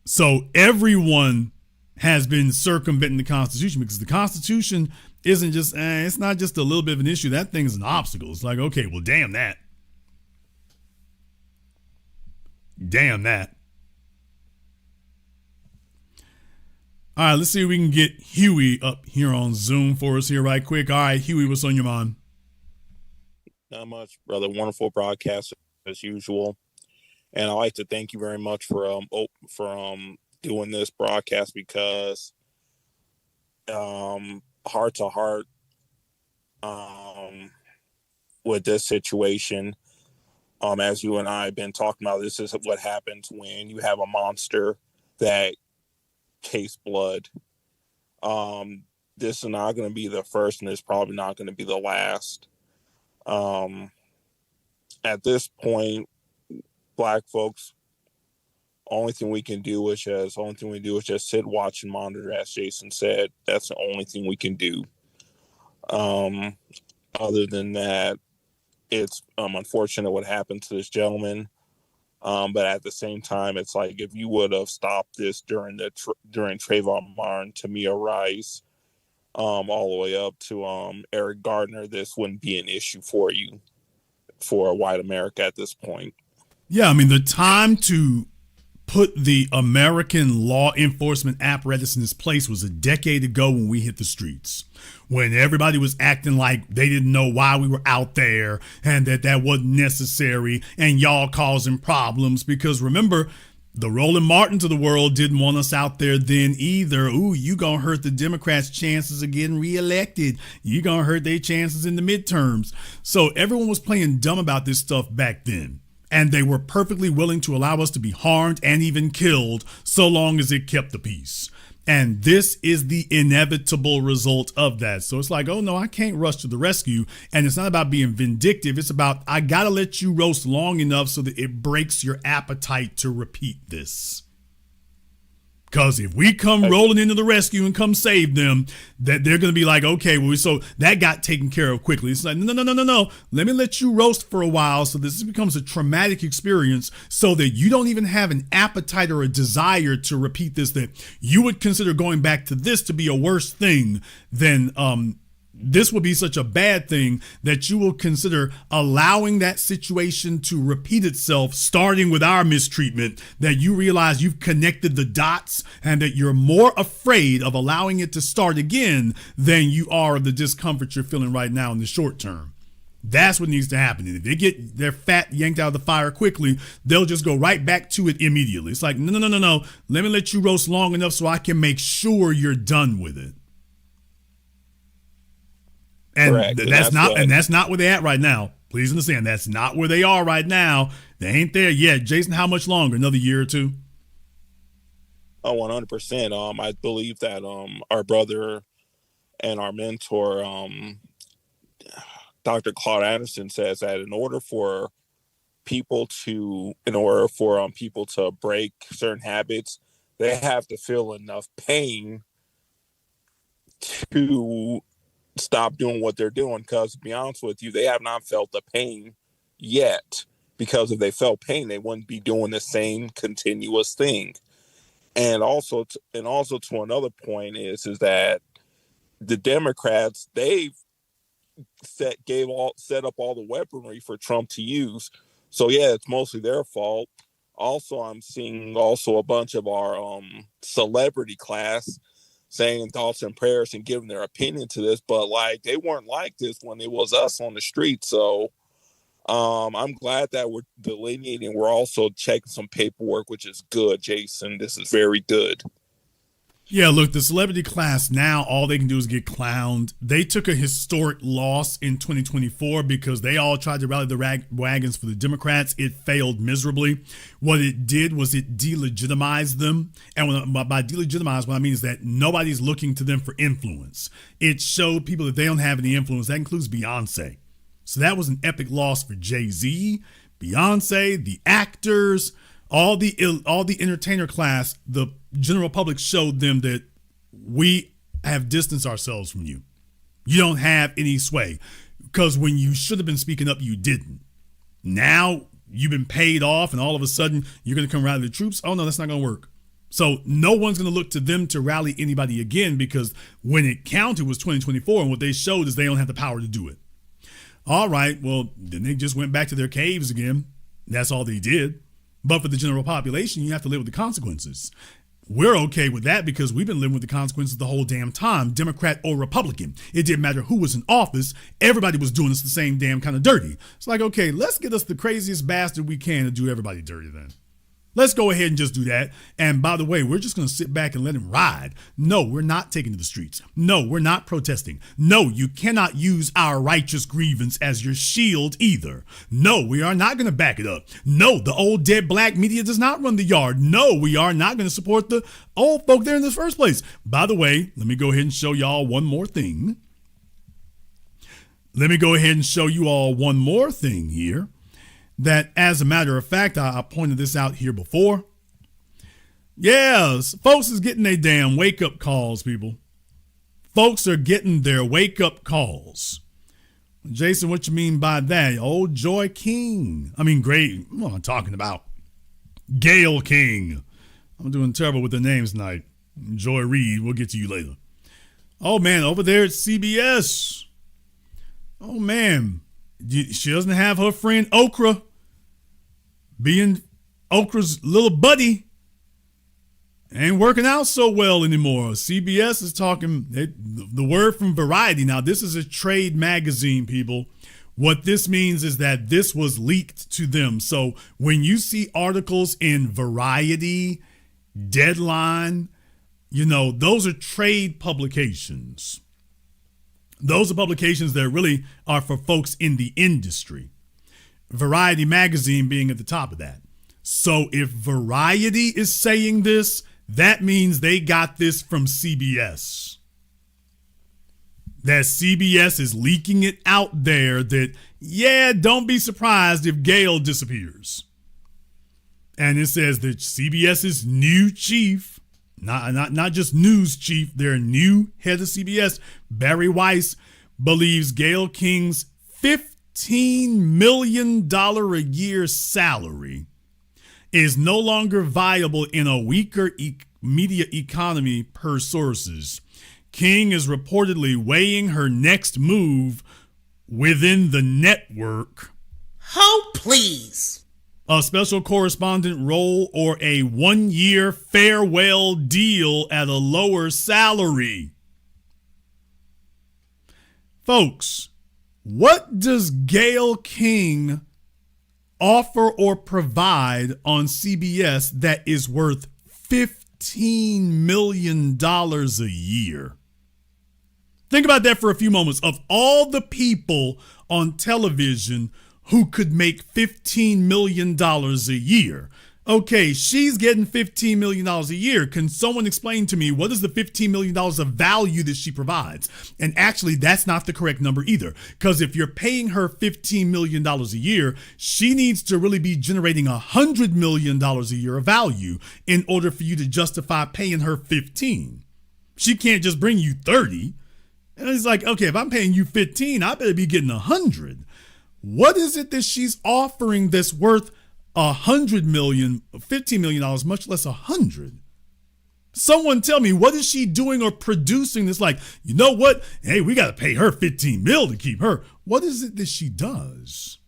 So everyone has been circumventing the Constitution because the Constitution isn't just, it's not just a little bit of an issue. That thing is an obstacle. It's like, okay, well, damn that. Damn that. All right, let's see if we can get Huey up here on Zoom for us here right quick. All right, Huey, what's on your mind? Not much, brother. Wonderful broadcast as usual. And I'd like to thank you very much for doing this broadcast because heart to heart with this situation, as you and I have been talking about, this is what happens when you have a monster that tastes blood. This is not going to be the first, and it's probably not going to be the last. At this point, Black folks, only thing we do is just sit, watch, and monitor. As Jason said, that's the only thing we can do. Other than that, it's unfortunate what happened to this gentleman. But at the same time, it's like if you would have stopped this during Trayvon Martin, Tamir Rice, all the way up to Eric Gardner, this wouldn't be an issue for you, for white America at this point. Yeah, I mean, the time to put the American law enforcement apparatus in its place was a decade ago when we hit the streets, when everybody was acting like they didn't know why we were out there and that wasn't necessary and y'all causing problems. Because remember, the Roland Martins of the world didn't want us out there then either. Ooh, you gonna hurt the Democrats' chances of getting reelected. You gonna hurt their chances in the midterms. So everyone was playing dumb about this stuff back then. And they were perfectly willing to allow us to be harmed and even killed so long as it kept the peace. And this is the inevitable result of that. So it's like, oh no, I can't rush to the rescue. And it's not about being vindictive. It's about, I gotta let you roast long enough so that it breaks your appetite to repeat this. Because if we come rolling into the rescue and come save them, that they're going to be like, okay, well, so that got taken care of quickly. It's like, no. Let me let you roast for a while so this becomes a traumatic experience so that you don't even have an appetite or a desire to repeat this, that you would consider going back to this to be a worse thing than this would be such a bad thing that you will consider allowing that situation to repeat itself, starting with our mistreatment, that you realize you've connected the dots and that you're more afraid of allowing it to start again than you are of the discomfort you're feeling right now in the short term. That's what needs to happen. And if they get their fat yanked out of the fire quickly, they'll just go right back to it immediately. It's like, no. Let me let you roast long enough so I can make sure you're done with it. And that's not where they're at right now. Please understand, that's not where they are right now. They ain't there yet. Jason, how much longer? Another year or two? Oh, 100%. I believe that our brother and our mentor, Dr. Claude Anderson, says that in order for people to break certain habits, they have to feel enough pain to stop doing what they're doing. Because to be honest with you, they have not felt the pain yet, because if they felt pain, they wouldn't be doing the same continuous thing. And also to another point is that the Democrats, they've set up all the weaponry for Trump to use. So yeah, it's mostly their fault. Also, I'm seeing a bunch of our celebrity class saying thoughts and prayers and giving their opinion to this, but like they weren't like this when it was us on the street. So I'm glad that we're delineating. We're also checking some paperwork, which is good, Jason. This is very good. Yeah, look, the celebrity class now, all they can do is get clowned. They took a historic loss in 2024 because they all tried to rally the wagons for the Democrats. It failed miserably. What it did was it delegitimized them. And by delegitimized, what I mean is that nobody's looking to them for influence. It showed people that they don't have any influence. That includes Beyonce. So that was an epic loss for Jay-Z, Beyonce, the actors, all the entertainer class. The general public showed them that we have distanced ourselves from you. You don't have any sway, because when you should have been speaking up, you didn't. Now you've been paid off and all of a sudden you're going to come rally the troops. Oh no, that's not going to work. So no one's going to look to them to rally anybody again, because when it counted was 2024, and what they showed is they don't have the power to do it. All right, well, then they just went back to their caves again. That's all they did. But for the general population, you have to live with the consequences. We're okay with that because we've been living with the consequences the whole damn time, Democrat or Republican. It didn't matter who was in office. Everybody was doing us the same damn kind of dirty. It's like, okay, let's get us the craziest bastard we can to do everybody dirty then. Let's go ahead and just do that. And by the way, we're just going to sit back and let him ride. No, we're not taking to the streets. No, we're not protesting. No, you cannot use our righteous grievance as your shield either. No, we are not going to back it up. No, the old dead black media does not run the yard. No, we are not going to support the old folk there in the first place. By the way, let me go ahead and show y'all one more thing. Let me go ahead and show you all one more thing here. That, as a matter of fact, I pointed this out here before. Yes, folks is getting their damn wake-up calls, people. Folks are getting their wake-up calls. Jason, what you mean by that? Old Joy King. I mean, great. What am I talking about? Gail King. I'm doing terrible with the names tonight. Joy Reid. We'll get to you later. Oh, man, over there at CBS. Oh, man. She doesn't have her friend Okra being Okra's little buddy. Ain't working out so well anymore. CBS is talking the word from Variety. Now, this is a trade magazine, people. What this means is that this was leaked to them. So when you see articles in Variety, Deadline, those are trade publications. Those are publications that really are for folks in the industry. Variety magazine being at the top of that. So if Variety is saying this, that means they got this from CBS. That CBS is leaking it out there that, yeah, don't be surprised if Gail disappears. And it says that CBS's new chief, not just news chief, their new head of CBS, Barry Weiss, believes Gail King's $15 million a year salary is no longer viable in a weaker media economy per sources. King is reportedly weighing her next move within the network. Oh, please. A special correspondent role or a one-year farewell deal at a lower salary. Folks, what does Gail King offer or provide on CBS that is worth $15 million a year? Think about that for a few moments. Of all the people on television who could make $15 million a year, okay, she's getting $15 million a year. Can someone explain to me what is the $15 million of value that she provides? And actually, that's not the correct number either. Because if you're paying her $15 million a year, she needs to really be generating $100 million a year of value in order for you to justify paying her 15. She can't just bring you 30. And it's like, okay, if I'm paying you 15, I better be getting 100. What is it that she's offering that's worth $100 million, $15 million, much less 100? Someone tell me, what is she doing or producing that's like, you know what? Hey, we got to pay her 15 mil to keep her. What is it that she does?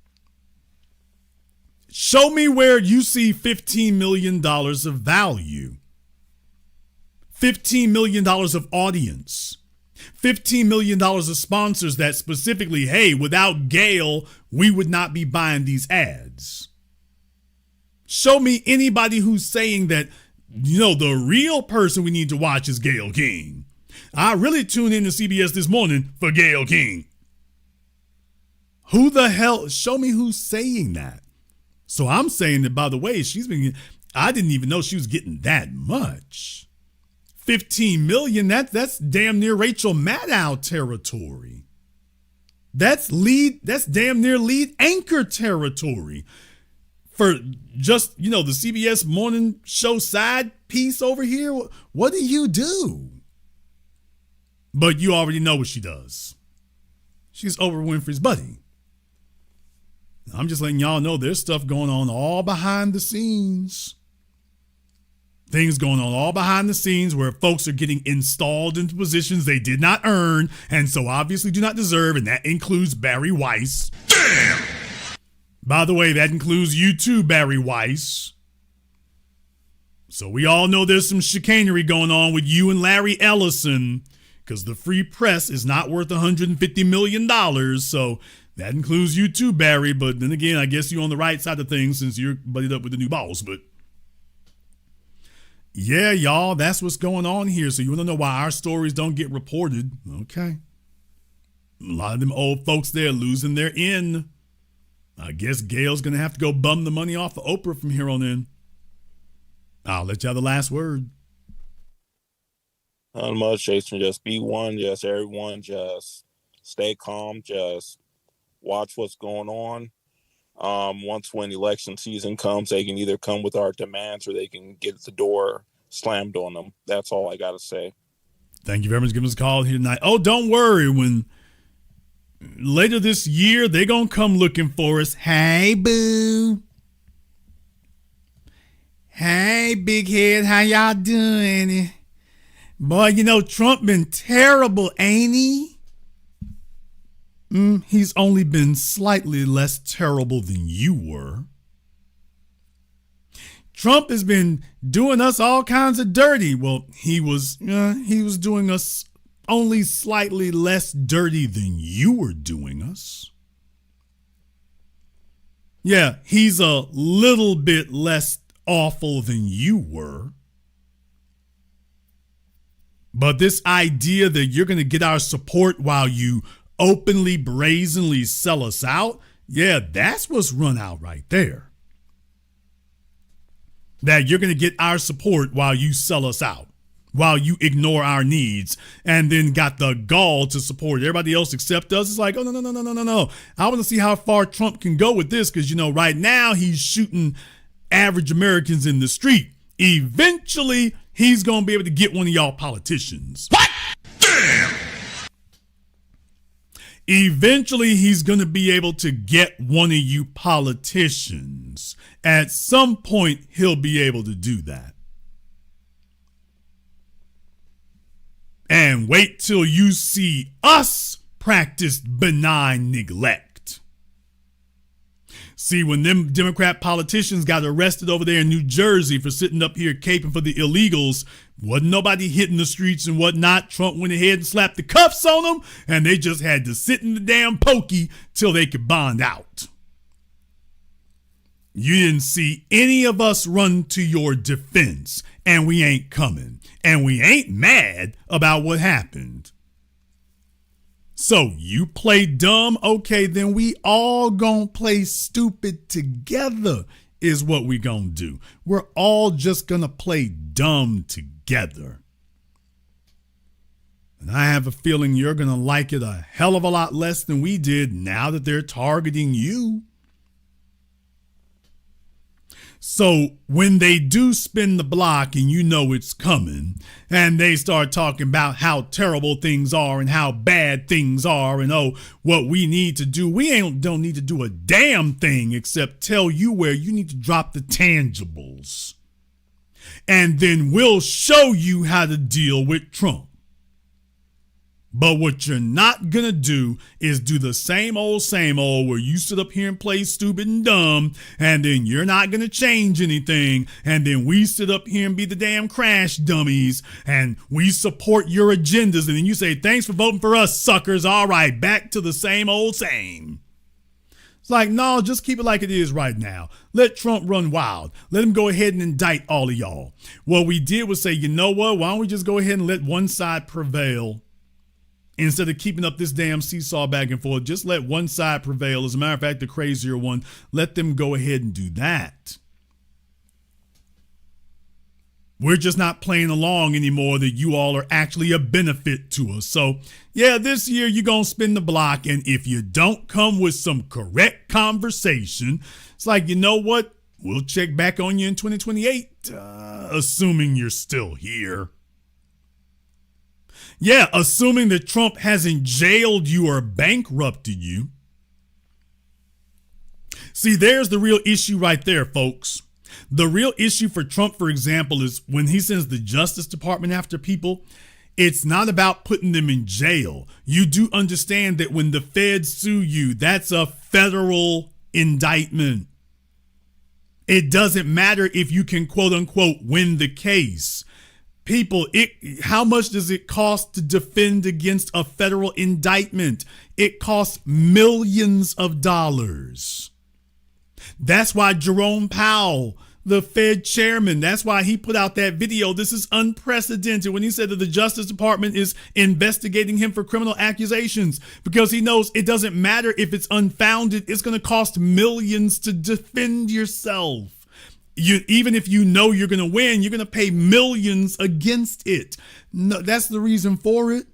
Show me where you see $15 million of value. $15 million of audience, $15 million of sponsors that specifically, hey, without Gayle, we would not be buying these ads. Show me anybody who's saying that, the real person we need to watch is Gayle King. I really tuned in to CBS this morning for Gayle King. Who the hell? Show me who's saying that. So I'm saying that, by the way, I didn't even know she was getting that much. 15 million, that's damn near Rachel Maddow territory. That's damn near lead anchor territory. For just, the CBS morning show side piece over here, what do you do? But you already know what she does. She's Oprah Winfrey's buddy. I'm just letting y'all know there's stuff going on all behind the scenes. Things going on all behind the scenes where folks are getting installed into positions they did not earn and so obviously do not deserve, and that includes Barry Weiss. Damn! By the way, that includes you too, Barry Weiss. So we all know there's some chicanery going on with you and Larry Ellison because the free press is not worth $150 million. So that includes you too, Barry. But then again, I guess you're on the right side of things since you're buddied up with the new boss. But yeah, y'all, that's what's going on here. So you want to know why our stories don't get reported? Okay. A lot of them old folks there losing their in. I guess Gayle's going to have to go bum the money off of Oprah from here on in. I'll let you have the last word. Not much, Jason. Just be one. Just everyone. Just stay calm. Just watch what's going on. Once when election season comes, they can either come with our demands or they can get the door slammed on them. That's all I got to say. Thank you very much for giving us a call here tonight. Oh, don't worry. When later this year, they're going to come looking for us. Hey, boo. Hey, big head. How y'all doing? Boy, Trump been terrible, ain't he? He's only been slightly less terrible than you were. Trump has been doing us all kinds of dirty. Well, he was doing us only slightly less dirty than you were doing us. Yeah, he's a little bit less awful than you were. But this idea that you're going to get our support while you openly, brazenly sell us out, yeah, that's what's run out right there. That you're going to get our support while you sell us out, while you ignore our needs, and then got the gall to support everybody else except us. It's like, oh, no. I want to see how far Trump can go with this because, right now he's shooting average Americans in the street. Eventually, he's going to be able to get one of y'all politicians. What? Damn! Eventually, he's going to be able to get one of you politicians. At some point, he'll be able to do that. And wait till you see us practice benign neglect. See, when them Democrat politicians got arrested over there in New Jersey for sitting up here caping for the illegals, wasn't nobody hitting the streets and whatnot. Trump went ahead and slapped the cuffs on them, and they just had to sit in the damn pokey till they could bond out. You didn't see any of us run to your defense, and we ain't coming, and we ain't mad about what happened. So you play dumb? Okay, then we all gonna play stupid together is what we gonna do. We're all just gonna play dumb together. And I have a feeling you're gonna like it a hell of a lot less than we did now that they're targeting you. So when they do spin the block and you know it's coming and they start talking about how terrible things are and how bad things are and what we need to do, don't need to do a damn thing except tell you where you need to drop the tangibles. And then we'll show you how to deal with Trump. But what you're not going to do is do the same old where you sit up here and play stupid and dumb, and then you're not going to change anything, and then we sit up here and be the damn crash dummies, and we support your agendas, and then you say, thanks for voting for us, suckers. All right, back to the same old same. It's like, no, just keep it like it is right now. Let Trump run wild. Let him go ahead and indict all of y'all. What we did was say, you know what? Why don't we just go ahead and let one side prevail? Instead of keeping up this damn seesaw back and forth, just let one side prevail. As a matter of fact, the crazier one, let them go ahead and do that. We're just not playing along anymore that you all are actually a benefit to us. So, yeah, this year you're going to spin the block. And if you don't come with some correct conversation, it's like, you know what? We'll check back on you in 2028, assuming you're still here. Yeah, assuming that Trump hasn't jailed you or bankrupted you. See, there's the real issue right there, folks. The real issue for Trump, for example, is when he sends the Justice Department after people, it's not about putting them in jail. You do understand that when the feds sue you, that's a federal indictment. It doesn't matter if you can, quote unquote, win the case. People, how much does it cost to defend against a federal indictment? It costs millions of dollars. That's why Jerome Powell, the Fed chairman, that's why he put out that video. This is unprecedented when he said that the Justice Department is investigating him for criminal accusations, because he knows it doesn't matter if it's unfounded. It's going to cost millions to defend yourself. Even if you know you're going to win, you're going to pay millions against it. No, that's the reason for it.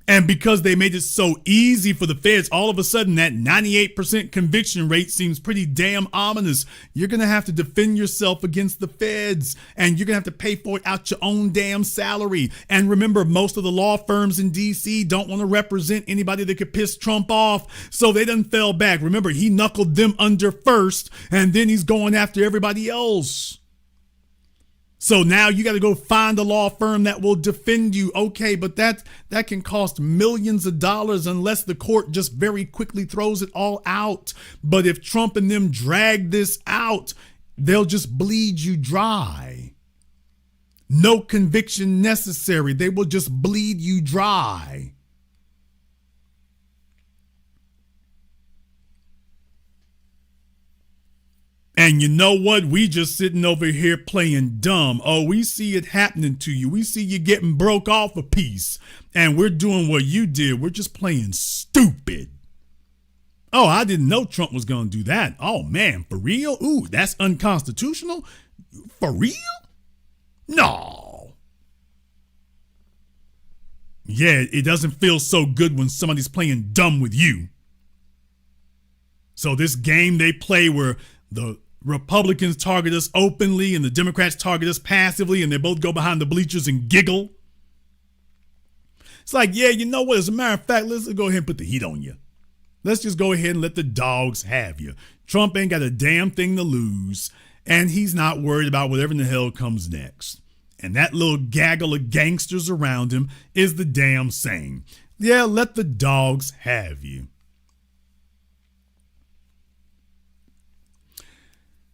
And because they made it so easy for the feds, all of a sudden that 98% conviction rate seems pretty damn ominous. You're going to have to defend yourself against the feds, and you're going to have to pay for it out your own damn salary. And remember, most of the law firms in D.C. don't want to represent anybody that could piss Trump off, so they done fell back. Remember, he knuckled them under first, and then he's going after everybody else. So now you got to go find a law firm that will defend you. Okay, but that can cost millions of dollars unless the court just very quickly throws it all out. But if Trump and them drag this out, they'll just bleed you dry. No conviction necessary. They will just bleed you dry. And you know what? We just sitting over here playing dumb. Oh, we see it happening to you. We see you getting broke off a piece. And we're doing what you did. We're just playing stupid. Oh, I didn't know Trump was going to do that. Oh, man, for real? Ooh, that's unconstitutional? For real? No. Yeah, it doesn't feel so good when somebody's playing dumb with you. So this game they play where the Republicans target us openly and the Democrats target us passively, and they both go behind the bleachers and giggle. It's like, yeah, you know what? As a matter of fact, let's go ahead and put the heat on you. Let's just go ahead and let the dogs have you. Trump ain't got a damn thing to lose, and he's not worried about whatever in the hell comes next. And that little gaggle of gangsters around him is the damn same. Yeah, let the dogs have you.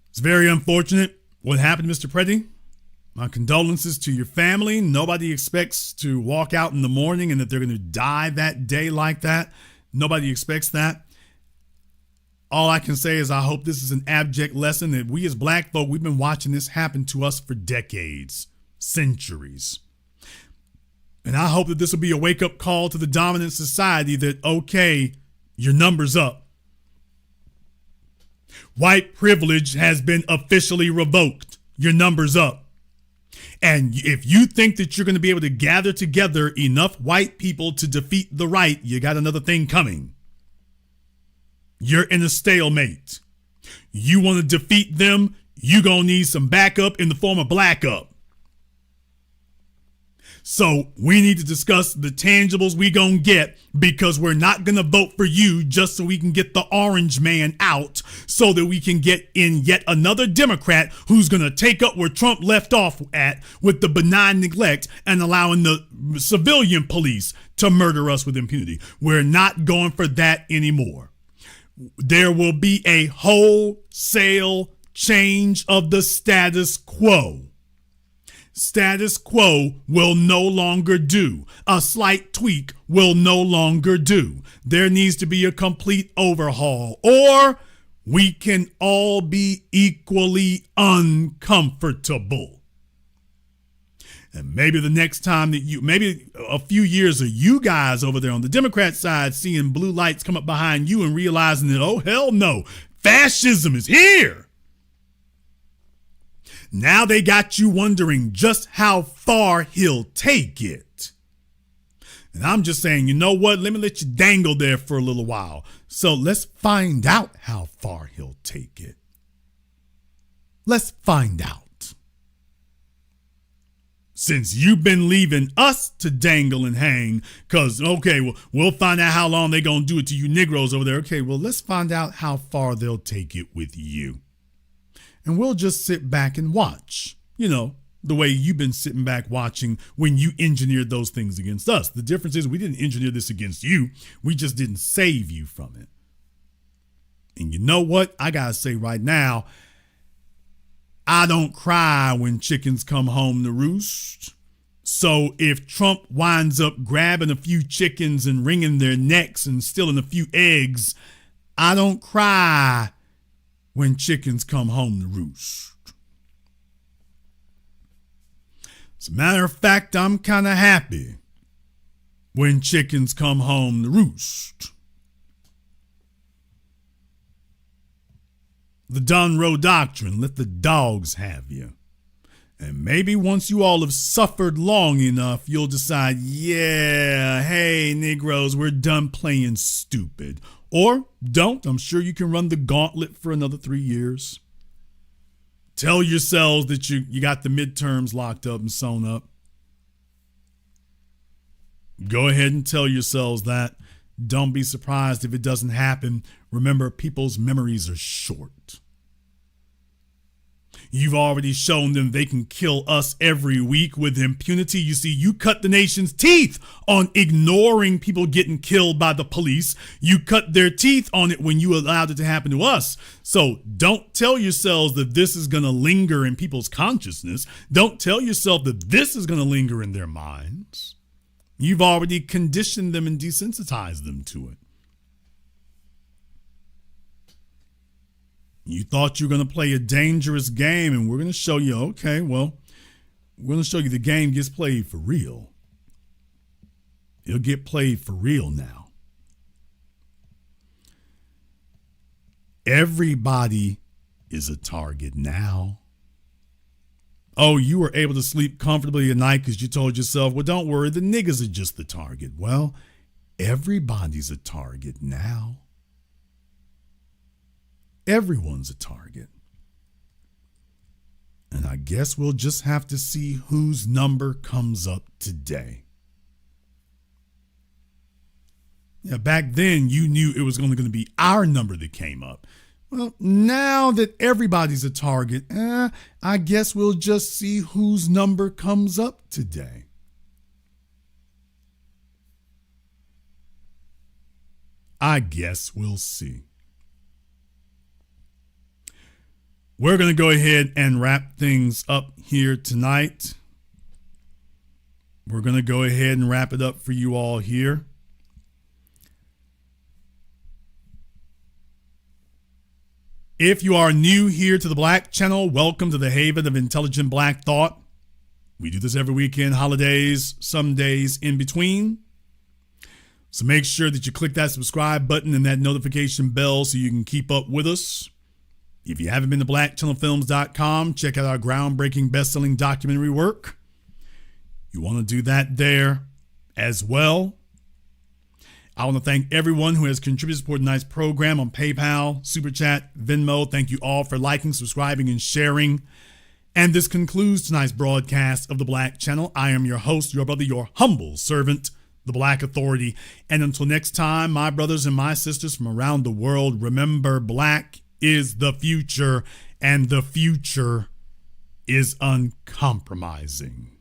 It's very unfortunate what happened, Mr. Preddy. My condolences to your family. Nobody expects to walk out in the morning and that they're going to die that day like that. Nobody expects that. All I can say is I hope this is an abject lesson that we as black folk, we've been watching this happen to us for decades, centuries. And I hope that this will be a wake-up call to the dominant society that, okay, your number's up. White privilege has been officially revoked. Your number's up. And if you think that you're going to be able to gather together enough white people to defeat the right, you got another thing coming. You're in a stalemate. You want to defeat them, you're going to need some backup in the form of black up. So we need to discuss the tangibles we gonna get, because we're not gonna vote for you just so we can get the orange man out, so that we can get in yet another Democrat who's gonna take up where Trump left off at with the benign neglect and allowing the civilian police to murder us with impunity. We're not going for that anymore. There will be a wholesale change of the status quo. Status quo will no longer do. A slight tweak will no longer do. There needs to be a complete overhaul, or we can all be equally uncomfortable. And maybe the next time that maybe a few years of you guys over there on the Democrat side seeing blue lights come up behind you and realizing that, oh, hell no, fascism is here. Now they got you wondering just how far he'll take it. And I'm just saying, you know what? Let me let you dangle there for a little while. So let's find out how far he'll take it. Let's find out. Since you've been leaving us to dangle and hang, because, okay, well, we'll find out how long they're going to do it to you Negroes over there. Okay, well, let's find out how far they'll take it with you. And we'll just sit back and watch, you know, the way you've been sitting back watching when you engineered those things against us. The difference is we didn't engineer this against you. We just didn't save you from it. And you know what? I got to say right now, I don't cry when chickens come home to roost. So if Trump winds up grabbing a few chickens and wringing their necks and stealing a few eggs, I don't cry when chickens come home to roost. As a matter of fact, I'm kind of happy when chickens come home to roost. The Dunroe Doctrine, let the dogs have you. And maybe once you all have suffered long enough, you'll decide, yeah, hey, Negroes, we're done playing stupid. Or don't. I'm sure you can run the gauntlet for another 3 years. Tell yourselves that you got the midterms locked up and sewn up. Go ahead and tell yourselves that. Don't be surprised if it doesn't happen. Remember, people's memories are short. You've already shown them they can kill us every week with impunity. You see, you cut the nation's teeth on ignoring people getting killed by the police. You cut their teeth on it when you allowed it to happen to us. So don't tell yourselves that this is going to linger in people's consciousness. Don't tell yourself that this is going to linger in their minds. You've already conditioned them and desensitized them to it. You thought you were going to play a dangerous game, and we're going to show you, okay, well, we're going to show you the game gets played for real. It'll get played for real now. Everybody is a target now. Oh, you were able to sleep comfortably at night because you told yourself, well, don't worry, the niggas are just the target. Well, everybody's a target now. Everyone's a target. And I guess we'll just have to see whose number comes up today. Yeah, back then you knew it was only going to be our number that came up. Well, now that everybody's a target, I guess we'll just see whose number comes up today. I guess we'll see. We're going to go ahead and wrap things up here tonight. We're going to go ahead and wrap it up for you all here. If you are new here to the Black Channel, welcome to the haven of intelligent Black thought. We do this every weekend, holidays, some days in between. So make sure that you click that subscribe button and that notification bell so you can keep up with us. If you haven't been to blackchannelfilms.com, check out our groundbreaking best-selling documentary work. You want to do that there as well. I want to thank everyone who has contributed to support tonight's program on PayPal, Super Chat, Venmo. Thank you all for liking, subscribing, and sharing. And this concludes tonight's broadcast of the Black Channel. I am your host, your brother, your humble servant, the Black Authority. And until next time, my brothers and my sisters from around the world, remember, black is the future, and the future is uncompromising.